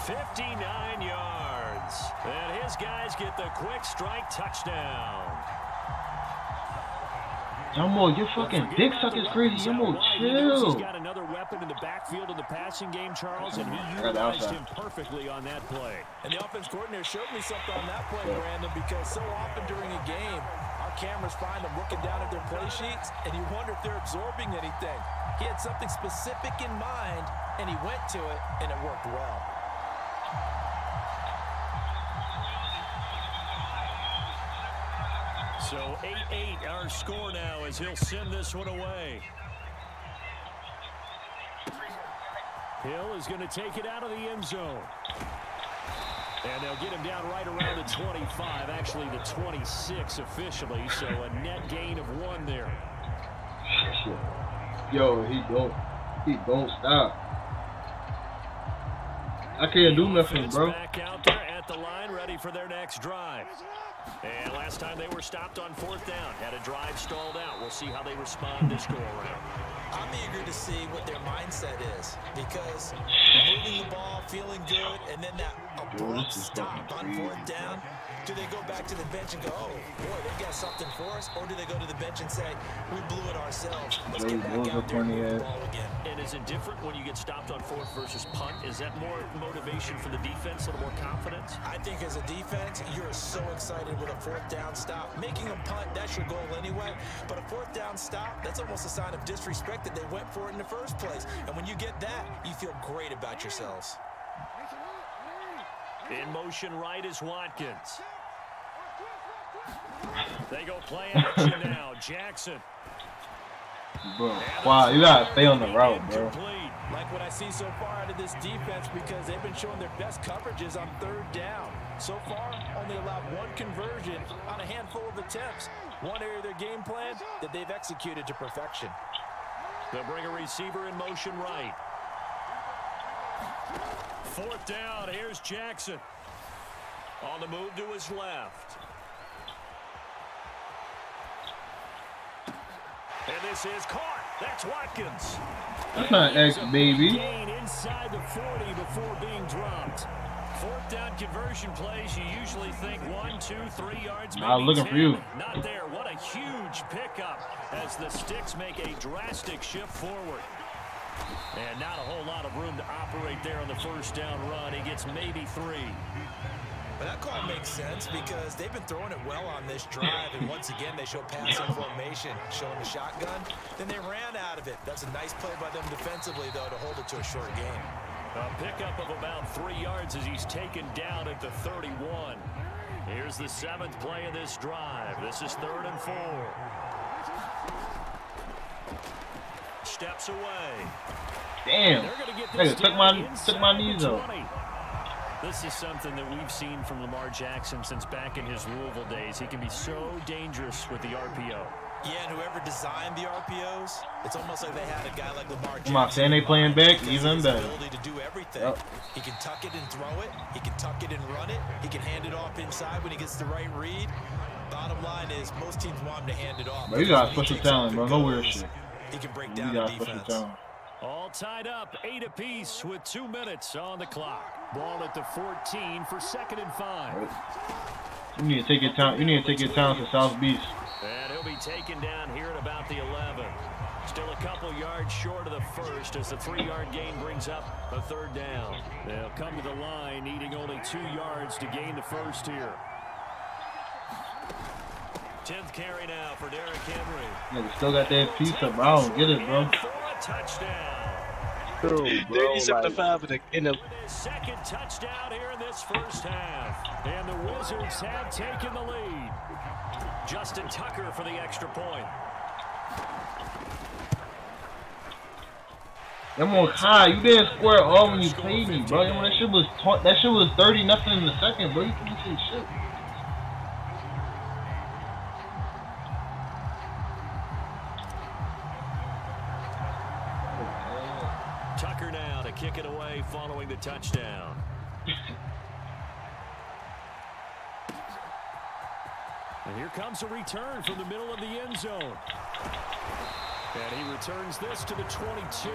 59 yards. And his guys get the quick strike touchdown. Yomo, your fucking dick suck is crazy. Yomo, chill. He's got another weapon in the backfield in the passing game, Charles, and he utilized him perfectly on that play. And the offense coordinator showed me something on that play, Brandon, because so often during a game, our cameras find them looking down at their play sheets, and you wonder if they're absorbing anything. He had something specific in mind, and he went to it, and it worked well. So 8-8 our score now as he'll send this one away. Hill is going to take it out of the end zone. And they'll get him down right around the 25, actually the 26 officially, so a net gain of 1 there. Yo, he don't stop. I can't do nothing, bro. Back out there at the line, ready for their next drive. And last time they were stopped on 4th down, had a drive stalled out. We'll see how they respond this go around. I'm eager to see what their mindset is, because moving the ball, feeling good, and then that abrupt stop on 4th down. Do they go back to the bench and go, oh, boy, they got something for us? Or do they go to the bench and say, we blew it ourselves. Let's get back out there and move the ball again. And is it different when you get stopped on 4th versus punt? Is that more motivation for the defense, a little more confidence? I think as a defense, you're so excited with a 4th down stop. Making a punt, that's your goal anyway. But a 4th down stop, that's almost a sign of disrespect that they went for it in the first place. And when you get that, you feel great about yourselves. In motion right is Watkins. They go play action now. Jackson. Bro, wow, you gotta stay on the route, bro. Like what I see so far out of this defense, because they've been showing their best coverages on 3rd down. So far, only allowed 1 conversion on a handful of attempts. One area of their game plan that they've executed to perfection. They'll bring a receiver in motion right. 4th down, here's Jackson. On the move to his left. And this is caught. That's Watkins. That's not X, baby. Inside the 40 before being dropped. 4th down conversion plays, you usually think 1, 2, 3 yards. I was looking 10. for you. Not there. What a huge pickup as the Sticks make a drastic shift forward. And not a whole lot of room to operate there on the 1st down run. He gets maybe 3. But that call makes sense because they've been throwing it well on this drive, and once again they show passing formation, showing the shotgun. Then they ran out of it. That's a nice play by them defensively, though, to hold it to a short gain. A pickup of about 3 yards as he's taken down at the 31. Here's the 7th play of this drive. This is 3rd and 4. Steps away. Damn. Nigga, took my knees off. This is something that we've seen from Lamar Jackson since back in his Louisville days. He can be so dangerous with the RPO. Yeah, and whoever designed the RPOs, it's almost like they had a guy like Lamar Jackson. Come on, saying they playing back, even better. Ability to do everything. He can tuck it and throw it. He can tuck it and run it. He can hand it off inside when he gets the right read. Bottom line is, most teams want him to hand it off. But you got special talent, bro. No weird shit. He can break down the defense. All tied up, 8 apiece with 2 minutes on the clock. Ball at the 14 for 2nd and 5. You need to take your time. You need to take your time to South Beach. And he'll be taken down here at about the 11. Still a couple yards short of the 1st as the 3-yard gain brings up a 3rd down. They'll come to the line needing only 2 yards to gain the 1st here. 10th carry now for Derrick Henry. Nigga still got that piece up, bro. I don't get it, bro. For a touchdown. 37-5 in the 2nd touchdown here in this 1st half. And the Wizards have taken the lead. Justin Tucker for the extra point. Come on, Kai, you didn't square all when you played me, bro. That shit was 30-0 in the 2nd, bro. You can't say shit. Tucker now to kick it away following the touchdown. And here comes a return from the middle of the end zone. And he returns this to the 22.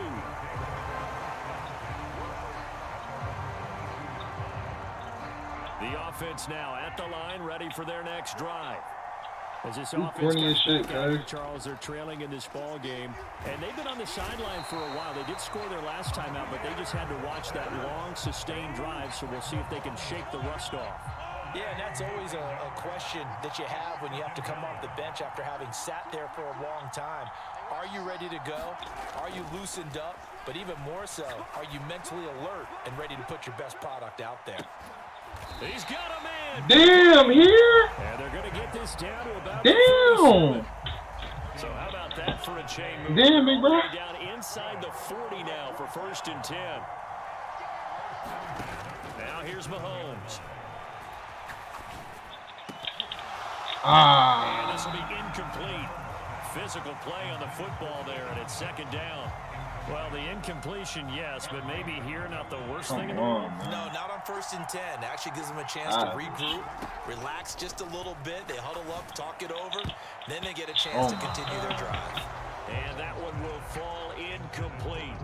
The offense now at the line, ready for their next drive. As this offense gets back out here, Charles, they're trailing in this ball game, and they've been on the sideline for a while. They did score their last time out, but they just had to watch that long, sustained drive, so we'll see if they can shake the rust off. Yeah, and that's always a question that you have when you have to come off the bench after having sat there for a long time. Are you ready to go? Are you loosened up? But even more so, are you mentally alert and ready to put your best product out there? He's got a man. Damn, here. And they're going to get this down to about Damn. So how about that for a chain move? Damn, big bro. Down inside the 40 now for 1st and 10. Now here's Mahomes. And this will be incomplete. Physical play on the football there, and it's 2nd down. Well, the incompletion, yes, but maybe here not the worst thing in the world. No, not on 1st and 10. Actually gives them a chance to regroup, relax just a little bit. They huddle up, talk it over, then they get a chance to continue their drive. And that one will fall incomplete.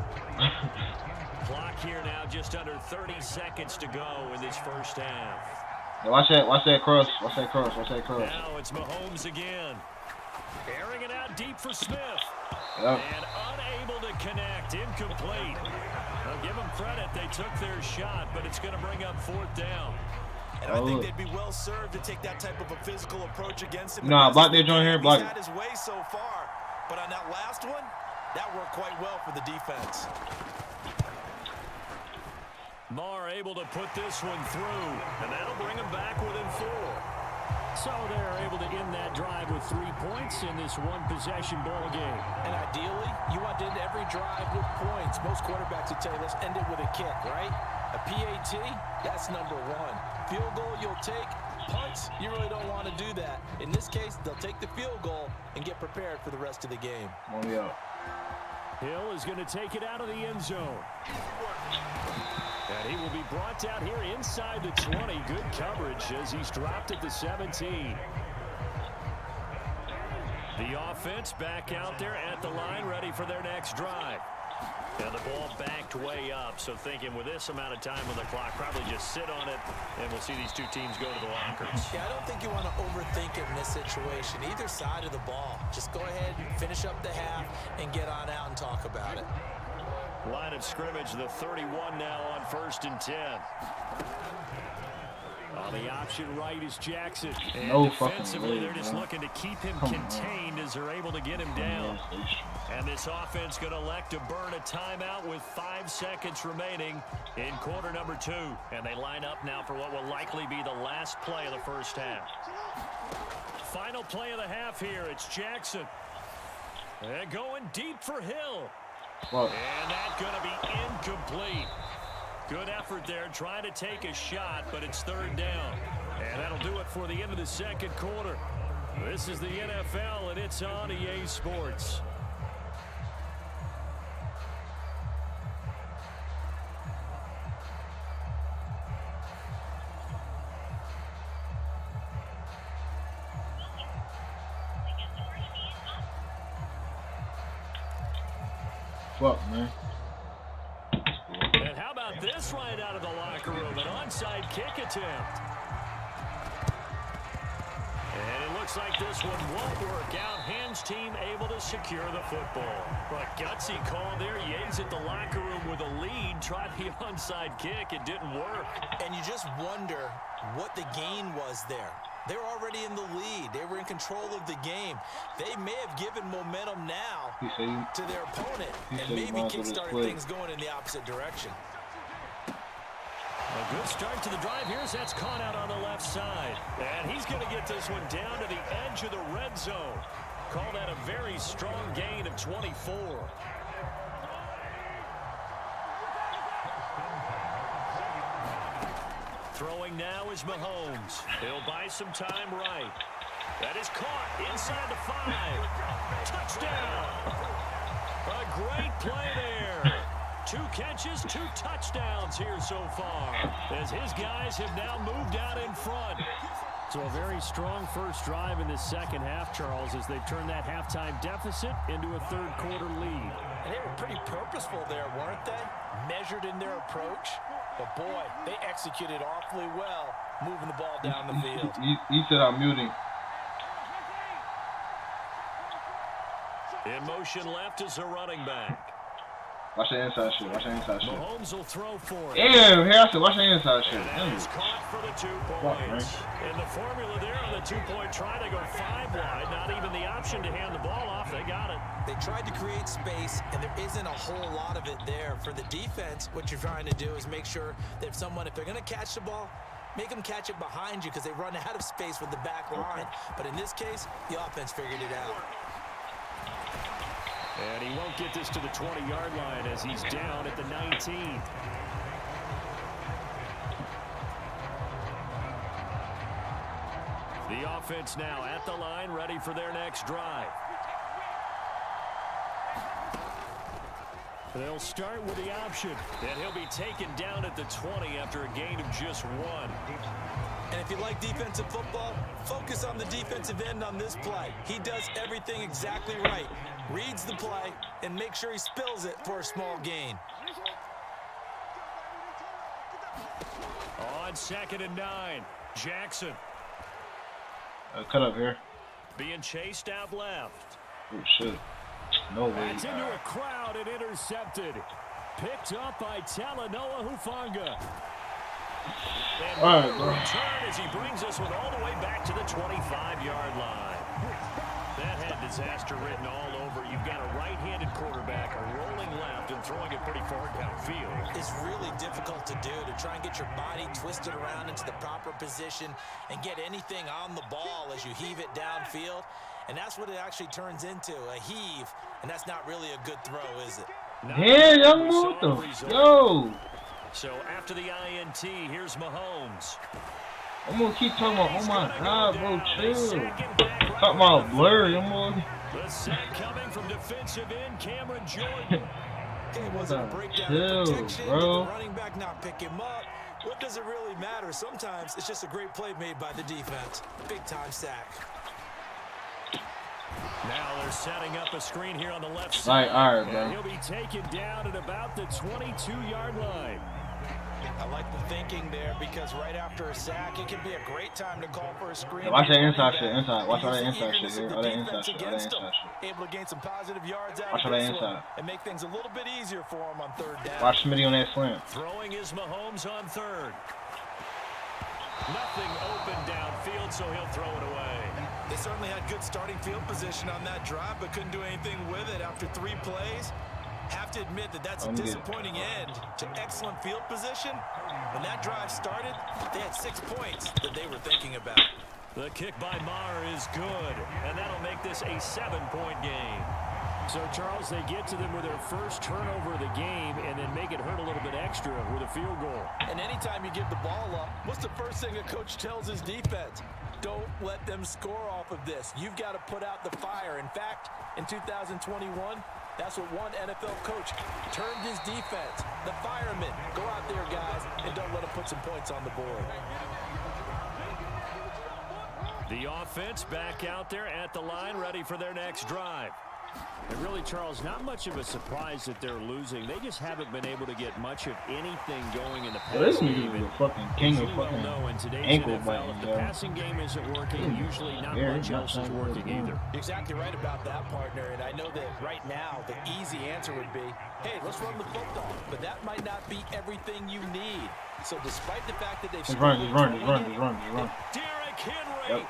Clock here now just under 30 seconds to go in this first half. Hey, watch that cross. Now it's Mahomes again. Airing it out deep for Smith. Yep. And unable to connect. Incomplete. I'll give them credit. They took their shot, but it's going to bring up 4th down. And I think they'd be well served to take that type of a physical approach against him. Nah, block that joint here. Block it. He's had his way so far, but on that last one, that worked quite well for the defense. Marr able to put this one through, and that'll bring them back within 4. So they're able to end that drive with 3 points in this one-possession ball game. And ideally, you want to end every drive with points. Most quarterbacks would tell you, let's end it with a kick, right? A PAT, that's number 1. Field goal, you'll take. Punts, you really don't want to do that. In this case, they'll take the field goal and get prepared for the rest of the game. Hill is going to take it out of the end zone. And he will be brought down here inside the 20. Good coverage as he's dropped at the 17. The offense back out there at the line, ready for their next drive. And the ball backed way up, so thinking with this amount of time on the clock, probably just sit on it, and we'll see these two teams go to the lockers. Yeah, I don't think you want to overthink it in this situation. Either side of the ball. Just go ahead and finish up the half and get on out and talk about it. Line of scrimmage, the 31 now on 1st and 10. On the option right is Jackson. And defensively, they're just looking to keep him contained as they're able to get him down. And this offense going to elect to burn a timeout with 5 seconds remaining in quarter number 2. And they line up now for what will likely be the last play of the first half. Final play of the half here. It's Jackson. And going deep for Hill. Whoa. And that's going to be incomplete. Good effort there, trying to take a shot, but it's 3rd down. And that'll do it for the end of the 2nd quarter. This is the NFL, and it's on EA Sports. Fuck, man. And how about this right out of the locker room? An onside kick attempt. And it looks like this one won't work out. Hams team able to secure the football. But gutsy call there. Yates at the locker room with a lead. Tried the onside kick. It didn't work. And you just wonder what the gain was there. They were already in the lead. They were in control of the game. They may have given momentum now to their opponent and maybe kickstarted things going in the opposite direction. A good start to the drive. Here's that's caught out on the left side. And he's going to get this one down to the edge of the red zone. Call that a very strong gain of 24. Throwing now is Mahomes. He'll buy some time right. That is caught inside the 5. Touchdown. A great play there. 2 catches, 2 touchdowns here so far, as his guys have now moved out in front. So a very strong first drive in this second half, Charles, as they've turned that halftime deficit into a third-quarter lead. And they were pretty purposeful there, weren't they? Measured in their approach. But, boy, they executed awfully well, moving the ball down the field. He said I'm muting. In motion left is a running back. Watch the inside shit. Watch the inside shit. Mahomes will throw for it. Damn, here I said, watch the inside shit. And he's caught for the 2 points. And the formula there on the 2-point try to go 5 wide. Not even the option to hand the ball off. They got it. They tried to create space, and there isn't a whole lot of it there. For the defense, what you're trying to do is make sure that if they're going to catch the ball, make them catch it behind you because they run out of space with the back line. But in this case, the offense figured it out. And he won't get this to the 20-yard line as he's down at the 19. The offense now at the line, ready for their next drive. They'll start with the option. And he'll be taken down at the 20 after a gain of just 1. And if you like defensive football, focus on the defensive end on this play. He does everything exactly right. Reads the play and make sure he spills it for a small gain. On 2nd and 9, Jackson. Cut up here. Being chased out left. Oh, shit. No way. That's into a crowd and intercepted. Picked up by Talanoa Hufanga. And all right, bro. Return as he brings this one all the way back to the 25-yard line. That had disaster written all over. You've got a right-handed quarterback, a rolling left, and throwing it pretty far downfield. It's really difficult to do, to try and get your body twisted around into the proper position and get anything on the ball as you heave it downfield. And that's what it actually turns into, a heave. And that's not really a good throw, is it? Yeah, young Mut. Yo. So after the INT, here's Mahomes. I'm gonna keep talking about, oh my God, bro, chill. Talking about blurry, I'm gonna. The sack coming from defensive end, Cameron Jordan. It wasn't a breakdown chill, of protection. bro. Did the running back not pick him up? What does it really matter? Sometimes it's just a great play made by the defense. Big time sack. Now they're setting up a screen here on the left side. All right, bro. And he'll be taken down at about the 22-yard line. I like the thinking there because right after a sack, it can be a great time to call for a screen. Yeah, watch that inside shit, inside. Watch all that inside shit here. All that inside shit, all that inside shit. Able to gain some positive yards out watch of all that this inside. one and make things a little bit easier for him on 3rd down. Watch Smitty on that slant. Throwing is Mahomes on 3rd. Nothing open downfield, so he'll throw it away. They certainly had good starting field position on that drive, but couldn't do anything with it after 3 plays. Have to admit that that's a disappointing end to excellent field position. When that drive started, they had 6 points that they were thinking about. The kick by Maher is good, and that'll make this a 7-point game. So, Charles, they get to them with their first turnover of the game and then make it hurt a little bit extra with a field goal. And anytime you give the ball up, what's the first thing a coach tells his defense? Don't let them score off of this. You've got to put out the fire. In fact, in 2021, that's what one NFL coach termed his defense. The firemen. Go out there, guys, and don't let them put some points on the board. The offense back out there at the line, ready for their next drive. And really, Charles, not much of a surprise that they're losing. They just haven't been able to get much of anything going in the passing game. This is a fucking king of fucking ankle NFL, if the passing game isn't working, usually not much else is working either. You're exactly right about that, partner. And I know that right now the easy answer would be, hey, let's run the football. But that might not be everything you need. So despite the fact that they've just run. Derrick Henry all alone.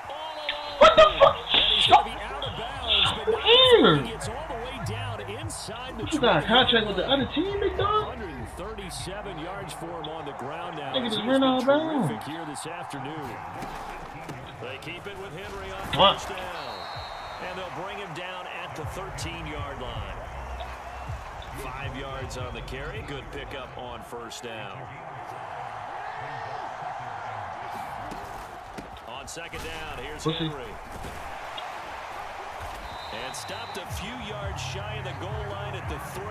What the fuck? And he's going to be out of bounds, but not before he gets all the way down inside the 20. You got a contract with the other team, big dog? 137 yards for him on the ground now. Nigga just ran out of bounds. Terrific here this afternoon. They keep it with Henry on 1st down. And they'll bring him down at the 13-yard line. 5 yards on the carry. Good pickup on 1st down. On 2nd down, here's Henry. And stopped a few yards shy of the goal line at the 3.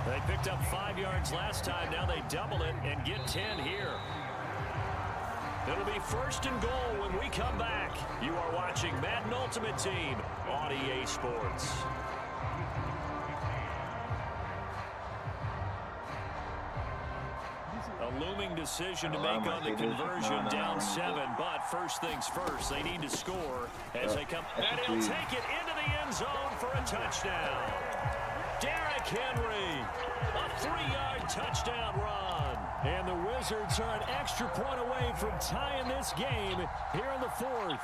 They picked up 5 yards last time. Now they double it and get 10 here. It'll be 1st and goal when we come back. You are watching Madden Ultimate Team on EA Sports. A looming decision to make on the conversion, down 7. But first things first, they need to score as they come. And he'll take it into the end zone for a touchdown. Derrick Henry, a 3-yard touchdown run. And the Wizards are an extra point away from tying this game here in the 4th.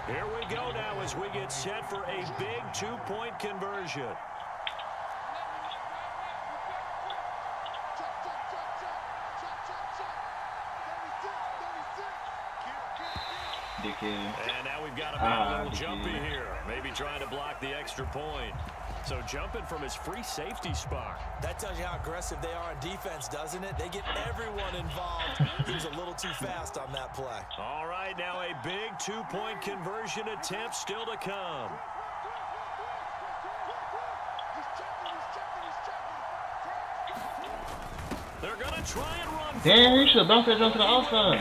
Here we go now as we get set for a big 2-point conversion. And now we've got a little jumpy here. Maybe trying to block the extra point. So jumping from his free safety spot. That tells you how aggressive they are on defense, doesn't it? They get everyone involved. He was a little too fast on that play. All right, now a big 2-point conversion attempt still to come. They're going to try and run. Damn, he should have bounced that jump to the outside.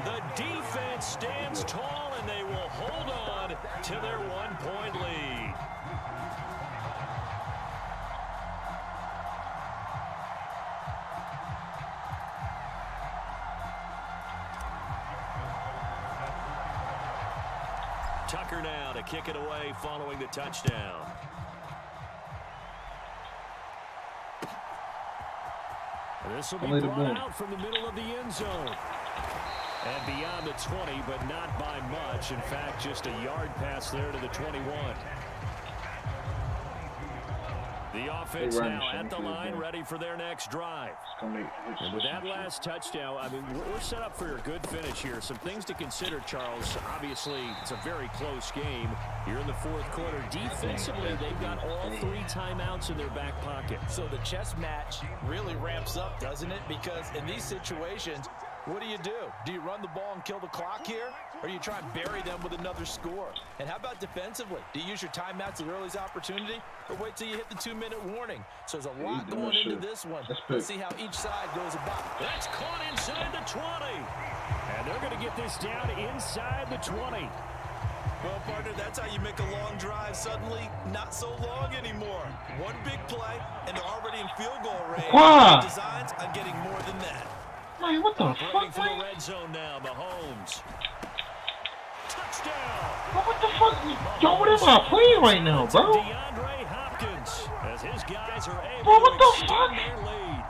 The defense stands tall, and they will hold on to their 1-point lead. Tucker now to kick it away following the touchdown. This will be brought out from the middle of the end zone. And beyond the 20, but not by much. In fact, just a yard pass there to the 21. The offense now at the line, ready for their next drive. And with that last touchdown, I mean, we're set up for a good finish here. Some things to consider, Charles. Obviously, it's a very close game. You're in the 4th quarter. Defensively, they've got all 3 timeouts in their back pocket. So the chess match really ramps up, doesn't it? Because in these situations, what do? Do you run the ball and kill the clock here? Or do you try and bury them with another score? And how about defensively? Do you use your timeouts at earliest opportunity? Or wait till you hit the 2-minute warning? So there's a lot going into this one. Let's see how each side goes about. That's caught inside the 20. And they're going to get this down inside the 20. Well, partner, that's how you make a long drive suddenly not so long anymore. One big play, and they're already in field goal range. Designs on getting more than that. Man, what the fuck, for the red zone now, Mahomes. Touchdown. What the fuck? Yo, what am I playing right now, bro? DeAndre Hopkins, as his guys are able what to the extend fuck? their lead.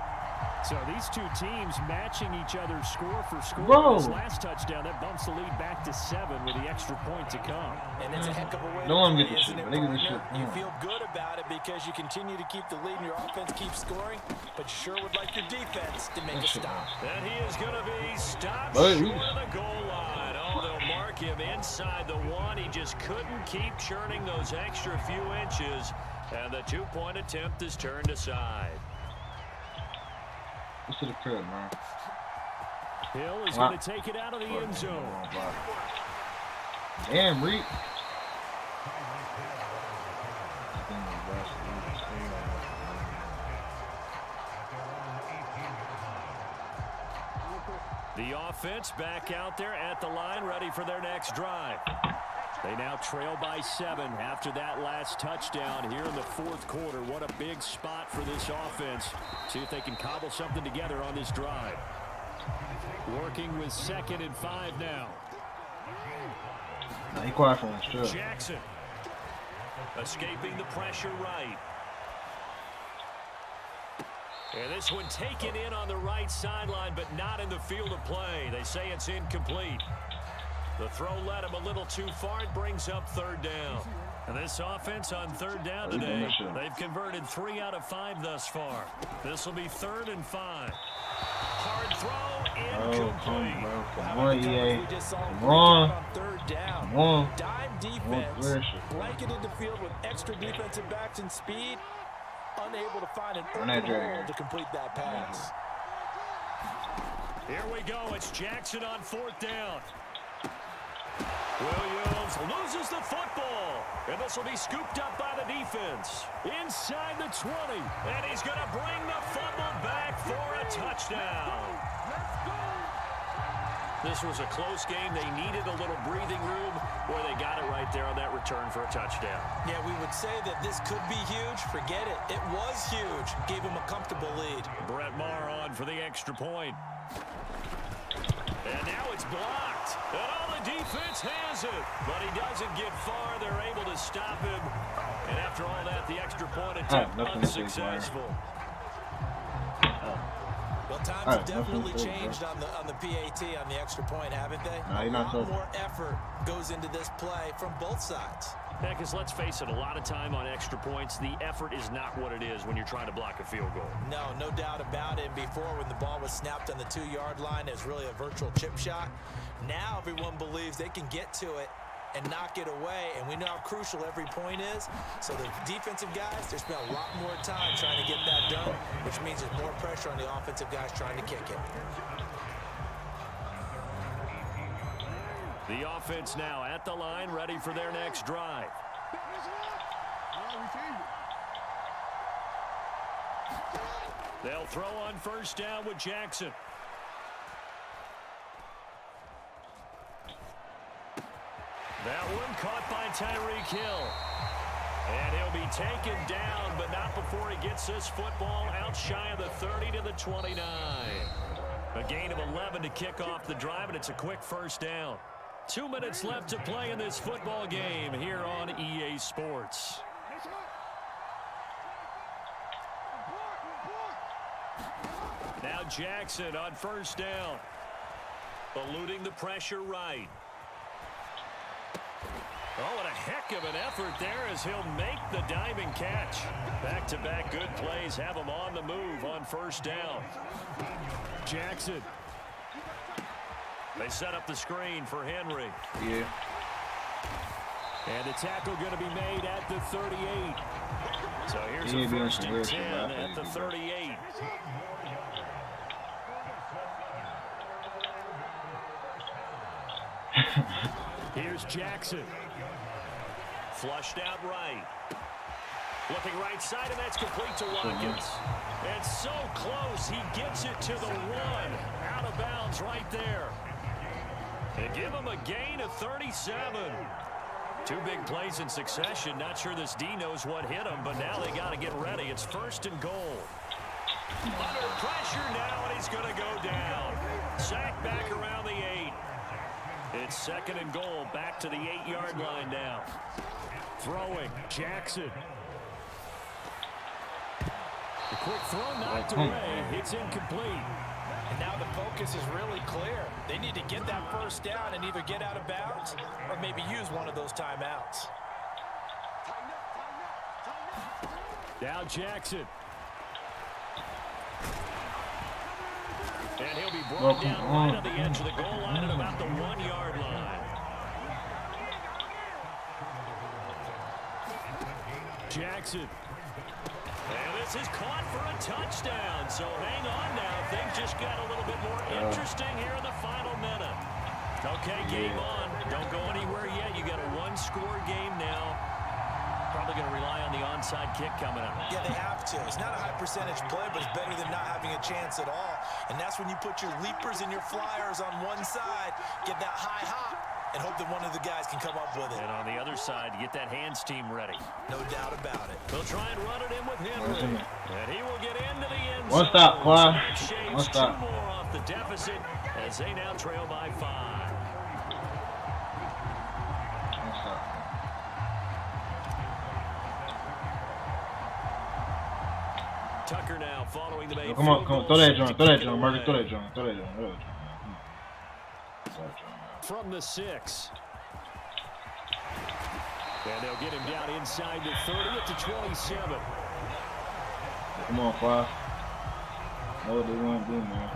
So these two teams matching each other score for score. Bro. This last touchdown, that bumps the lead back to 7 with the extra point to come. And it's a heck of a way no one to get play, this isn't shit. it, They get this partner? shit. You feel good about it because you continue to keep the lead and your offense keeps scoring, but you sure would like your defense to make a stop. And he is going to be stopped But short of the goal line. Oh, they'll mark him inside the 1. He just couldn't keep churning those extra few inches, and the 2-point attempt is turned aside. What's to the crib, man? Hill is going to take it out of the end zone. Damn, Reed. The offense back out there at the line, ready for their next drive. They now trail by 7 after that last touchdown here in the 4th quarter. What a big spot for this offense. See if they can cobble something together on this drive. Working with 2nd and 5 now. Nah, he quiet for him, sure. Jackson escaping the pressure right. And this one taken in on the right sideline, but not in the field of play. They say it's incomplete. The throw led him a little too far. It brings up 3rd down. And this offense on 3rd down today, they've converted 3 out of 5 thus far. This will be 3rd and 5. Hard throw, incomplete. Come on, EA. Come on. Come on. Dime defense, blanketed the field with extra defensive backs and speed, unable to find an open hole to complete that pass. Here we go. It's Jackson on 4th down. Williams loses the football, and this will be scooped up by the defense inside the 20, and he's going to bring the fumble back for a touchdown. This was a close game. They needed a little breathing room. Boy, they got it right there on that return for a touchdown. Yeah, we would say that this could be huge. Forget it. It was huge. Gave him a comfortable lead. Brett Maher on for the extra point. And now it's blocked. And all the defense has it. But he doesn't get far. They're able to stop him. And after all that, the extra point attempt unsuccessful. Well, times have definitely changed on the PAT, on the extra point, haven't they? A lot more effort goes into this play from both sides. Yeah, because let's face it, a lot of time on extra points, the effort is not what it is when you're trying to block a field goal. No doubt about it. Before, when the ball was snapped on the 2-yard line, it was really a virtual chip shot. Now everyone believes they can get to it and knock it away, and we know how crucial every point is. So the defensive guys, they spend a lot more time trying to get that done, which means there's more pressure on the offensive guys trying to kick it. The offense now at the line, ready for their next drive. They'll throw on first down with Jackson. That one caught by Tyreek Hill. And he'll be taken down, but not before he gets this football out shy of the 30 to the 29. A gain of 11 to kick off the drive, and it's a quick first down. 2 minutes left to play in this football game here on EA Sports. Now Jackson on first down. Eluding the pressure right. Oh, what a heck of an effort there as he'll make the diving catch. Back-to-back good plays have him on the move on first down. Jackson. They set up the screen for Henry. Yeah. And the tackle going to be made at the 38. So here's a first and 10 at the 38. Here's Jackson. Flushed out right. Looking right side, and that's complete to Watkins. And so close, he gets it to the 1. Out of bounds right there. They give him a gain of 37. 2 big plays in succession. Not sure this D knows what hit him, but now they got to get ready. It's first and goal. Under pressure now, and he's going to go down. Sacked back around the 8. It's second and goal, back to the 8-yard line now. Throwing, Jackson. The quick throw knocked away. It's incomplete. And now the focus is really clear. They need to get that first down and either get out of bounds or maybe use one of those timeouts. Now Jackson. And he'll be brought down right on the edge of the goal line at about the 1-yard line. Jackson. And this is caught for a touchdown. So hang on now. Things just got a little bit more interesting here in the final minute. Okay, game on. Don't go anywhere yet. You got a 1-score game now. Probably going to rely on the onside kick coming up. Yeah, they have to. It's not a high percentage play, but it's better than not having a chance at all. And that's when you put your leapers and your flyers on one side, get that high hop, and hope that one of the guys can come up with it. And on the other side, get that hands team ready. No doubt about it. They'll try and run it in with Henry. And he will get into the end zone. One stop, Clyde. One Two stop. more off the deficit as they now trail by 5. Tucker now following the main. Come on, throw that joint, Marcus, throw that joint. From the 6. And they'll get him down inside the 30 at the 27. Come on, Clyde. Know what they want to do, man.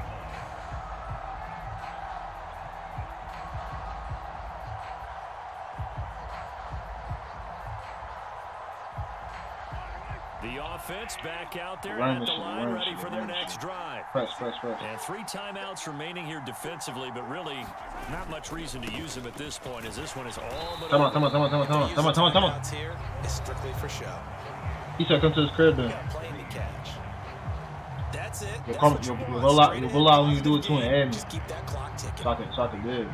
The offense back out there at the line, ready for their next drive. Press. And 3 timeouts remaining here defensively, but really not much reason to use them at this point, as this one is all but Come on. Here is strictly for show. He said come to his crib then. Playing the catch. That's it. You'll go loud when you do it to an admin. Just keep that clock ticking. So I can live.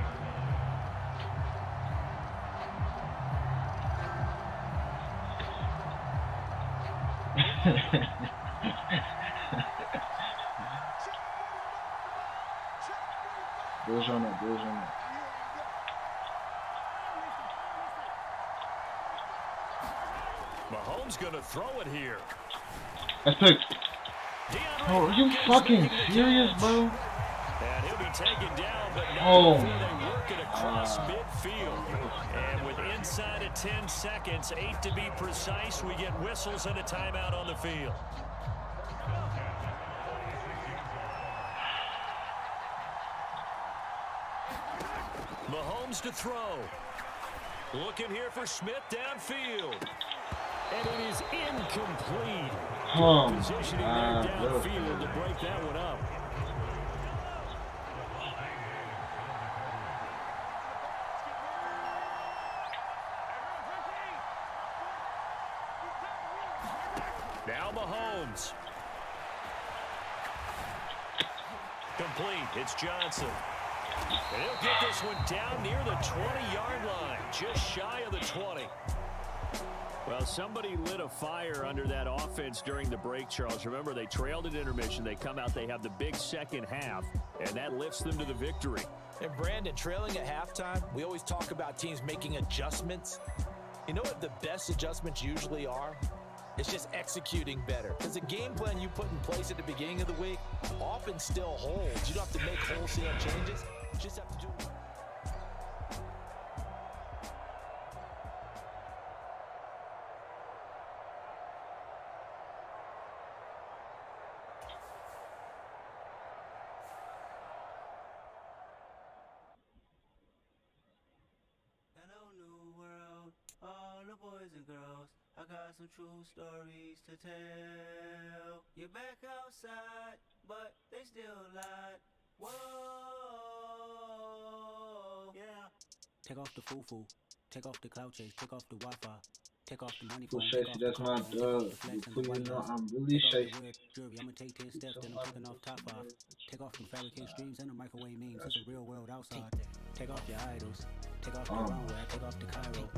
Bills on that. Mahomes gonna throw it here. That's picked. Oh, are you fucking serious, bro? And he'll be taken down, but not Oh. before they work it across midfield. And with inside of 10 seconds, 8 to be precise, we get whistles and a timeout on the field. Mahomes to throw. Looking here for Smith downfield. And it is incomplete. Oh, Positioning there downfield to break that one up. Now Mahomes. Complete. It's Johnson. And he'll get this one down near the 20-yard line, just shy of the 20. Well, somebody lit a fire under that offense during the break, Charles. Remember, they trailed at intermission. They come out, they have the big second half, and that lifts them to the victory. And Brandon, trailing at halftime, we always talk about teams making adjustments. You know what the best adjustments usually are? It's just executing better. Because the game plan you put in place at the beginning of the week often still holds. You don't have to make wholesale changes. You just have to do it. Hello, new world, all the boys and girls. I got some true stories to tell. You're back outside, but they still lied. Whoa, yeah. Take off the foo-foo, take off the cloud chase, take off the Wi-Fi, take off the money phone, take off that's the my car, take off the flex and the white know house. I'm really Take off shaky. the weird jewelry, I'ma take 10 steps, then I'm clicking off top 5. Take off the fabricate streams and the microwave memes, it's a real world outside. Take off your idols, take off the runway, take off the Cairo.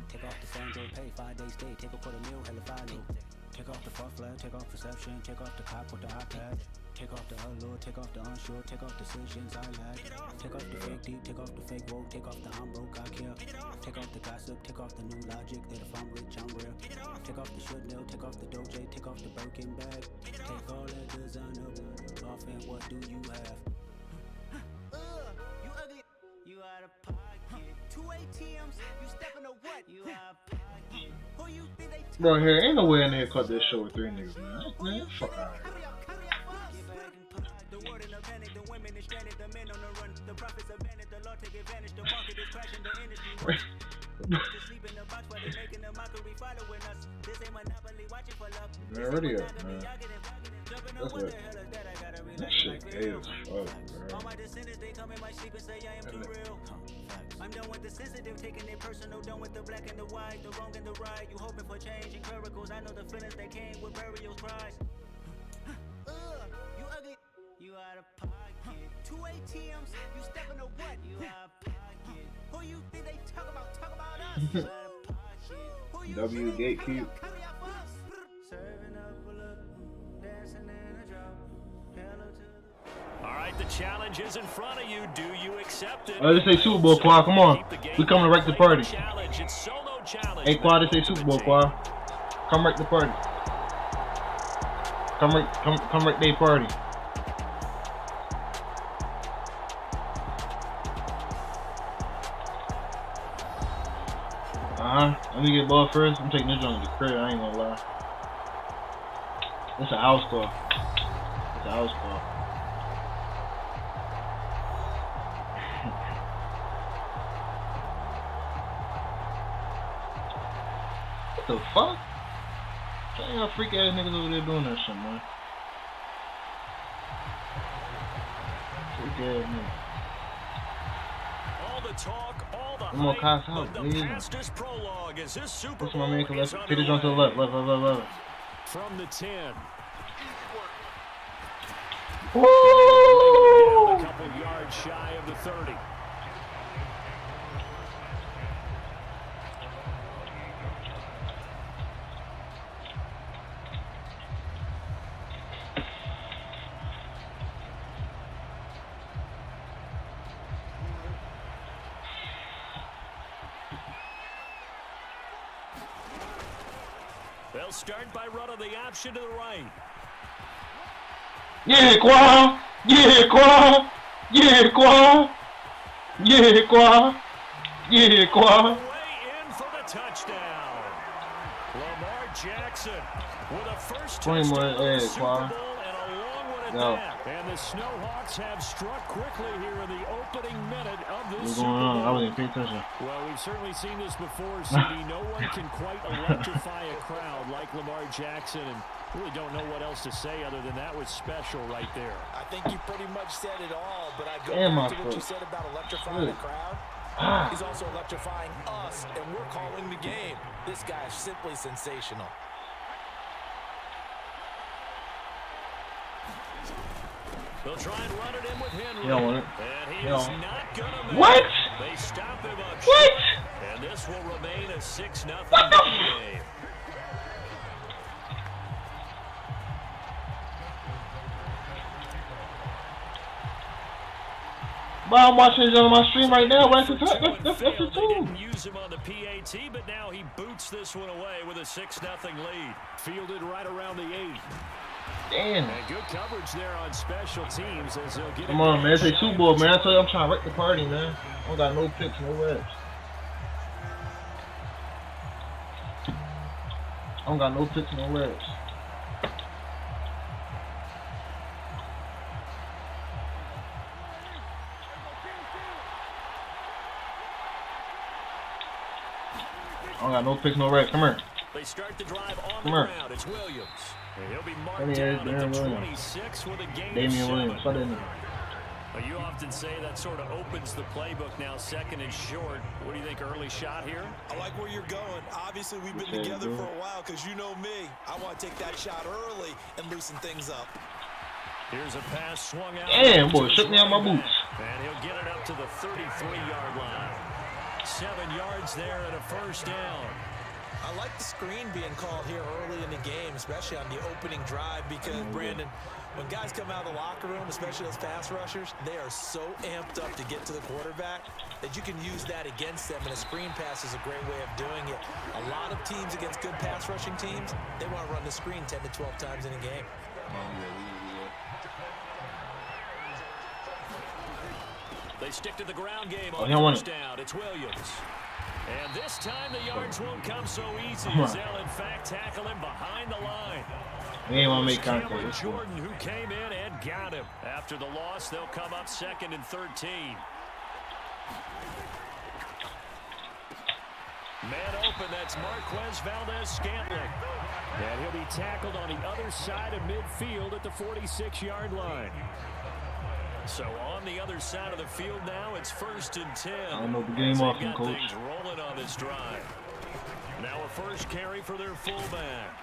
Take off the Sandro pay, 5-day stay, take a quarter meal, hella final. Take off the fuck flag, take off perception, take off the cop with the iPad. Take off the allure, take off the unsure, take off decisions I lag. Take off the fake deep, take off the fake woke, take off the I'm broke, I care. Take off the gossip, take off the new logic, that if I'm rich, I'm real. Take off the should know, take off the doje, take off the Birkin bag. Take all that designer off and what do you have? You ugly, you out of pocket. 2 ATMs, you stepping to what? You out of pocket. Who you think they Bro, here ain't no way in here cut this show with 3 niggas, man. Fuck out of here. The word in a panic, the women is stranded, the men on the run, the profits abandoned, the law take advantage, the market is crashing, the industry to sleep in the box while they making a mockery following us. This ain't monopoly, watching for luck. Man, ready up, man. That's it. That shit gay as fuck, bro. All my descendants, they come in my sleep and say I am too real. I'm done with the sensitive, taking it personal, done with the black and the white, the wrong and the right. You hoping for change and miracles, I know the feelings that came with burial cries. You ugly, you out of pocket. 2 ATMs, you stepping to what? You out of pocket. Who you think they talk about us? You out of pocket. Who you W gatekeep. Serving up a look, dancing in a drop. Hello to the... All right, the challenge is in front of you. Do you accept it? Let's say Super Bowl, Quad. Come on. We coming to wreck the party. Challenge. It's solo challenge. Hey, Quad, let's say Super Bowl, Quad. Come wreck the party. Come wreck their party. Let me get ball first. I'm taking this joint to the crib. I ain't gonna lie. It's a house call. It's a house call. What the fuck? Ain't no freak ass niggas over there doing that shit, man. Freak ass niggas. All the talk, all the One more cops hype, out, but please. the fastest prologue is this Super What's my man? Bowl Let's is hit it on to the left. from the 10. Woo! couple yards shy of the 30. They'll start by running the option to the right. Yeah, Qua! Yeah, Qua! Yeah, Qua! Yeah, Qua! Yeah, Qua! Way in for the touchdown. Lamar Jackson with a first touchdown of the Super Bowl and a long one at that. And the Snowhawks have struck quickly here in the opening minute of this Super Bowl. I wasn't paying attention. Well, we've certainly seen this before, CD. No one can quite electrify a crowd like Lamar Jackson, and really don't know what else to say other than that was special right there. I think you pretty much said it all, but I go back to what you said about electrifying the crowd. He's also electrifying us, and we're calling the game. This guy is simply sensational. They'll try and run it in with Henry. You don't want it. And he is not going to make What? They stop him up What? short, and this will remain a 6-0 game. But I'm watching it on my stream right now. That's the They two. didn't use him on the PAT, but now he boots this one away with a 6-0 lead. Fielded right around the 8. Damn. And good coverage there on special teams as they'll get. Come on, man. It's a Super Bowl, man. I tell you, I'm trying to wreck the party, man. I don't got no picks, no reps. I don't got no picks, no reps. I don't got no picks, no reps. Come here. They start the drive on the ground. It's Williams. And he'll be marked down at the 26 with a gain of 7. Well, you often say that sort of opens the playbook now, 2nd and short. What do you think, early shot here? I like where you're going. Obviously, we've been together for a while because you know me. I want to take that shot early and loosen things up. Here's a pass swung out. Damn, boy, shook me out my boots. And he'll get it up to the 33-yard line. 7 yards there and a first down. I like the screen being called here early in the game, especially on the opening drive, because, Brandon, when guys come out of the locker room, especially those pass rushers, they are so amped up to get to the quarterback that you can use that against them, and a screen pass is a great way of doing it. A lot of teams against good pass rushing teams, they want to run the screen 10 to 12 times in a game. They stick to the ground game on first down. It's Williams. And this time the yards won't come so easy as they'll in fact tackle him behind the line. He ain't want to make contact. Jordan, who came in and got him. After the loss, they'll come up 2nd and 13. Man open, that's Marquez Valdez-Scantling. And he'll be tackled on the other side of midfield at the 46-yard line. So on the other side of the field now, it's 1st and 10. I don't know the game off him, coach. Things rolling on this drive. Now a first carry for their fullback.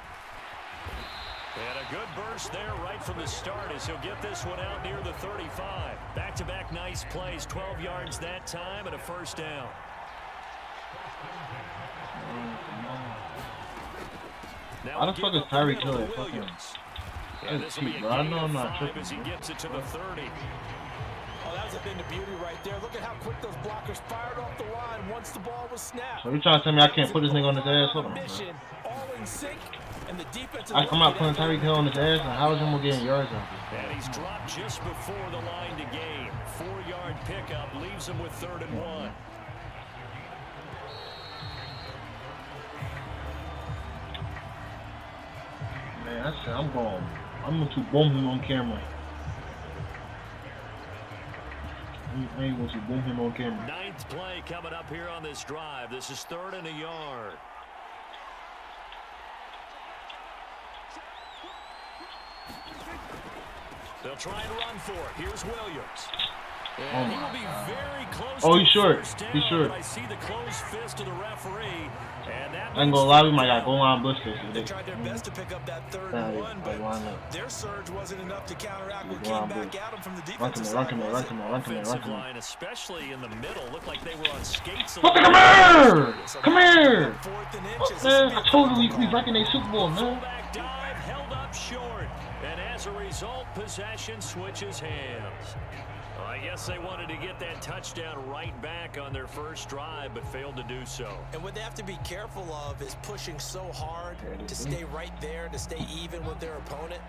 And a good burst there right from the start as he'll get this one out near the 35. Back-to-back nice plays, 12 yards that time and a first down. How the fuck is Tyreek Hill at fucking... And this will be a gain of 5 as he gets it to the 30. Oh, that was a thing of beauty right there. Look at how quick those blockers fired off the line once the ball was snapped. So you trying to tell me I can't put this nigga on his ass? Hold on, man. All in sync, and the defensive I'm not putting Tyreek Hill on his ass, and how is him getting yards out there? And he's dropped just before the line to gain. 4-yard pickup leaves him with 3rd and 1. Man, I said I'm going to boom him on camera. I ain't going to boom him on camera. 9th play coming up here on this drive. This is 3rd and a yard. They'll try and run for it. Here's Williams. And he will be very close. Oh, he's short. He's short. I see the closed fist of the referee. And that I ain't gonna lie, we might got goal line blisters. They tried their best to pick up that third and one, but their surge wasn't enough to counteract what came back at them from the defensive side. Offensive line, especially in the middle, looked like they were on skates. Come here! Come here! Man, I told you we wrecking a Super Bowl, man. Fullback dive held up short, and as a result, possession switches hands. Well, I guess they wanted to get that touchdown right back on their first drive, but failed to do so. And what they have to be careful of is pushing so hard to stay right there, to stay even with their opponent,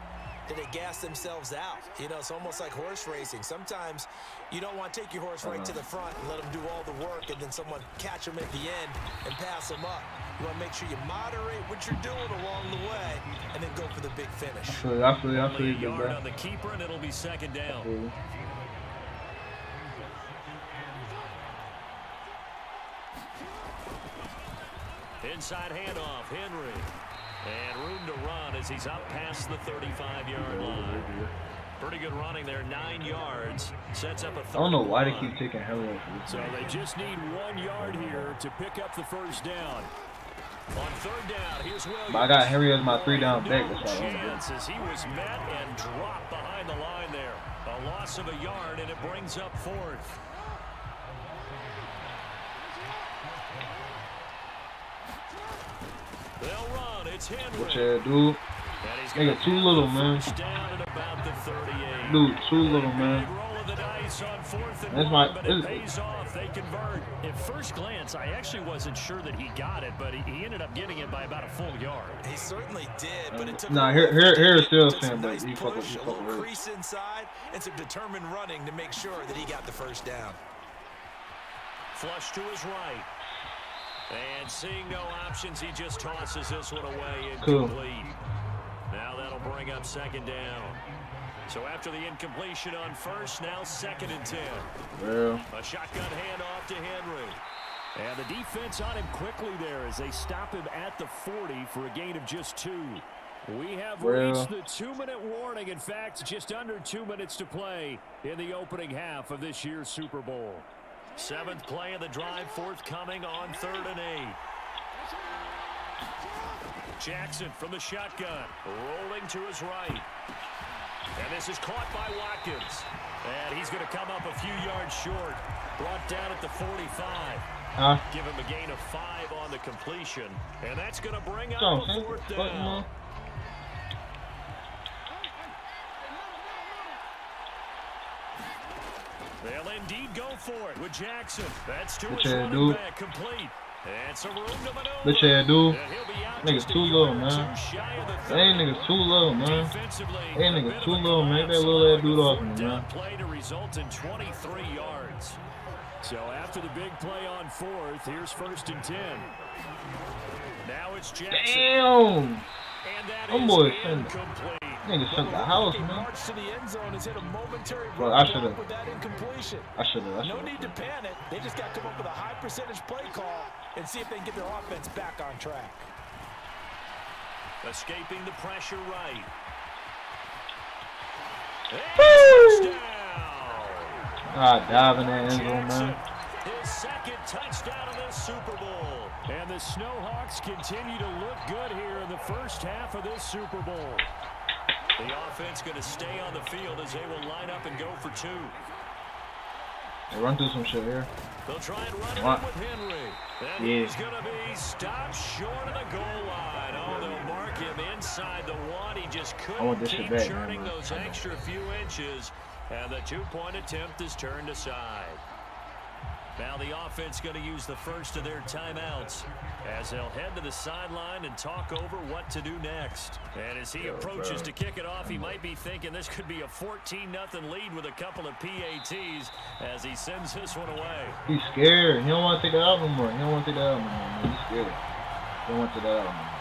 that they gas themselves out. You know, it's almost like horse racing. Sometimes you don't want to take your horse right to the front and let them do all the work, and then someone catch them at the end and pass them up. You want to make sure you moderate what you're doing along the way, and then go for the big finish. I feel you, yard on the keeper, and it'll be second down. Inside handoff, Henry. And room to run as he's up past the 35-yard line. Pretty good running there, 9 yards. Sets up a third. I don't know why they keep taking Henry. So they just need 1 yard here to pick up the first down. On third down, here's Williams. But I got Henry as my 3-down back. That's all I chances. He was met and dropped behind the line there. A loss of a yard, and it brings up fourth. They'll run. It's Henry. What you do? Nigga, too little, man. Dude, too little, man. That's my. Pays off. They convert. At first glance, I actually wasn't sure that he got it, but he ended up getting it by about a full yard. He certainly did, but it took. Nah, here is still saying, but he fucking a little crease inside and some determined running to make sure that he got the first down. Flush to his right. And seeing no options, he just tosses this one away incomplete. Now that'll bring up second down. So after the incompletion on first, now 2nd and 10. Well. A shotgun handoff to Henry. And the defense on him quickly there as they stop him at the 40 for a gain of just 2. We have reached the 2-minute warning. In fact, just under 2 minutes to play in the opening half of this year's Super Bowl. 7th play of the drive, forthcoming on 3rd and 8. Jackson from the shotgun, rolling to his right. And this is caught by Watkins. And he's going to come up a few yards short. Brought down at the 45. Give him a gain of 5 on the completion. And that's going to bring up a 4th down. They'll indeed go for it with Jackson. That's to his running back, complete. And some room to maneuver. Bitch ass dude. Niggas too low, man. They niggas too low, man. They niggas too low, man. That little ass dude off me, man. Play to result in 23 yards. So after the big play on 4th, here's 1st and 10. Now it's Jackson. Damn. Them boys incomplete. Niggas took the house, man. March to the end zone has hit a momentary Well, I should have. with that incompletion. No need to panic. They just got to come up with a high percentage play call and see if they can get their offense back on track. Escaping the pressure right. Diving in the end zone, man. His 2nd touchdown of this Super Bowl. And the Snowhawks continue to look good here in the first half of this Super Bowl. The offense going to stay on the field as they will line up and go for 2. They run through some shit here. They'll try and run it in with Henry. And he's going to be stopped short of the goal line. Oh, they'll mark him inside the 1. He just couldn't keep churning those extra few inches. And the 2-point attempt is turned aside. Now the offense going to use the first of their timeouts as they'll head to the sideline and talk over what to do next. And as he approaches to kick it off, he might be thinking this could be a 14-0 lead with a couple of PATs as he sends this one away. He's scared. He don't want to take that out no more. He don't want to take that out no more, man. He's scared. He don't want to take that out no more.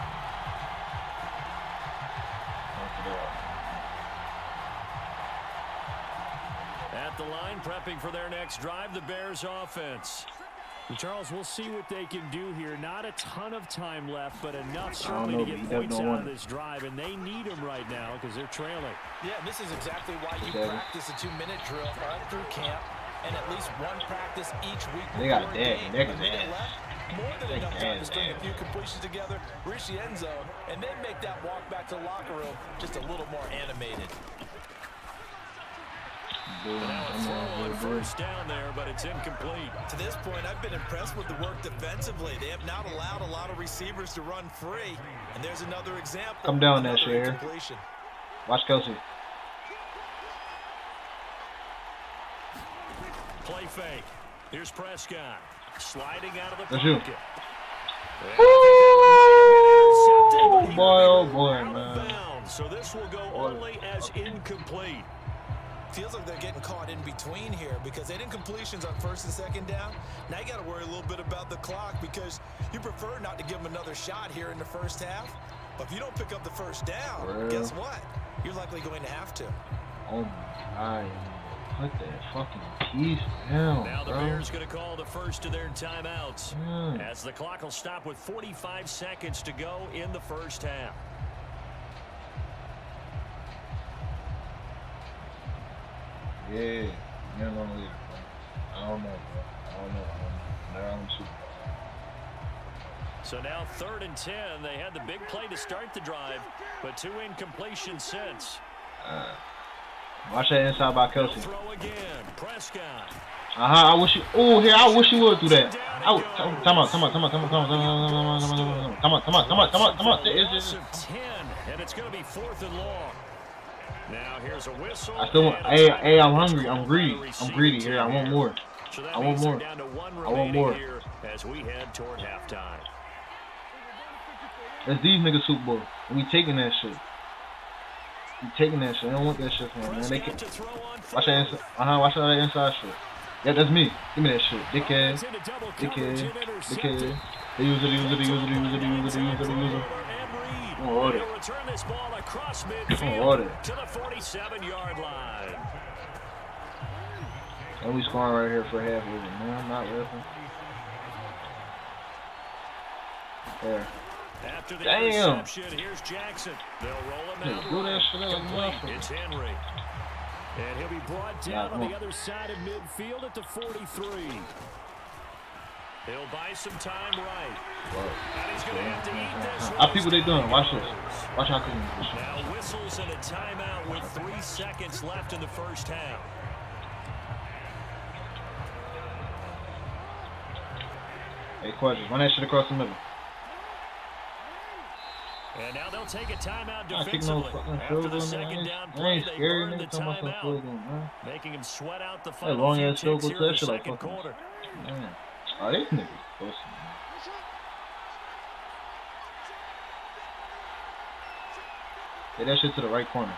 At the line, prepping for their next drive, the Bears offense. Charles, we'll see what they can do here. Not a ton of time left, but enough certainly to get points out of this drive, and they need them right now because they're trailing. Yeah, this is exactly why you practice a 2-minute drill all through camp. and at least one practice each week. They got a deck More than They enough time to string ass. a few completions together, reach the end zone, and then make that walk back to the locker room just a little more animated. Now a throw on first down there, but it's incomplete. To this point, I've been impressed with the work defensively. They have not allowed a lot of receivers to run free. And there's another example. Come down that Another shit here. incompletion. Watch Kelsey. Play fake. Here's Prescott. Sliding out of the That's you. pocket. Oh boy, man. So this will go only as incomplete. Feels like they're getting caught in between here because they didn't completions on first and second down. Now you got to worry a little bit about the clock because you prefer not to give them another shot here in the first half. But if you don't pick up the first down, guess what? You're likely going to have to. Oh my. Put that fucking piece down, Now the bro. Bears going to call the first of their timeouts as the clock will stop with 45 seconds to go in the first half. Yeah, man, don't leave, bro. I don't know, bro. I don't know. They're on Super Bowl. So now 3rd and 10. They had the big play to start the drive, but 2 incompletions since. Watch that inside by Kelsey. Throw again. Prescott. I wish you. Oh, here. I wish you would do that. Come on. Loss of 10, and it's going to be 4th and long. Now here's a whistle. I still want. Hey, I'm hungry. I'm greedy here. I want more. So that I want means they're more. down to 1 I want more. remaining here as we head toward halftime. That's these niggas Super Bowl. And we taking that shit. We taking that shit. I don't want that shit from them, man. They can. Watch that inside. Watch that inside shit. Yeah, that's me. Give me that shit. Dickhead. They use it. Come on, order. Return this ball across Come on, midfield order. to the 47-yard line. And we scoring right here for half of it, man. I'm not ripping. There. After the Damn. interception, here's Jackson. They'll roll him out. Do that shit like Complete. It's Henry. And he'll be brought down on the other side of midfield at the 43. He'll buy some time right. And he's going to have to eat this one. How people they doing? Watch this. Watch how quick. Now whistles and a timeout with 3 seconds left in the first half. Hey, Quadras, run that shit across the middle. And now they'll take a timeout I kick no defensively. fucking After the field second goal, down man. I play, ain't they scary, burn the nigga. Talking about some field goal, timeout, man. making him sweat out the Hey, final long few ass field ticks goal here in that the shit like second fucking. quarter. Man. Oh, these niggas pussy, man. Get that shit to the right corner.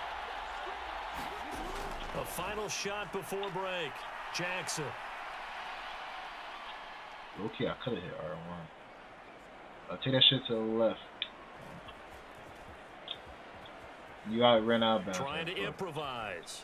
A final shot before break. Jackson. Okay, I could have hit R1. I'll take that shit to the left. You got ran out of bounds. Trying to improvise.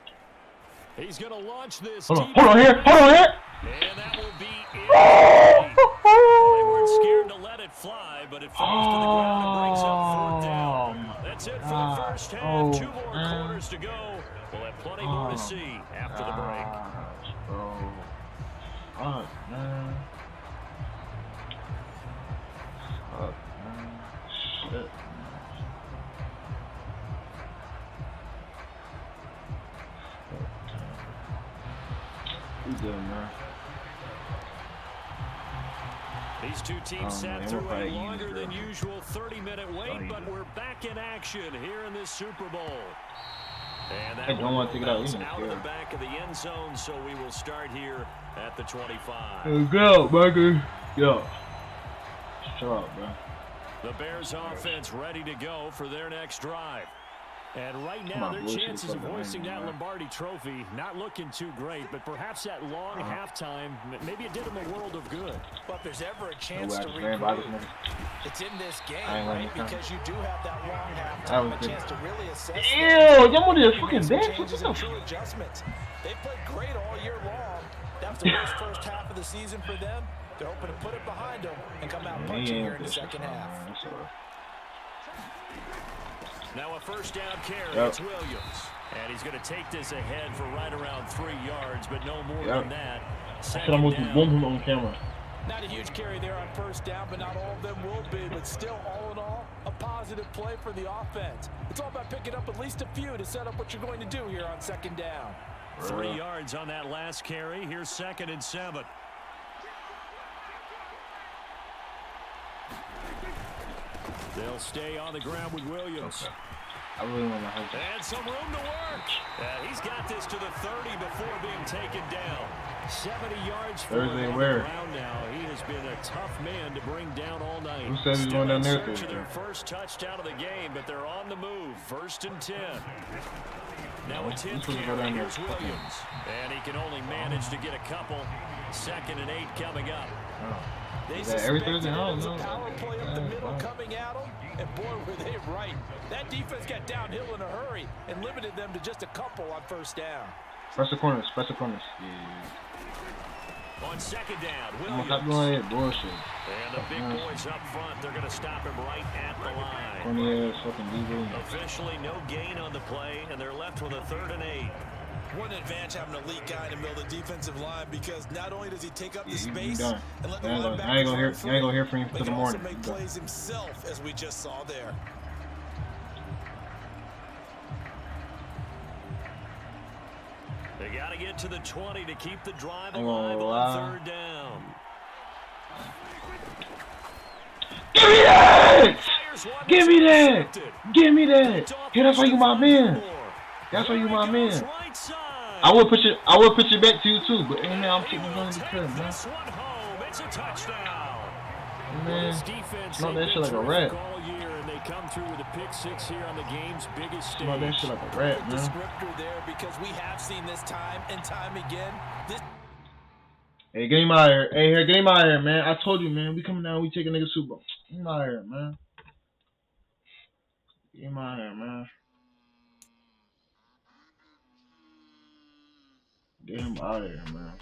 He's going to launch this. Hold on here. And that will be it. Well, they weren't scared to let it fly, but it falls to the ground and brings up 4th down. That's it for the first half. 2 more quarters to go. We'll have plenty more to see after the break. Bro. Fuck, man. Fuck, man. Shit. We good, man. These two teams sat through a longer than usual 30-minute wait, but we're back in action here in this Super Bowl. And that don't want to take it out. out of the back of the end zone, so we will start here at the 25. Let's go, baby. Yo. Shut up, bro. The Bears offense ready to go for their next drive. And right now, their chances of hoisting that Lombardi trophy not looking too great, but perhaps that long halftime, maybe it did them a world of good. But if there's ever a chance to regroup, it's in this game, right? Because you do have that long halftime, a chance to really assess. Ew, y'all want to fucking bench? What the fuck? Adjustments. They played great all year long. That's the worst first half of the season for them. They're hoping to put it behind them and come out punching here in the second half. Now a first down carry. Yep. It's Williams. And he's going to take this ahead for right around 3 yards, but no more than that. I said I'm going to bomb him on camera. Not a huge carry there on first down, but not all of them will be. But still, all in all, a positive play for the offense. It's all about picking up at least a few to set up what you're going to do here on second down. 3 yards on that last carry. Here's 2nd and 7. They'll stay on the ground with Williams. Okay. I really want to help him. And some room to work. He's got this to the 30 before being taken down. 70 yards for him on the ground now. He has been a tough man to bring down all night. Who said he's going down there? Search of their first touchdown of the game, but they're on the move. 1st and 10. Now a 10th carry. Here's Williams. And he can only manage to get a couple. 2nd and 8 coming up. They Is that every Thursday? I don't know. Power play up the middle coming at them, and boy, were they right. That defense got downhill in a hurry and limited them to just a couple on first down. Special corners. Yeah. On 2nd down, I'm Williams. doing it. Bullshit. And the big boys up front, they're going to stop him right at the line. Corny ass fucking DJ. Officially no gain on the play, and they're left with a 3rd and 8. What an advantage having an elite guy in the middle of the defensive line, because not only does he take up the You space done. and let the I ain't linebackers gonna hear from you but till the he morning. also make plays himself, as we just saw there. They got to get to the 20 to keep the drive I'm alive gonna on lie. 3rd down. Give me that! Give me that! Give me that! Hey, that's why you my man. That's why you my man. I will put your back to you too, but hey, man, I'm keeping going to the crib, man. It's a touchdown. Man, smell that shit like a rat. They come through with a pick 6 here on the game's biggest stage. Smell that shit like a rat, man. Descriptor there, because we have seen this time and time again. Hey, get him out of here. Hey, get him out of here, man. I told you, man. We coming down. We taking nigga Super Bowl. Get him out of here, man. Get him out of here, man. Get him out of here, man.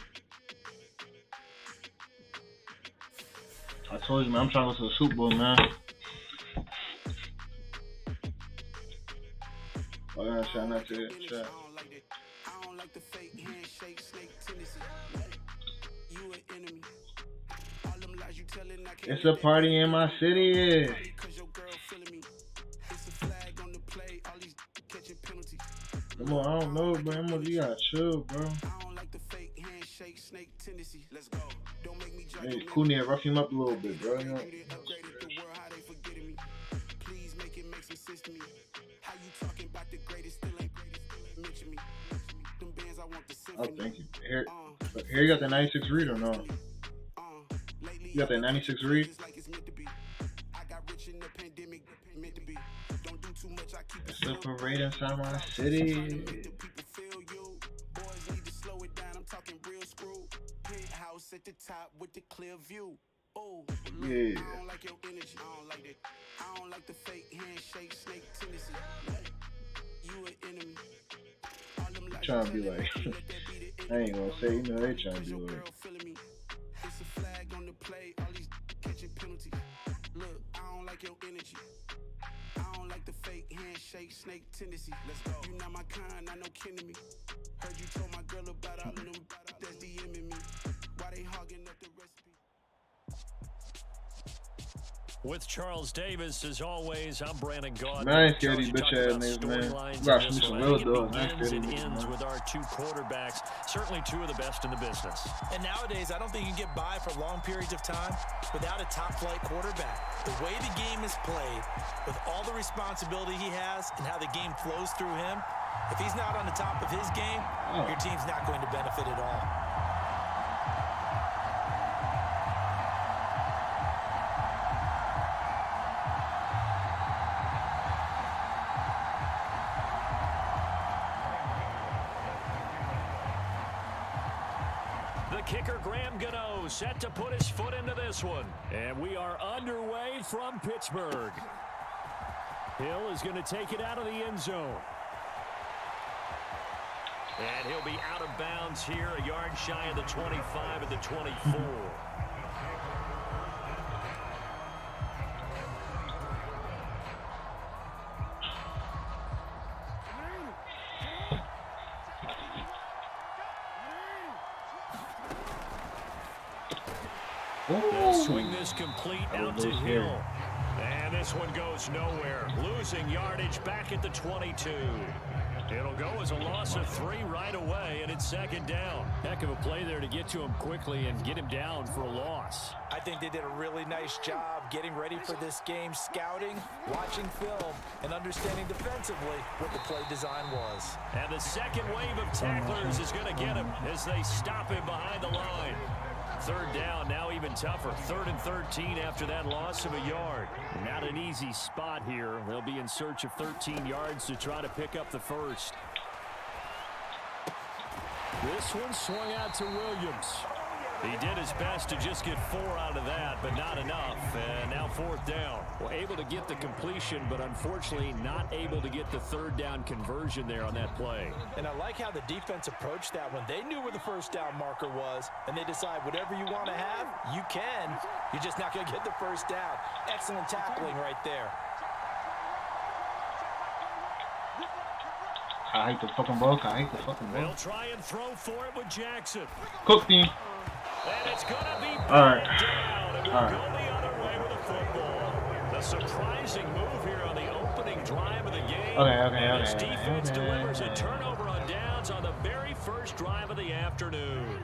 I told you, man. I'm trying to go to the Super Bowl, man. Oh, yeah, shout out to it. Shout. It's a party in my city. Come on, I don't know, bro. You gotta chill, bro. Hey, Cooney, rough him up a little bit, bro. You know? Oh, thank you. Here you got the 96 read or no? You got that 96 read? It's a parade inside my city. At the top with the clear view. Oh, yeah. I don't like your energy. I don't like it. I don't like the fake handshake, snake tendency. You an enemy. Trying to be like, I ain't gonna say, you know, they trying to be like. It's a flag on the play, all these catching penalties. Look, I don't like your energy. I don't like the fake handshake, snake tendency. Let's go. You not my kind, I know kin to me. Heard you told my girl about all of them that's DMing me. Why they hogging up the recipe? With Charles Davis, as always, I'm Brandon Gaudin. Man, I ain't scared of these bitch ass niggas, man. You gotta shoot me some real dogs. I ain't scared of these It ends man. with our 2 quarterbacks, certainly 2 of the best in the business. And nowadays, I don't think you can get by for long periods of time without a top-flight quarterback. The way the game is played, with all the responsibility he has and how the game flows through him, if he's not on the top of his game, your team's not going to benefit at all. Kicker Graham Gano set to put his foot into this one. And we are underway from Pittsburgh. Hill is going to take it out of the end zone. And he'll be out of bounds here, a yard shy of the 25 at the 24. They'll swing this complete out to Hill. And this one goes nowhere. Losing yardage back at the 22. It'll go as a loss of 3 right away, and it's second down. Heck of a play there to get to him quickly and get him down for a loss. I think they did a really nice job getting ready for this game, scouting, watching film, and understanding defensively what the play design was. And the second wave of tacklers is going to get him as they stop him behind the line. Third down, now even tougher. 3rd and 13 after that loss of a yard. Not an easy spot here. They'll be in search of 13 yards to try to pick up the first. This one swung out to Williams. He did his best to just get 4 out of that, but not enough. And now 4th down. Well, able to get the completion, but unfortunately not able to get the 3rd down conversion there on that play. And I like how the defense approached that one. They knew where the first down marker was, and they decide whatever you want to have, you can. You're just not going to get the first down. Excellent tackling right there. I hate the fucking ball. I hate the fucking ball. They'll try and throw for it with Jackson. Cook me. And it's going to be Alright. down. And we'll go the other way with the football. A surprising move here on the opening drive of the game. And this defense delivers a turnover on downs on the very first drive of the afternoon.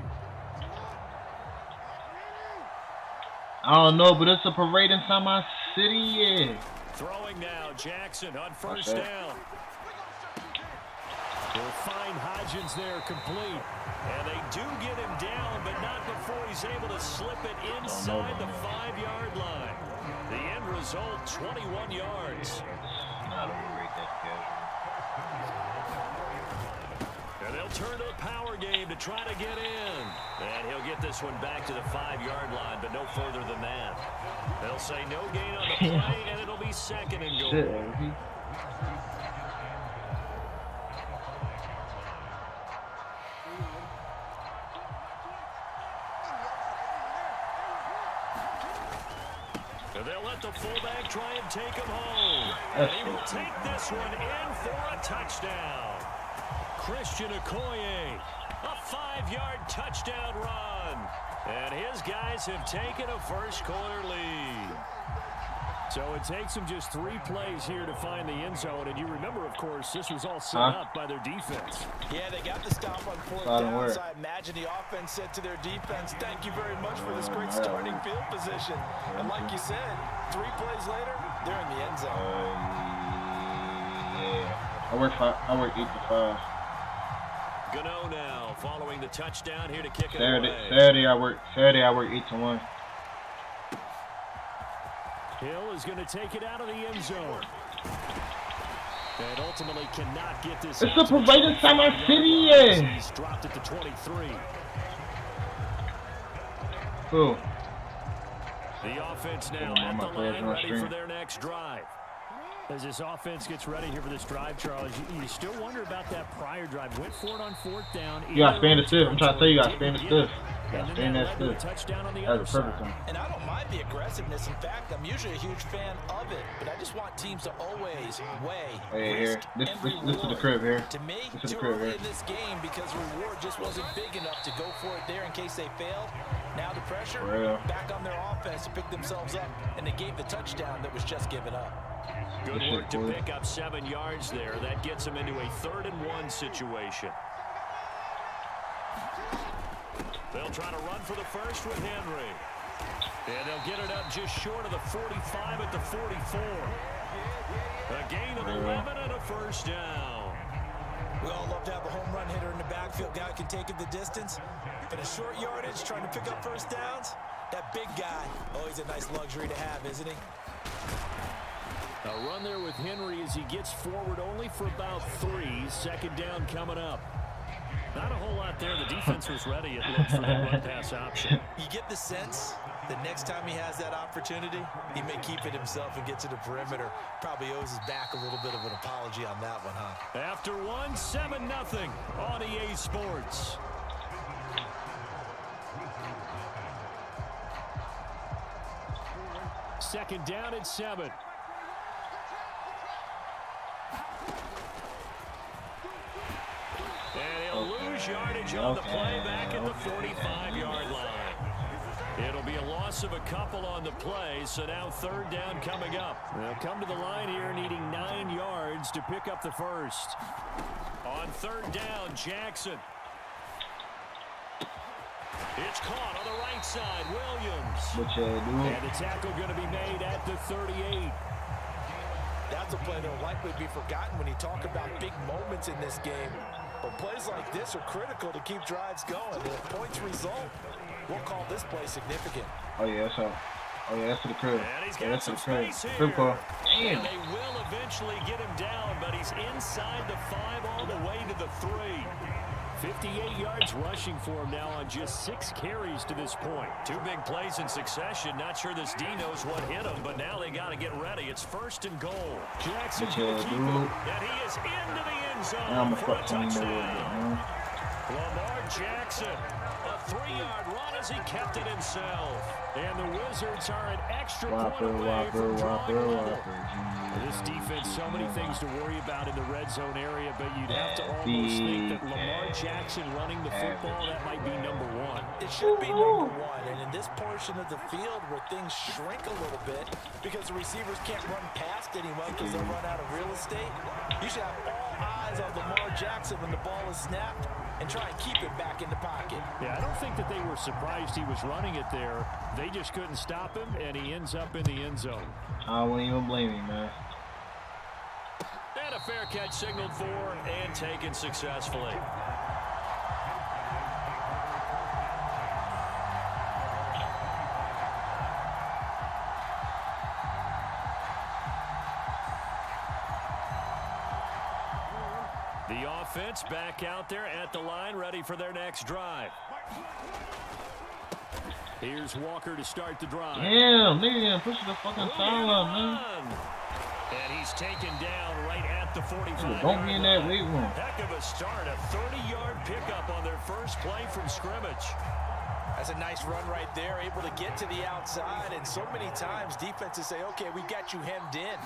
I don't know, but it's a parade inside my city, yeah. Throwing now, Jackson on first down. They'll find Hodgins there complete. And they do get him down, but not before he's able to slip it inside the 5-yard line. The end result, 21 yards. And they'll turn to the power game to try to get in. And he'll get this one back to the 5-yard line, but no further than that. They'll say no gain on the play, and it'll be 2nd and goal. They'll let the fullback try and take him home. And he will take this one in for a touchdown. Christian Okoye, a 5-yard touchdown run. And his guys have taken a first-quarter lead. So it takes them just 3 plays here to find the end zone. And you remember, of course, this was all set up by their defense. Yeah, they got the stop on 4th down, so I imagine the offense said to their defense, thank you very much for this great starting field position. And like you said, 3 plays later, they're in the end zone. Yeah. I work 8 to 5. Gano now following the touchdown here to kick it away. Saturday I work 8 to 1. Hill is going to take it out of the end zone. And ultimately cannot get this. It's a parade inside my city, yeah. He's dropped it to 23. Cool. The offense now at the line, ready for their next drive. As this offense gets ready here for this drive, Charles, you still wonder about that prior drive. Went for it on 4th down. You got to spam the stiff. I'm trying to tell you, you got to spam the stiff. You got to spam that stiff. Touchdown on the That was a perfect one. And I don't mind the aggressiveness. In fact, I'm usually a huge fan of it. But I just want teams to always weigh risk and reward. This is the crib here. To me, too early in this game because the reward just wasn't big enough to go for it there in case they failed. Now the pressure back on their offense to pick themselves up, and they gave the touchdown that was just given up. Good work to pick up 7 yards there. That gets them into a 3rd and 1 situation. They'll try to run for the first with Henry. And they'll get it up just short of the 45 at the 44. A gain of 11 and a first down. We all love to have a home run hitter in the backfield. Guy can take it the distance. But a short yardage, trying to pick up first downs, that big guy, always a nice luxury to have, isn't he? A run there with Henry as he gets forward only for about 3. 2nd down coming up. Not a whole lot there. The defense was ready, it looked, for that run-pass option. You get the sense that next time he has that opportunity, he may keep it himself and get to the perimeter. Probably owes his back a little bit of an apology on that one, huh? After 1, 7-0 on EA Sports. Second down at 7. And he'll lose yardage on the play back at the 45-yard line. It'll be a loss of a couple on the play, so now 3rd down coming up. They'll come to the line here needing 9 yards to pick up the first. On 3rd down, Jackson. It's caught on the right side, Williams. And the tackle going to be made at the 38. That's a play that will likely be forgotten when you talk about big moments in this game. But plays like this are critical to keep drives going. And if points result, we'll call this play significant. Oh, yeah, that's all. Oh, yeah, that's to the crib. And he's got Yeah, that's to some the crib. space Crib here. call. And Damn. they will eventually get him down, but he's inside the 5 all the way to the 3. 58 yards rushing for him now on just 6 carries to this point. 2 big plays in succession. Not sure this D knows what hit him, but now they got to get ready. It's 1st and goal. Jackson's going to keep it, and he is into the end zone for a touchdown. Lamar Jackson, a 3-yard run as he kept it himself. And the Wizards are an extra point away from drawing level. This defense, so many things to worry about in the red zone area, but you'd have to almost think that Lamar Jackson running the football, that might be number 1. It should be number 1, and in this portion of the field where things shrink a little bit because the receivers can't run past anyone because they'll run out of real estate, you should have all eyes on Lamar Jackson when the ball is snapped and try and keep it back in the pocket. Yeah, I don't think that they were surprised he was running it there. They just couldn't stop him, and he ends up in the end zone. I wouldn't even blame him, man. And a fair catch signaled for and taken successfully. The offense back out there at the line, ready for their next drive. Here's Walker to start the drive. Damn, nigga, push the fucking sideline, man. And he's taken down right at the 45. Don't be in that weight room. Heck of a start, a 30-yard pickup on their first play from scrimmage. That's a nice run right there, able to get to the outside, and so many times defenses say, okay, we got you hemmed in.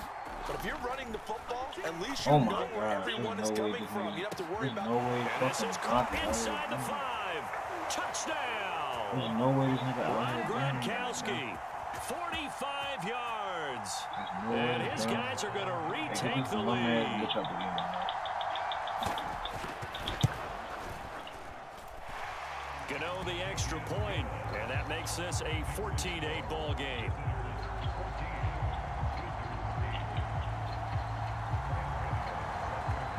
But if you're running the football, at least you know where everyone is coming from. You don't have to worry about it. This is caught inside the 5. Touchdown! There's no way this nigga out here. Gronkowski, 45 yards. And his guys are going to retake the lead. Gano the extra point, and that makes this a 14-8 ball game.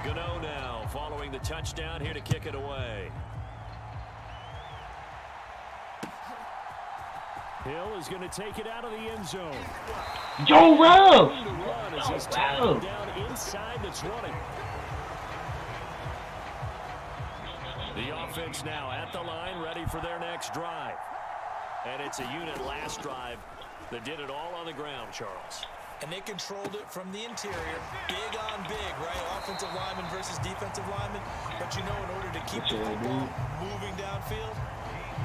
Gano now following the touchdown here to kick it away. Hill is going to take it out of the end zone. Joe Ralph! As he's tackled down inside the 20. The offense now at the line, ready for their next drive. And it's a unit last drive that did it all on the ground, Charles. And they controlled it from the interior. Big on big, right? Offensive lineman versus defensive lineman. But you know, in order to keep the football moving downfield,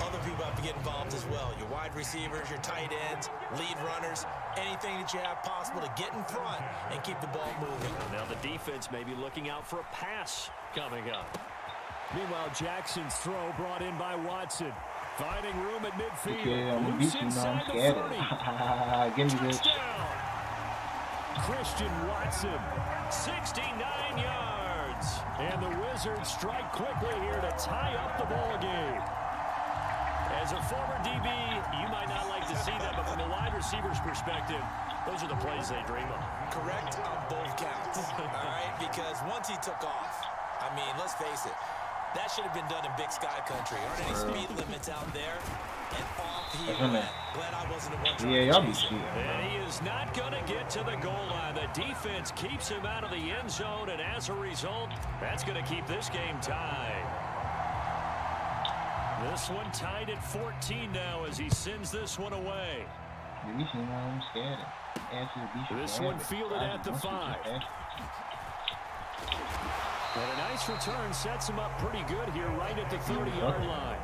other people have to get involved as well. Your wide receivers, your tight ends, lead runners, anything that you have possible to get in front and keep the ball moving. Now the defense may be looking out for a pass coming up. Meanwhile, Jackson's throw brought in by Watson. Finding room at midfield. Okay, I'm gonna beat you now. I'm scared. Give me this. Christian Watson, 69 yards. And the Wizards strike quickly here to tie up the ball game. As a former DB, you might not like to see that, but from a wide receiver's perspective, those are the plays they dream of. Correct on both counts, all right? Because once he took off, I mean, let's face it, that should have been done in Big Sky Country. Aren't any speed limits out there? And off he went. Glad I wasn't the one trying to y'all be chase him. And he is not going to get to the goal line. The defense keeps him out of the end zone, and as a result, that's going to keep this game tied. This one tied at 14 now as he sends this one away. This one fielded at the 5. And a nice return sets him up pretty good here right at the 30-yard line.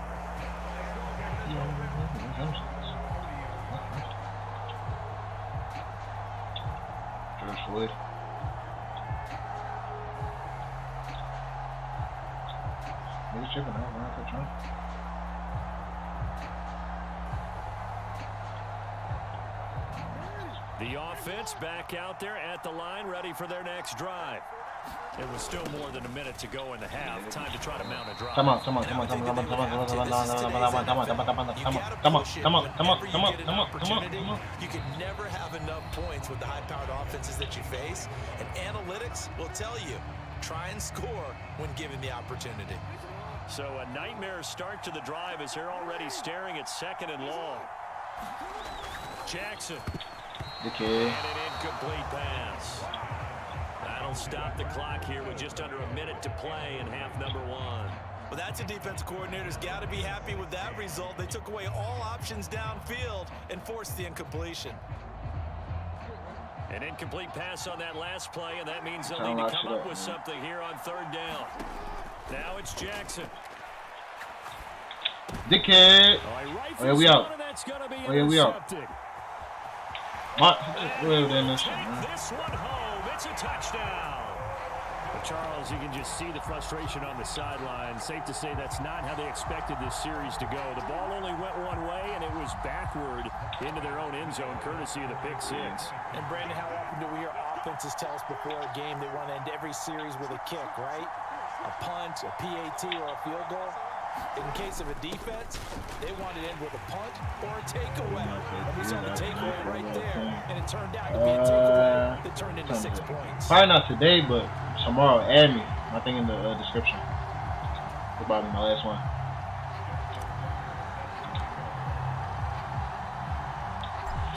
Floyd. He's chipping out, man. The offense back out there at the line, ready for their next drive. It was still more than a minute to go in the half. Time to try to mount a drive. Come on. You can never have enough points with the high-powered offenses that you face, and analytics will tell you, try and score when given the opportunity. So a nightmare start to the drive as they're already staring at 2nd and long. Jackson. Okay. And an incomplete pass. That'll stop the clock here with just under a minute to play in half number 1. Well, that's a defensive coordinator's got to be happy with that result. They took away all options downfield and forced the incompletion. An incomplete pass on that last play, and that means they'll need to come up with something here on 3rd down. Now it's Jackson. Dickhead. Oh, yeah, we out. Oh, yeah, we out. What? This one home. It's a touchdown. But Charles, you can just see the frustration on the sideline. Safe to say that's not how they expected this series to go. The ball only went one way, and it was backward into their own end zone, courtesy of the pick 6. And Brandon, how often do we hear offenses tell us before a game they want to end every series with a kick, right? A punt, a PAT, or a field goal? In case of a defense, they want to end with a punt or a takeaway. And we saw the takeaway right there, and it turned out to be a takeaway that turned into 6 points. Probably not today, but tomorrow. Add me. I think in the description. It's probably my last one.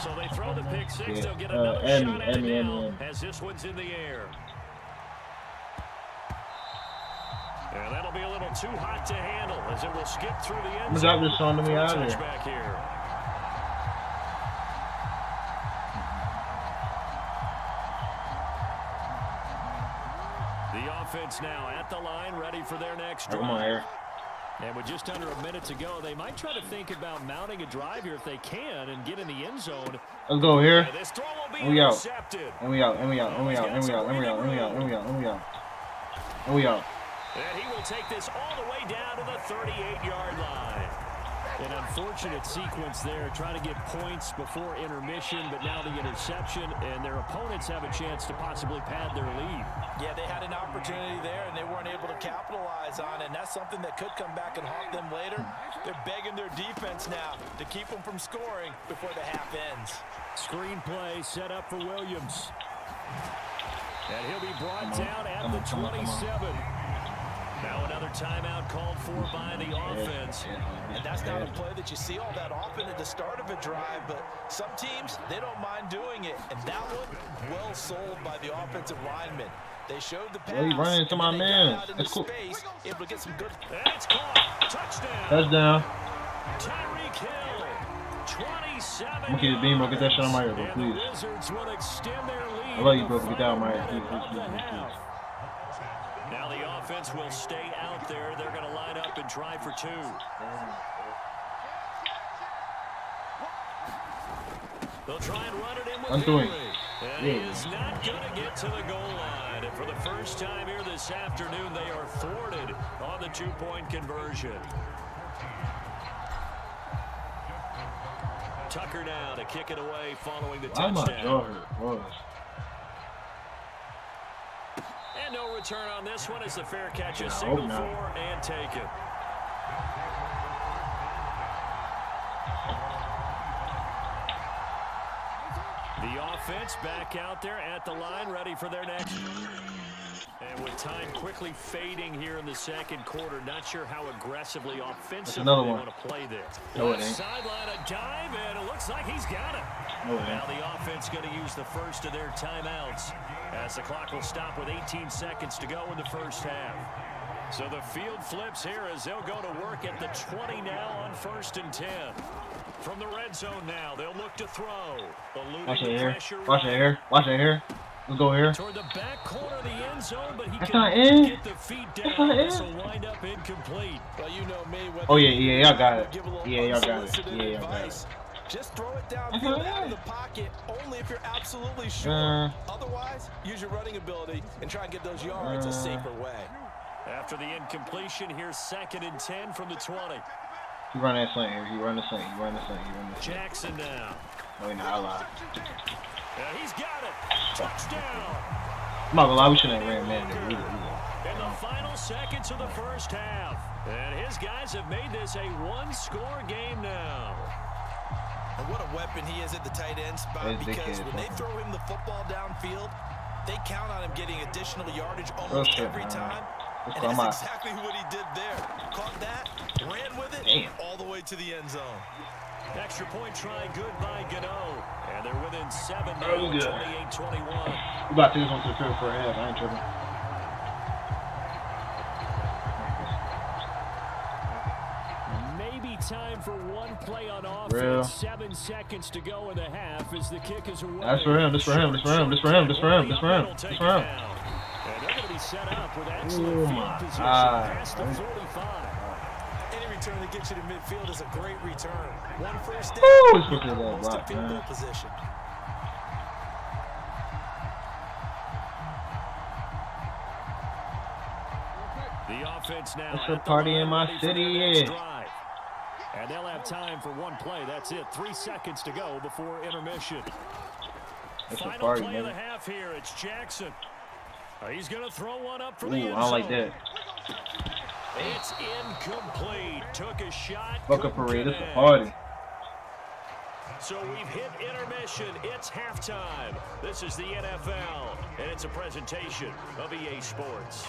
So they throw the pick 6. They'll get another shot at it now as this one's in the air. And that'll be a little too hot to handle as it will skip through the end zone. I'm just on to me out of Back here. The offense now at the line, ready for their next drive. Come on here. And with just under a minute to go, they might try to think about mounting a drive here if they can and get in the end zone. Let's go here. This throw will be And we out. intercepted. And we out. And we out. And we out. And we out. And we out. And we out. And we out. And we out. And we out. And he will take this all the way down to the 38-yard line. An unfortunate sequence there, trying to get points before intermission, but now the interception, and their opponents have a chance to possibly pad their lead. Yeah, they had an opportunity there, and they weren't able to capitalize on it, and that's something that could come back and haunt them later. They're begging their defense now to keep them from scoring before the half ends. Screenplay set up for Williams. And he'll be brought down at the 27. Now another timeout called for by the offense. And that's not a play that you see all that often at the start of a drive, but some teams, they don't mind doing it. And that one, well sold by the offensive lineman. They showed the pass. Oh, he's running into my man. That's cool. Space, able to get some good. That's caught. Touchdown. Touchdown. Tyreek Hill. 27. I'm gonna keep it beam, bro. Get that shit on my ear, bro, And please. the Wizards will extend their lead. I love you, bro. Get that on my ear, please, please, please, please, please. Now the offense will stay out there. They're going to line up and try for 2. They'll try and run it in with Bailey. And he is not going to get to the goal line. And for the first time here this afternoon, they are thwarted on the 2-point conversion. Tucker now to kick it away following the touchdown. My jaw hurt. And no return on this one as the fair catch is signaled for and taken. The offense back out there at the line, ready for their next. And with time quickly fading here in the second quarter, not sure how aggressively offensively they want to play this. Sideline a dive, and it looks like he's got it. Now the offense going to use the first of their timeouts as the clock will stop with 18 seconds to go in the first half. So the field flips here as they'll go to work at the 20 now on 1st and 10. From the red zone now, they'll look to throw. Watch it here. Watch it here. Watch it here. Let's go here. Toward the back corner of the end zone, but he can't get the feet down. So wind up incomplete. Well, you know me. Oh yeah, y'all got it. Yeah, y'all got it. Yeah, y'all got it. Just throw it downfield out of the pocket only if you're absolutely sure. Otherwise, use your running ability and try and get those yards a safer way. After the incompletion, here's 2nd and 10 from the 20. He run that slant here. He run the slant. He run the slant. He run the slant. Jackson now. No, you're not. I lied. And he's got it. Touchdown. I'm not gonna lie, we shouldn't have ran man there either. In the final seconds of the first half. And his guys have made this a one-score game now. And what a weapon he is at the tight end spot, because when they throw him the football downfield, they count on him getting additional yardage almost every time. And that's exactly what he did there. Caught that, ran with it, all the way to the end zone. Extra point try, good by Gano. And they're within 7 now, 28-21. We about to take this one to the field for a half. I ain't tripping. Maybe time for one play on offense. 7 seconds to go in the half as the kick is away. That's for him. This for him. This for him. This for him. This for him. This for him. This for him. And they're going to be set up with excellent field position past the 45. Any return that gets you to midfield is a great return. One first down, almost to field goal position. The offense now. It's a party in my city. And they'll have time for one play. That's it. 3 seconds to go before intermission. Final play of the half here. It's Jackson. He's going to throw one up for the end zone. I don't like that. It's incomplete. Took a shot. Fuck a parade. It's a party. So we've hit intermission. It's halftime. This is the NFL, and it's a presentation of EA Sports.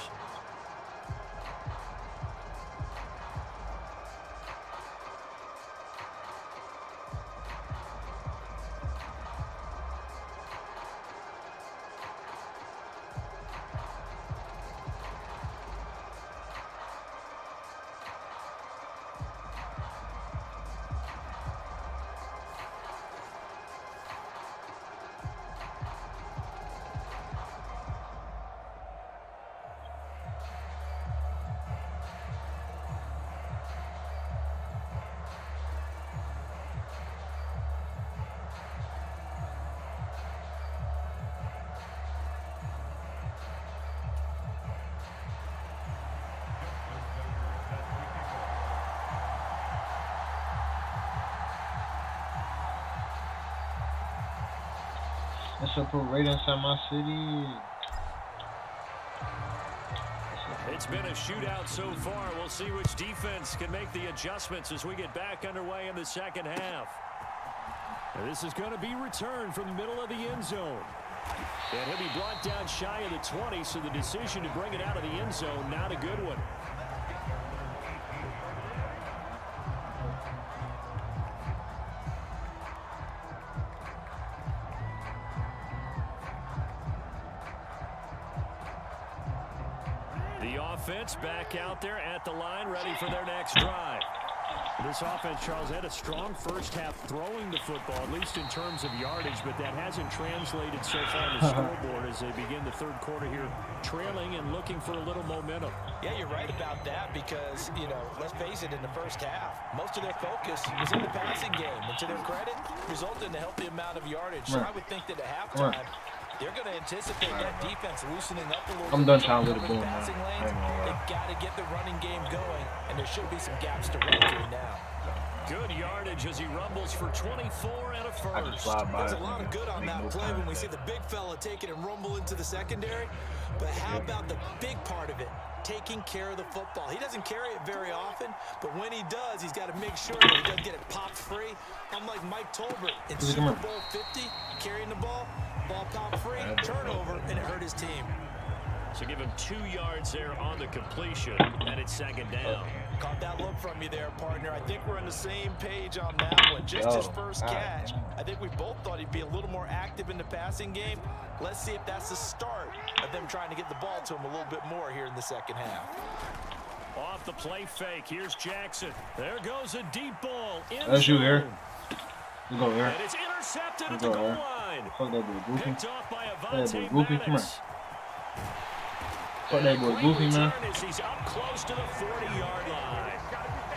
It's a parade inside my city. It's been a shootout so far. We'll see which defense can make the adjustments as we get back underway in the second half. And this is going to be returned from the middle of the end zone. And he'll be brought down shy of the 20, so the decision to bring it out of the end zone, not a good one. The offense back out there at the line, ready for their next drive. This offense, Charles, had a strong first half throwing the football, at least in terms of yardage, but that hasn't translated so far on the scoreboard as they begin the third quarter here, trailing and looking for a little momentum. Yeah, you're right about that because, you know, let's face it, in the first half, most of their focus was in the passing game, and to their credit, resulted in a healthy amount of yardage. So I would think that at halftime, they're going to anticipate that defense loosening up a little bit. I'm done trying to let it boom, man. They've got to get the running game going, and there should be some gaps to run through now. Good yardage as he rumbles for 24 and a first. There's a lot of good on that play when we see the big fella take it and rumble into the secondary. But how about the big part of it? Taking care of the football. He doesn't carry it very often, but when he does, he's got to make sure that he doesn't get it popped free. Unlike Mike Tolbert in Super Bowl 50, carrying the ball popped free, turnover, and it hurt his team. So give him 2 yards there on the completion, and it's second down. Caught that look from you there, partner. I think we're on the same page on that one. Just his first catch. I think we both thought he'd be a little more active in the passing game. Let's see if that's the start of them trying to get the ball to him a little bit more here in the second half. Off the play fake, here's Jackson. There goes a deep ball. That's you here. You go here. And it's intercepted at the goal line. Fuck that boy Goofy. Picked off by That boy Goofy, come here. Fuck that boy Goofy, man. He's up close to the 40-yard line.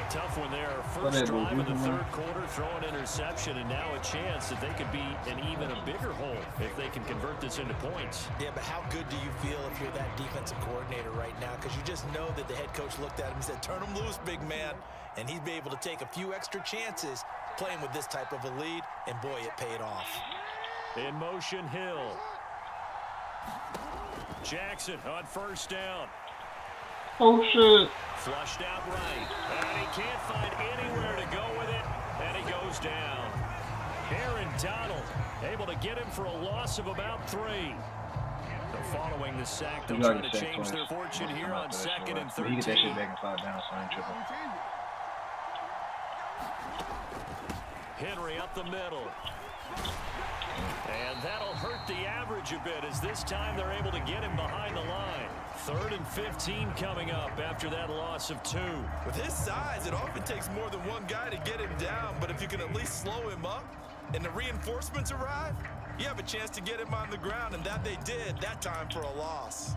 Tough one there. First drive of the third quarter, throw an interception, and now a chance that they could be in even a bigger hole if they can convert this into points. Yeah, but how good do you feel if you're that defensive coordinator right now? Because you just know that the head coach looked at him and said, turn him loose, big man. And he'd be able to take a few extra chances playing with this type of a lead, and boy, it paid off. In motion, Hill. Jackson on first down. Oh, shit. Flushed out right. And he can't find anywhere to go with it. And he goes down. Aaron Donald able to get him for a loss of about 3. Following the sack, they'll try to change their fortune here on 2nd and 13. He get that shit back and 5 down, so I ain't tripping. Henry up the middle. And that'll hurt the average a bit as this time they're able to get him behind the line. 3rd and 15 coming up after that loss of 2. With his size, it often takes more than one guy to get him down, but if you can at least slow him up and the reinforcements arrive, you have a chance to get him on the ground, and that they did, that time for a loss.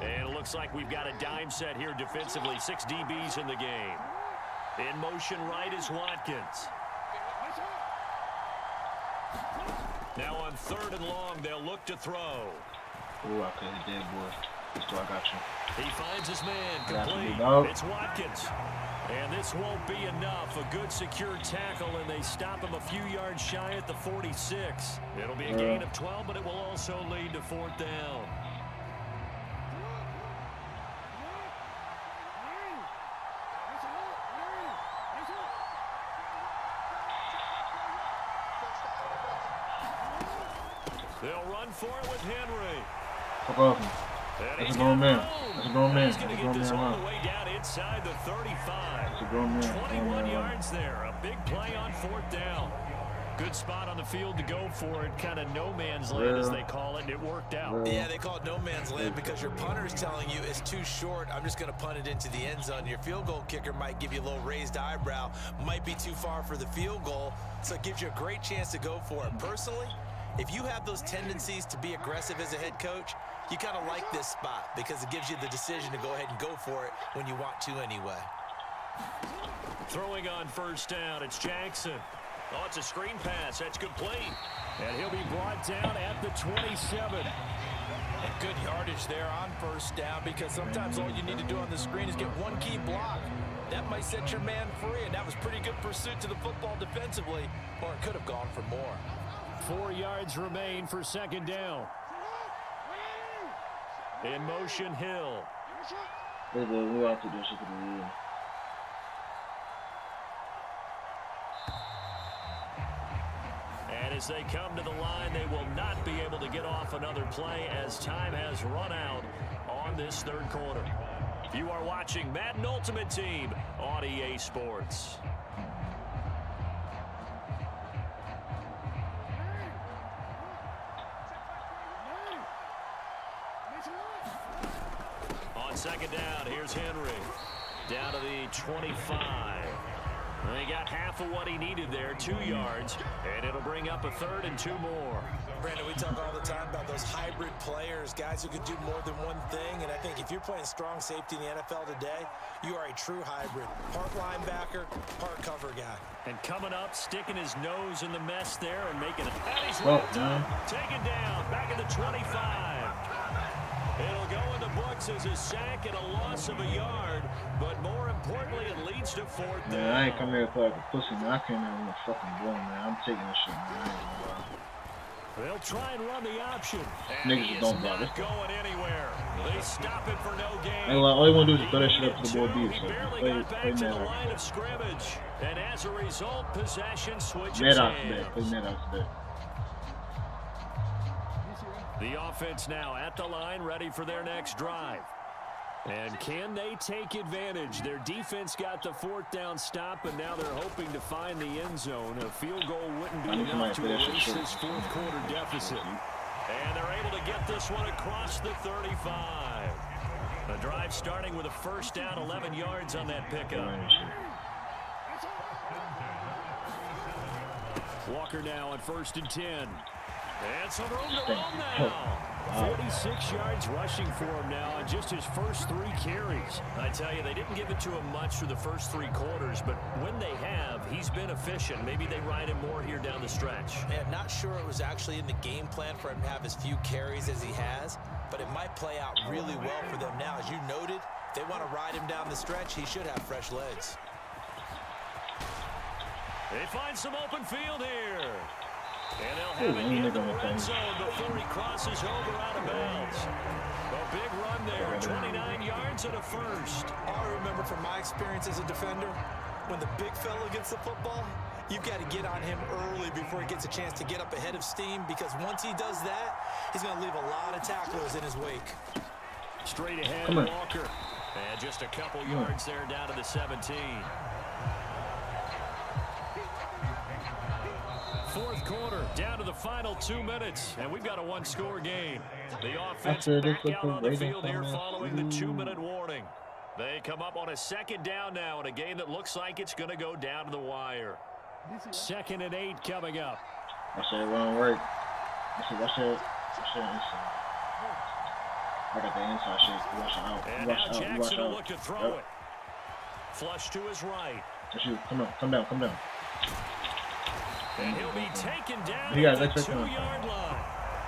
And it looks like we've got a dime set here defensively. 6 DBs in the game. In motion right is Watkins. Now on 3rd and long, they'll look to throw. Ooh, I could hit that boy. That's why I got you. He finds his man complete. It's Watkins. And this won't be enough. A good secure tackle, and they stop him a few yards shy at the 46. It'll be a gain of 12, but it will also lead to 4th down. They'll run for it with Henry. Fuck off me. That's a grown man. That's a grown man. He's going to get this all the way down inside the 35. That's a grown man. 21 yards there. A big play on 4th down. Good spot on the field to go for it. Kind of no man's land, as they call it, and it worked out. Yeah, they call it no man's land because your punter is telling you it's too short. I'm just going to punt it into the end zone. Your field goal kicker might give you a little raised eyebrow. Might be too far for the field goal, so it gives you a great chance to go for it. Personally, if you have those tendencies to be aggressive as a head coach, you kind of like this spot because it gives you the decision to go ahead and go for it when you want to anyway. Throwing on 1st down, it's Jackson. Oh, it's a screen pass. That's complete. And he'll be brought down at the 27. And good yardage there on 1st down because sometimes all you need to do on the screen is get one key block. That might set your man free, and that was pretty good pursuit to the football defensively, or it could have gone for more. 4 yards remain for 2nd down. In motion, Hill. And as they come to the line, they will not be able to get off another play as time has run out on this 3rd quarter. You are watching Madden Ultimate Team on EA Sports. On 2nd down, here's Henry. Down to the 25. They got half of what he needed there, 2 yards, and it'll bring up a 3rd and 2 more. Brandon, we talk all the time about those hybrid players, guys who can do more than one thing, and I think if you're playing strong safety in the NFL today, you are a true hybrid. Part linebacker, part cover guy. And coming up, sticking his nose in the mess there and making it. And he's rolled up, taken down, back at the 25. It'll go in the books as a sack and a loss of a yard, but more importantly, it leads to 4th down. Man, I ain't come here to play like a pussy, man. I came here with a fucking blow, man. I'm taking this shit, man. They'll try and run the option. Niggas don't bother. Not going anywhere. They stop it for no gain. All you want to do is throw that shit up to the boy B. He So barely got back to the line of scrimmage. And as a result, possession switches Mad out hands. today. Play mad out today. The offense now at the line, ready for their next drive. And can they take advantage? Their defense got the 4th down stop, and now they're hoping to find the end zone. A field goal wouldn't be enough to erase this 4th quarter deficit. And they're able to get this one across the 35. The drive starting with a 1st down, 11 yards on that pickup. Walker now on 1st and 10. And some room to run now. 46 yards rushing for him now on just his first 3 carries. I tell you, they didn't give it to him much through the first 3 quarters, but when they have, he's been efficient. Maybe they ride him more here down the stretch. Yeah, I'm not sure it was actually in the game plan for him to have as few carries as he has, but it might play out really well for them now. As you noted, if they want to ride him down the stretch, he should have fresh legs. They find some open field here. And they'll have it in the red zone before he crosses over out of bounds. A big run there, 29 yards and a first. All I remember from my experience as a defender, when the big fella gets the football, you've got to get on him early before he gets a chance to get up ahead of steam, because once he does that, he's going to leave a lot of tacklers in his wake. Straight ahead, Walker. And just a couple yards there down to the 17. Fourth quarter, down to the final 2 minutes, and we've got a 1-score game. The offense back out on the field here following the 2-minute warning. They come up on a 2nd down now in a game that looks like it's going to go down to the wire. 2nd and 8 coming up. I said it won't work. I said I got the inside shit. Watch out. And now Jackson will look to throw it. Flush to his right. That's you. Come down. And he'll be taken down at at the the 2-yard line.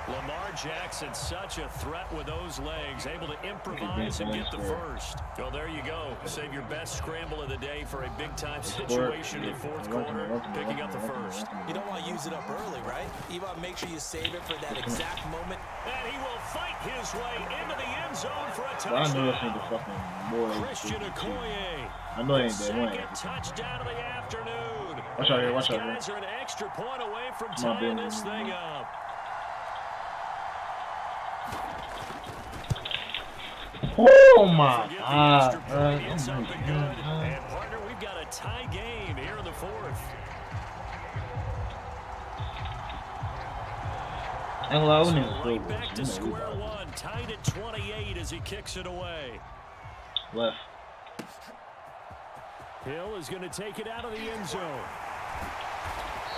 Lamar Jackson, such a threat with those legs, able to improvise and get the first. Well, there you go. Save your best scramble of the day for a big-time situation in the 4th quarter, picking up the first. You don't want to use it up early, right? You want to make sure you save it for that exact moment. And he will fight his way into the end zone for a I touchdown. know this ain't the fucking boy. Christian Okoye. I know it ain't that one. Second touchdown of the afternoon. Watch out here. These guys are an extra point away from tying this thing up. Oh my God! It's up and good. And partner, we've got a tie game here in the 4th. Right back to square one, tied at 28 as he kicks it away. Left. Hill is going to take it out of the end zone.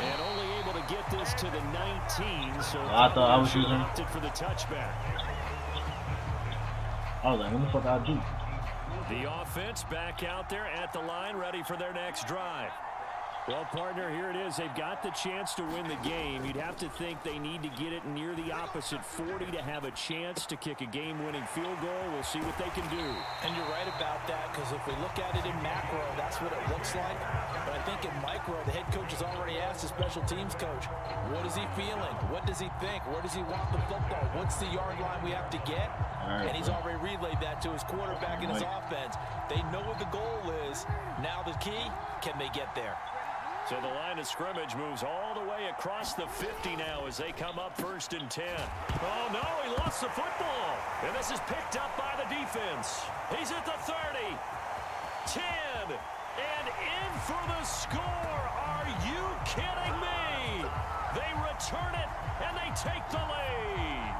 And only able to get this to the 19, so I thought I was using opted for the touchback. I was like, what the fuck I do? The offense back out there at the line, ready for their next drive. Well, partner, here it is. They've got the chance to win the game. You'd have to think they need to get it near the opposite 40 to have a chance to kick a game-winning field goal. We'll see what they can do. And you're right about that, because if we look at it in macro, that's what it looks like. But I think in micro, the head coach has already asked the special teams coach, what is he feeling? What does he think? Where does he want the football? What's the yard line we have to get? And he's already relayed that to his quarterback and his offense. They know what the goal is. Now the key, can they get there? So the line of scrimmage moves all the way across the 50 now as they come up 1st and 10. Oh, no, he lost the football. And this is picked up by the defense. He's at the 30, 10, and in for the score. Are you kidding me? They return it, and they take the lead.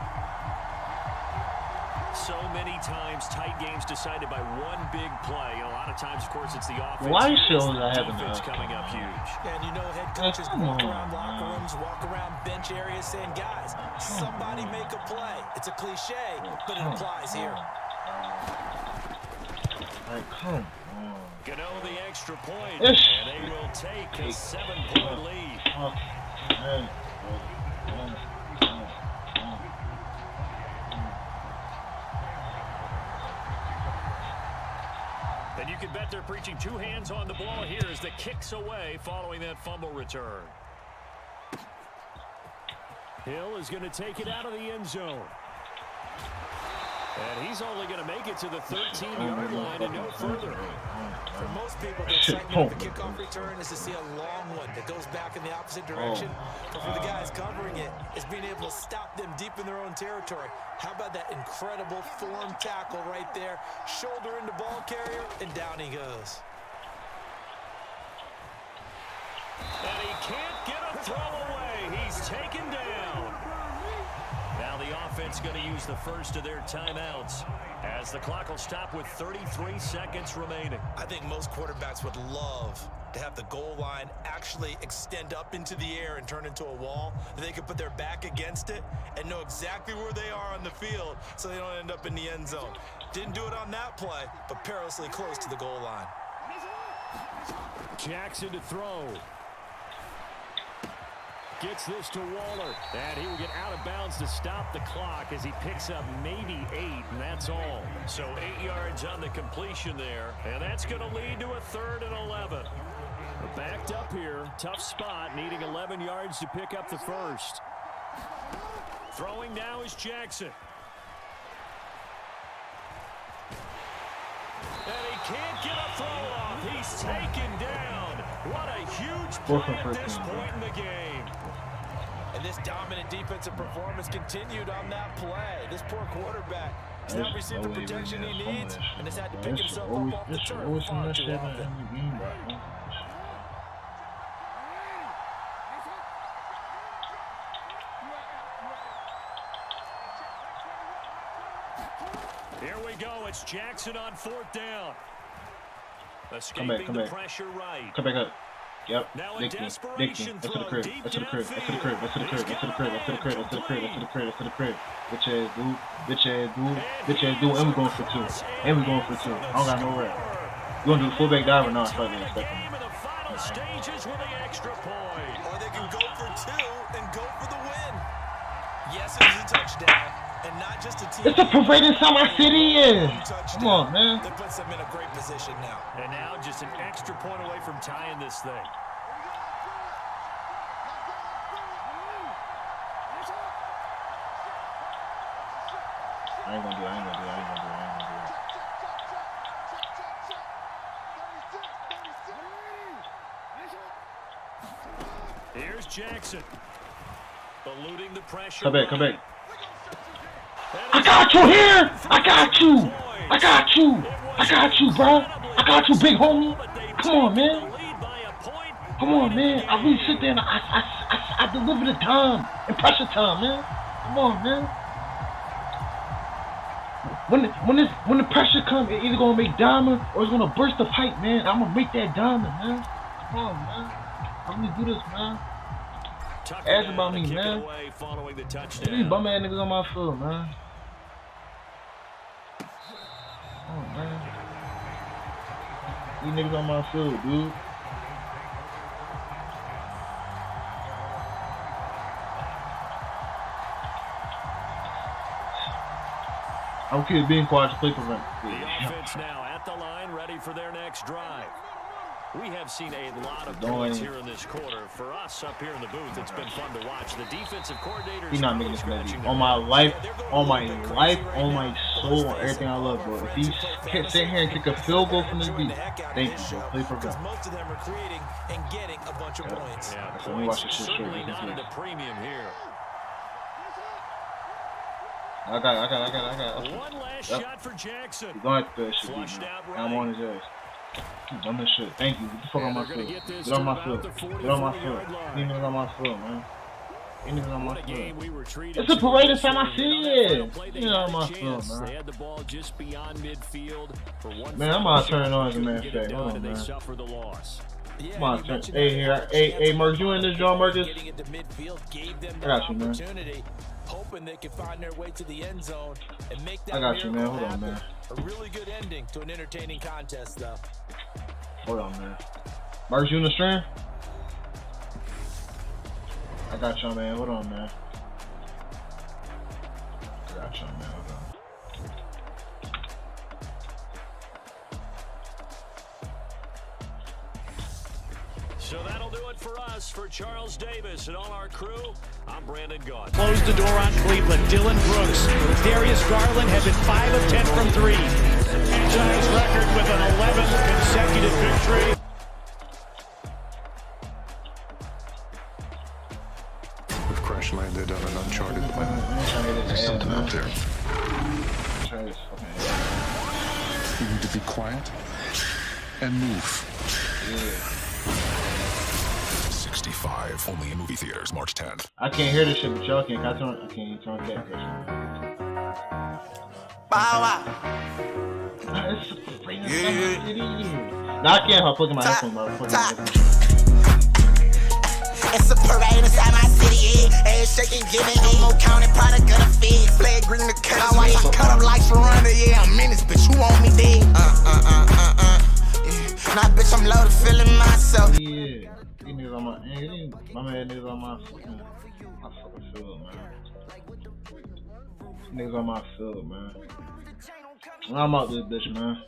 So many times, tight games decided by one big play. A lot of times, of course, it's the offense. Why shows I haven't defense coming up huge. And you know, head coaches walk around locker rooms, walk around bench areas saying, guys, somebody make a play. It's a cliche, but it applies here. Like, come on. Gano the extra point, Yes. and they will take a 7-point lead. And you can bet they're preaching 2 hands on the ball here as the kicks away following that fumble return. Hill is going to take it out of the end zone. And he's only going to make it to the 13-yard line and no further. For most people, the excitement of the kickoff return is to see a long one that goes back in the opposite direction. But for the guys covering it, it's being able to stop them deep in their own territory. How about that incredible form tackle right there? Shoulder into ball carrier, and down he goes. And he can't get a throw away. He's taken down. Now the offense going to use the first of their timeouts as the clock will stop with 33 seconds remaining. I think most quarterbacks would love to have the goal line actually extend up into the air and turn into a wall. They can put their back against it and know exactly where they are on the field so they don't end up in the end zone. Didn't do it on that play, but perilously close to the goal line. Jackson to throw. Gets this to Waller. And he will get out of bounds to stop the clock as he picks up maybe 8, and that's all. So 8 yards on the completion there, and that's going to lead to a 3rd and 11. We're backed up here. Tough spot, needing 11 yards to pick up the first. Throwing now is Jackson. And he can't get a throw off. He's taken down. What a huge play at this point in the game. And this dominant defensive performance continued on that play. This poor quarterback has not received the protection he needs and has had to pick himself up off the turf far too often. Here we go. It's Jackson on 4th down. Escaping the pressure right. Come back up. Yep. Now Dick me. That's to the crib. That's to the crib. That's to the crib. That's to the crib. That's to the crib. That's to the crib. That's to the crib. That's to the crib. That's to the crib. Bitch ass dude. Bitch ass dude. Bitch ass dude. And we going for 2. And we going for 2. I don't got no rep. You want to do the fullback dive or not? I started expecting. The final stages with the extra point. Or they can go for 2 and go for the win. Yes, it was a touchdown. And not just a team. It's a parade inside my city. Come on, man. That puts them in a great position now. And now just an extra point away from tying this thing. I ain't gonna do it. Here's Jackson. Eluding the pressure. Come back. I got you here! I got you, bro! I got you, big homie! Come on, man! I really sit there and I deliver the time in pressure time, man. Come on, man. When the pressure comes, it's either gonna make diamond or it's gonna burst the pipe, man. I'm gonna make that diamond, man. Come on, man. I'm gonna do this, man. Ask about me, man. These bum ass niggas on my field, man. Oh, man. These niggas on my field, dude. I'm kidding, being quiet to play prevent. The offense now at the line, ready for their next drive. We have seen a lot of points here in this quarter. For us up here in the booth, it's been fun to watch. The defensive coordinators. He's not making this movie. On my life, on my soul, on everything I love, bro. If he can't sit here and kick a field goal from this beat, thank you, bro. Play for them. Most of them are creating and getting a bunch of points. Yeah, so we watch this shit certainly not at a premium here. I got. One last shot for Jackson. He's going to that shit, right. I'm on his ass. Done this shit. Thank you. Get the fuck on my foot. Get on my foot. Get on my foot. These niggas on my foot, man. These niggas on my foot. It's a parade inside my field. These niggas on my foot, man. They had the ball just beyond midfield for one. Man, I'm about to turn it on as a matter of fact. Hold on, man. Come on, turn. Hey, Marcus, you in this joint, Marcus? I got you, man. Hoping they can find their way to the end zone and make that. I got you, man. Hold on, man. A really good ending to an entertaining contest, though. Hold on, man. Marcus, you in the stream? I got y'all, man. Hold on, man. I got y'all, man. Hold on. So that'll do it for us. For Charles Davis and all our crew, I'm Brandon Gaudin. Close the door on Cleveland. Dylan Brooks. Darius Garland has been 5 of 10 from 3. Franchise record with an 11th consecutive victory. We've crash landed on an uncharted planet. There's something out there. You need to be quiet and move. Yeah. 65, only in movie theaters, March 10th. I can't hear this shit, but y'all can. I can't turn that. Bow wow. It's a Nah, I can't plug in my headphones, motherfucker. It's a parade inside my city, yeah. Ass shaking, giving ammo, counting product of the fed. Flag green to cut my wife, I cut up like Ferranda, yeah. I'm in this bitch, you want me dead? Yeah. Nah, bitch, I'm loaded, feeling myself. Yeah, these niggas on my man niggas on my fucking field, man. Niggas on my field, man. I'm out this bitch, man.